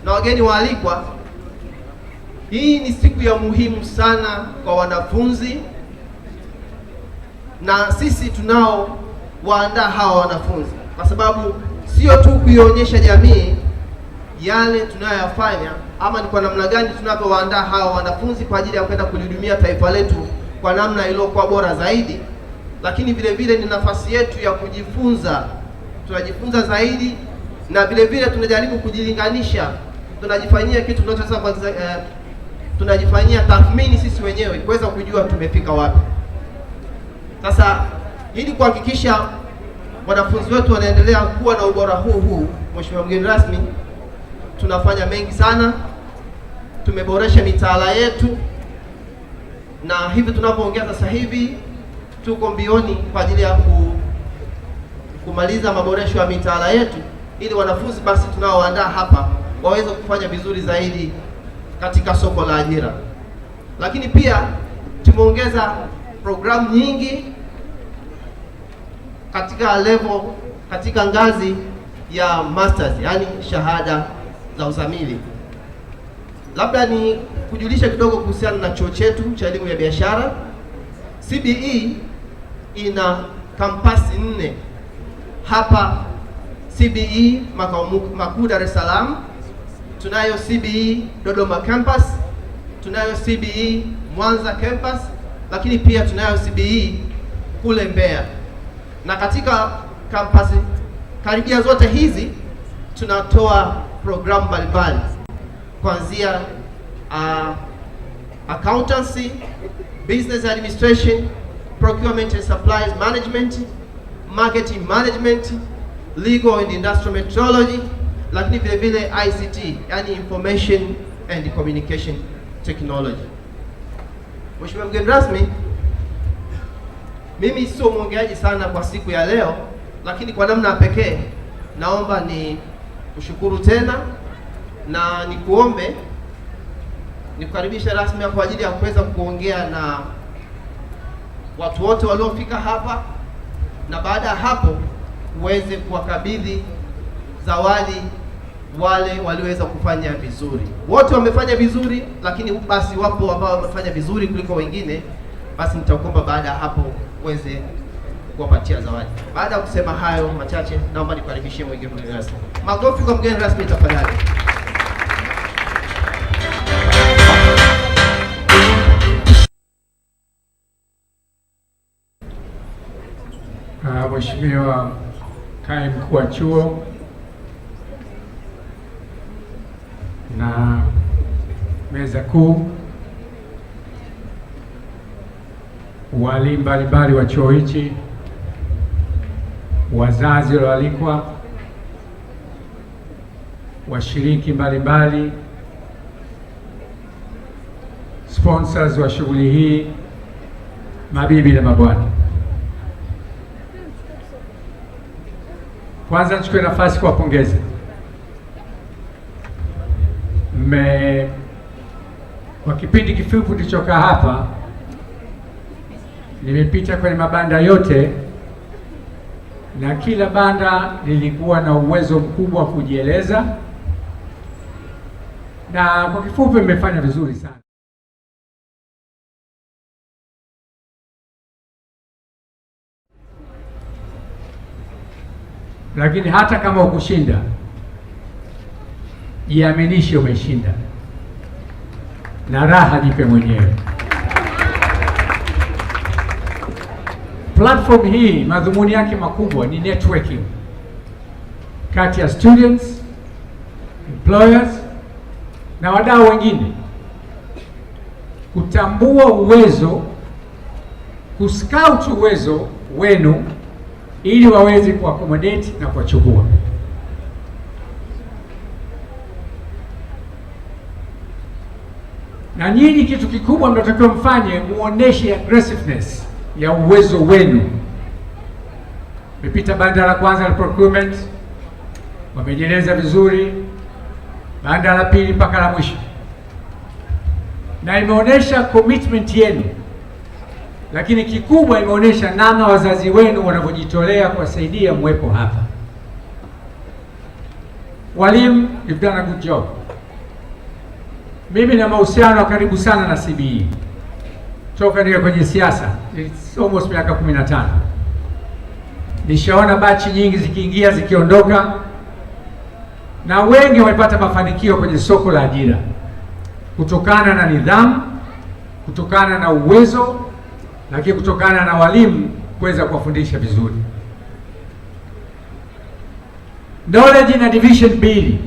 na wageni waalikwa, hii ni siku ya muhimu sana kwa wanafunzi, na sisi tunao waandaa hawa wanafunzi, kwa sababu sio tu kuionyesha jamii yale tunayoyafanya ama ni kwa namna gani tunavyowaandaa hawa wanafunzi kwa ajili ya kwenda kulihudumia taifa letu kwa namna iliyokuwa bora zaidi, lakini vile vile ni nafasi yetu ya kujifunza. Tunajifunza zaidi na vile vile tunajaribu kujilinganisha, tunajifanyia kitu tunachosema tunajifanyia tathmini sisi wenyewe kuweza kujua tumefika wapi. Sasa ili kuhakikisha wanafunzi wetu wanaendelea kuwa na ubora huu, Mheshimiwa mgeni rasmi, tunafanya mengi sana. Tumeboresha mitaala yetu, na hivi tunapoongea sasa hivi tuko mbioni kwa ajili ya kumaliza maboresho ya mitaala yetu, ili wanafunzi basi tunaoandaa hapa waweze kufanya vizuri zaidi katika soko la ajira. Lakini pia tumeongeza programu nyingi katika ngazi ya masters, yani shahada za uzamili. Labda ni kujulisha kidogo kuhusiana na chuo chetu cha elimu ya biashara. CBE ina kampasi 4 hapa CBE makao makuu Dar es Salaam, tunayo CBE Dodoma campus, tunayo CBE Mwanza campus, lakini pia tunayo CBE kule Mbeya. Na katika kampasi karibia zote hizi tunatoa programu mbalimbali kuanzia accountancy, business administration, procurement and supplies management, marketing management, legal and industrial metrology, lakini vile vile ICT, yani information and communication technology. Mheshimiwa mgeni rasmi, mimi sio mwongeaji sana kwa siku ya leo, lakini kwa namna pekee naomba ni kushukuru tena na nikuombe nikukaribisha rasmi kwa ajili ya kuweza kuongea na watu wote waliofika hapa, na baada ya hapo uweze kuwakabidhi zawadi wale walioweza kufanya vizuri. Wote wamefanya vizuri, lakini basi wapo ambao wamefanya vizuri kuliko wengine, basi nitakuomba baada ya hapo uweze kuwapatia zawadi. Baada ya kusema hayo machache, naomba nikaribishie mgeni rasmi. Makofi kwa mgeni rasmi tafadhali. Mheshimiwa Kaimu Mkuu wa Chuo na meza kuu, walimu mbalimbali wa chuo hichi, wazazi walioalikwa, washiriki mbalimbali, sponsors wa shughuli hii, mabibi na mabwana. Kwanza nichukue nafasi kuwapongeza. Kwa kipindi kifupi nilichokaa hapa, nimepita kwenye mabanda yote na kila banda lilikuwa na uwezo mkubwa wa kujieleza, na kwa kifupi mmefanya vizuri sana. Lakini hata kama ukushinda, jiaminishe umeshinda, na raha jipe mwenyewe. Platform hii madhumuni yake makubwa ni networking kati ya students, employers na wadau wengine, kutambua uwezo, kuscout uwezo wenu ili waweze kuaccommodate na kuwachukua. Na nyinyi kitu kikubwa mnatakiwa mfanye, muoneshe aggressiveness ya uwezo wenu. Mmepita banda la kwanza la procurement, wamejieleza vizuri. banda la pili mpaka la mwisho, na imeonyesha commitment yenu, lakini kikubwa imeonyesha namna wazazi wenu wanavyojitolea kuwasaidia mwepo hapa. Walimu, you've done a good job. Mimi na mahusiano karibu sana na CBE toka niwe kwenye siasa, it's almost miaka 15. Nishaona bachi nyingi zikiingia zikiondoka, na wengi wamepata mafanikio kwenye soko la ajira kutokana na nidhamu, kutokana na uwezo, lakini kutokana na walimu kuweza kuwafundisha vizuri. Knowledge na division mbili,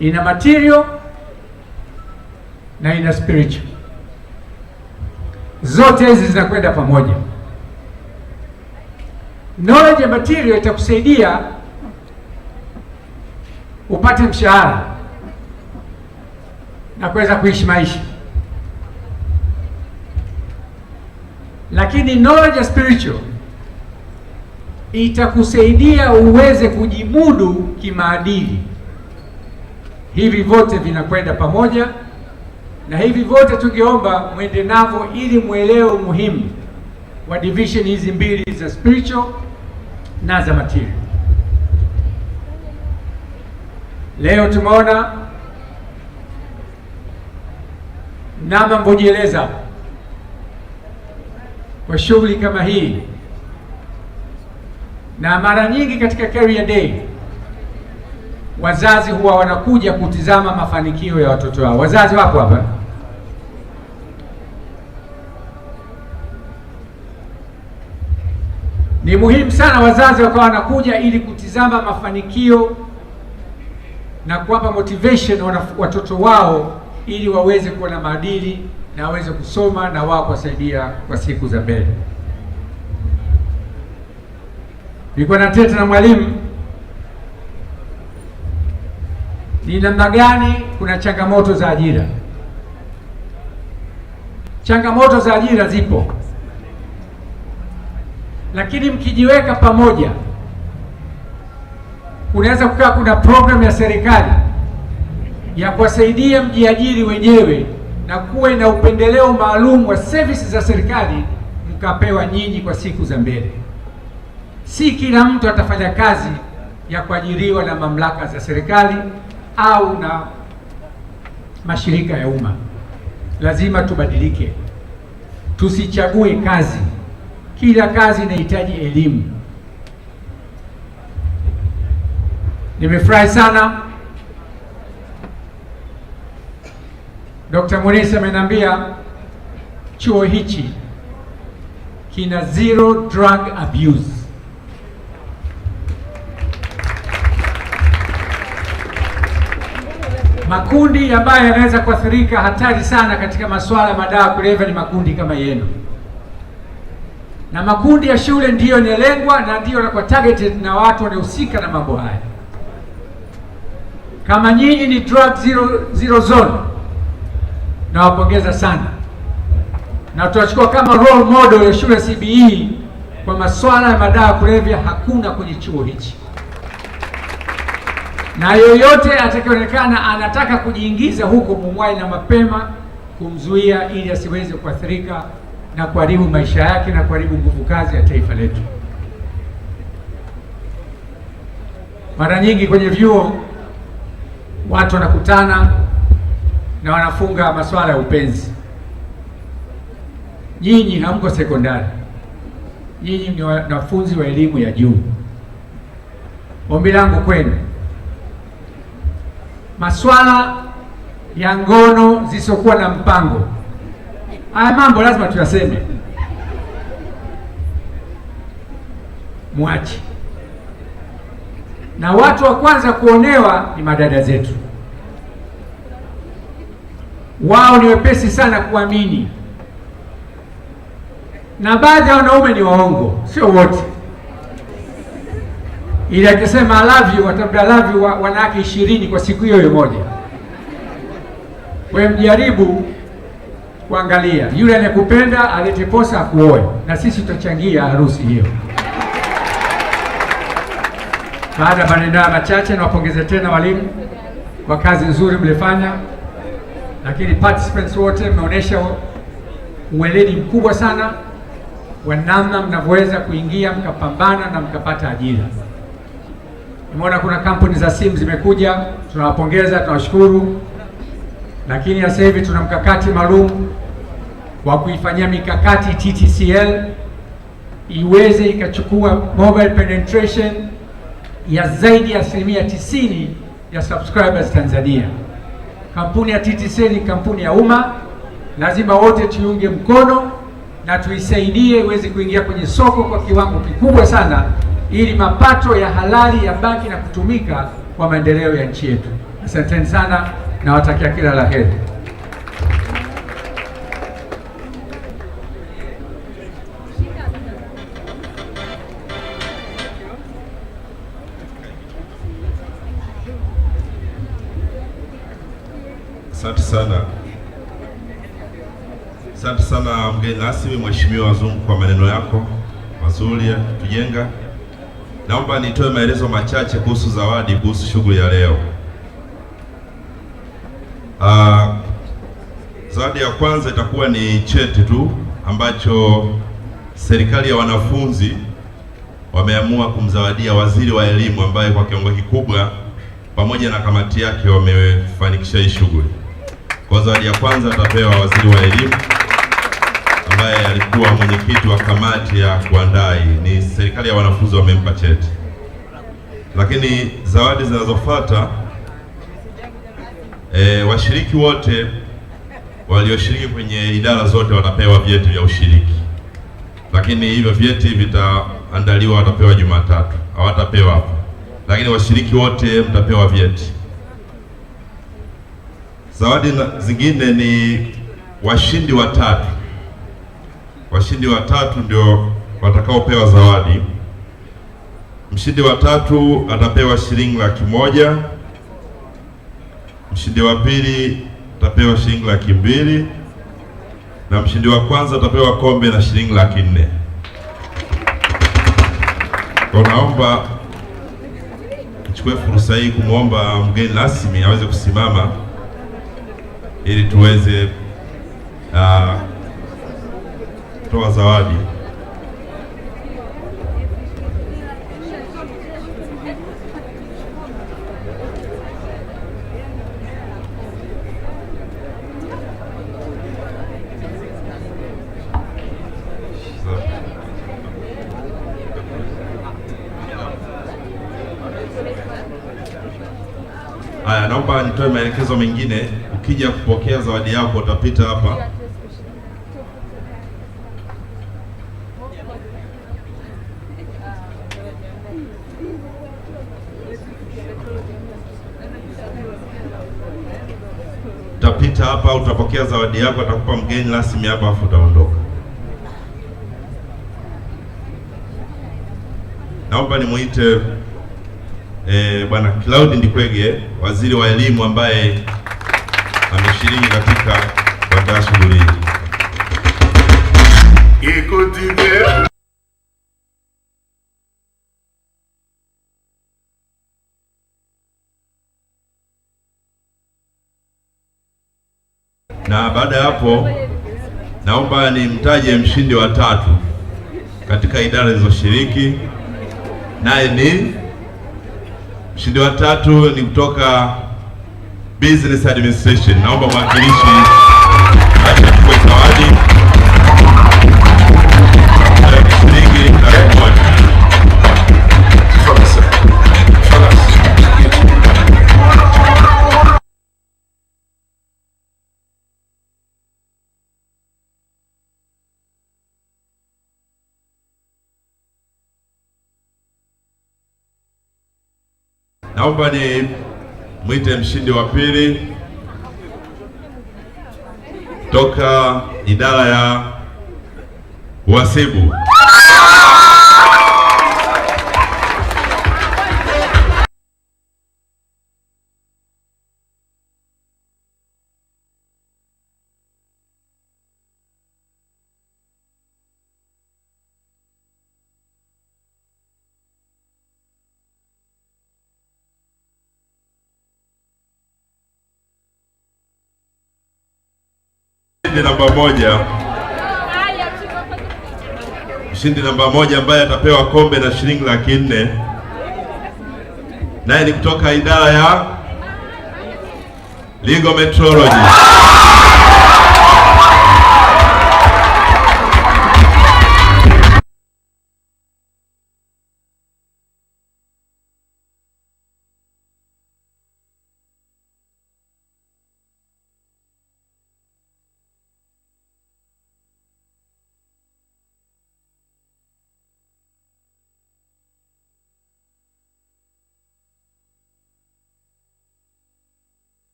ina material na ina spiritual. Zote hizi zinakwenda pamoja. Knowledge ya material itakusaidia upate mshahara na kuweza kuishi maisha, lakini knowledge ya spiritual itakusaidia uweze kujimudu kimaadili. Hivi vote vinakwenda pamoja, na hivi vote tungeomba mwende navyo ili muelewe umuhimu wa division hizi mbili za spiritual na za material. Leo tumeona namna mvojieleza kwa shughuli kama hii, na mara nyingi katika career day wazazi huwa wanakuja kutizama mafanikio ya watoto wao. Wazazi wapo hapa? Ni muhimu sana wazazi wakawa wanakuja ili kutizama mafanikio na kuwapa motivation watoto wao ili waweze kuwa na maadili na waweze kusoma na wao kuwasaidia kwa siku za mbele. Nilikuwa nateta na mwalimu ni namna gani kuna changamoto za ajira. Changamoto za ajira zipo, lakini mkijiweka pamoja, unaweza kukaa, kuna program ya serikali ya kuwasaidia mjiajiri wenyewe na kuwe na upendeleo maalum wa services za serikali mkapewa nyinyi kwa siku za mbele. Si kila mtu atafanya kazi ya kuajiriwa na mamlaka za serikali au na mashirika ya umma. Lazima tubadilike, tusichague kazi. Kila kazi inahitaji elimu. Nimefurahi sana Dr. Mussa ameniambia chuo hichi kina zero drug abuse. Makundi ambayo yanaweza kuathirika hatari sana katika masuala ya madawa kulevya ni makundi kama yenu, na makundi ya shule ndiyo yanalengwa na ndiyo yanakuwa targeted na watu wanaohusika na mambo haya. Kama nyinyi ni drug zero zone, nawapongeza sana, na tunachukua kama role model ya shule ya CBE kwa masuala ya madawa kulevya. Hakuna kwenye chuo hichi, na yoyote atakayeonekana anataka kujiingiza huko, mumwai na mapema kumzuia ili asiweze kuathirika na kuharibu maisha yake na kuharibu nguvu kazi ya taifa letu. Mara nyingi kwenye vyuo watu wanakutana na wanafunga masuala ya upenzi. Nyinyi hamko sekondari, nyinyi ni wanafunzi wa elimu ya juu. Ombi langu kwenu, masuala ya ngono zisizokuwa na mpango, haya mambo lazima tuyaseme, mwache. Na watu wa kwanza kuonewa ni madada zetu. Wao ni wepesi sana kuamini, na baadhi ya wanaume ni waongo, sio wote. Ili akisema I love you, watabda love you wanawake 20 kwa siku hiyo moja. Wewe mjaribu kuangalia yule anayekupenda alete posa akuoe, na sisi tutachangia harusi hiyo. Baada ya maneno haya machache, niwapongeze tena walimu kwa kazi nzuri mlifanya, lakini participants wote mmeonyesha uweledi mkubwa sana wa namna mnavyoweza kuingia mkapambana na mkapata ajira. Nimeona kuna kampuni za simu zimekuja, tunawapongeza, tunawashukuru, lakini sasa hivi tuna mkakati maalum wa kuifanyia mikakati TTCL iweze ikachukua mobile penetration ya zaidi ya 90% ya subscribers Tanzania. Kampuni ya TTCL ni kampuni ya umma, lazima wote tuiunge mkono na tuisaidie iweze kuingia kwenye soko kwa kiwango kikubwa sana, ili mapato ya halali yabaki na kutumika kwa maendeleo ya nchi yetu. Asanteni sana na watakia kila la heri. Asante sana. Asante sana mgeni rasmi Mheshimiwa Zungu kwa maneno yako mazuri ya kujenga. Naomba nitoe maelezo machache kuhusu zawadi, kuhusu shughuli ya leo. Zawadi ya kwanza itakuwa ni cheti tu ambacho serikali ya wanafunzi wameamua kumzawadia Waziri wa Elimu, ambaye kwa kiwango kikubwa pamoja na kamati yake wamefanikisha hii shughuli. Kwa zawadi ya kwanza atapewa Waziri wa Elimu ambaye alikuwa mwenyekiti wa kamati ya kuandaa hii. Ni serikali ya wanafunzi wamempa cheti. Lakini zawadi zinazofuata, washiriki wote walioshiriki kwenye idara zote watapewa vyeti vya ushiriki. Lakini hivyo vyeti vitaandaliwa, watapewa Jumatatu. Hawatapewa hapo. Lakini washiriki wote mtapewa vyeti. Zawadi zingine ni washindi watatu. Washindi watatu ndio watakaopewa zawadi. Mshindi wa tatu atapewa shilingi 100,000. Mshindi wa pili atapewa shilingi 200,000 na mshindi wa kwanza atapewa kombe na shilingi 400,000. Kwa naomba nichukue fursa hii kumwomba mgeni rasmi aweze kusimama ili tuweze kutoa zawadi. Haya, naomba nitoe maelekezo mengine. Ukija kupokea zawadi yako utapita hapa. Utapita hapa, utapokea zawadi yako, atakupa mgeni rasmi hapa, afu utaondoka. Naomba nimuite Bwana Claud Ndikwege, Waziri wa Elimu, ambaye ameshiriki katika kuandaa shughuli hii. Na baada ya hapo, naomba nimtaje mshindi wa tatu katika idara zilizoshiriki, naye ni mshindi wa tatu ni kutoka Business Administration. Naomba mwakilishi achukue zawadi shilingi 100,000. Naomba ni mwite mshindi wa pili toka idara ya uhasibu. mshindi namba moja. Mshindi namba moja ambaye atapewa kombe na shilingi 400,000 naye ni kutoka idara ya Legal Metrology.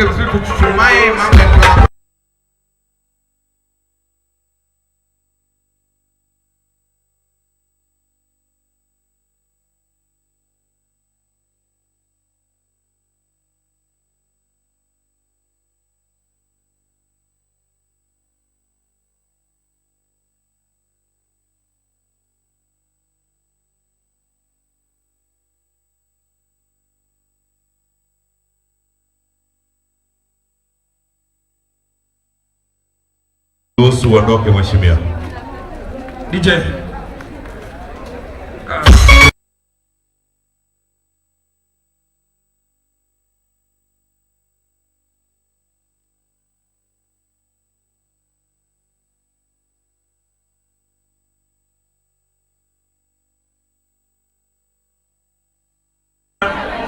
Mange tuchuchumae Mange Club. Ruhusu uondoke mheshimiwa. DJ.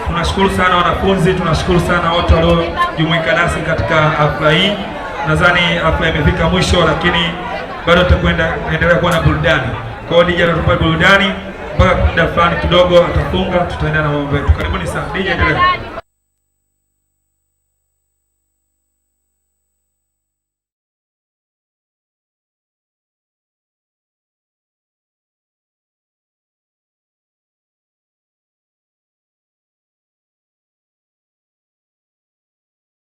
Tunashukuru sana wanafunzi, tunashukuru sana wote waliojumuika nasi katika hafla hii. Nadhani hafla imefika mwisho, lakini bado tutaendelea kuwa na burudani. Kwa hiyo DJ atatupa burudani mpaka muda fulani kidogo, atafunga, tutaendelea na mambo yetu. Karibuni sana DJ, endelea.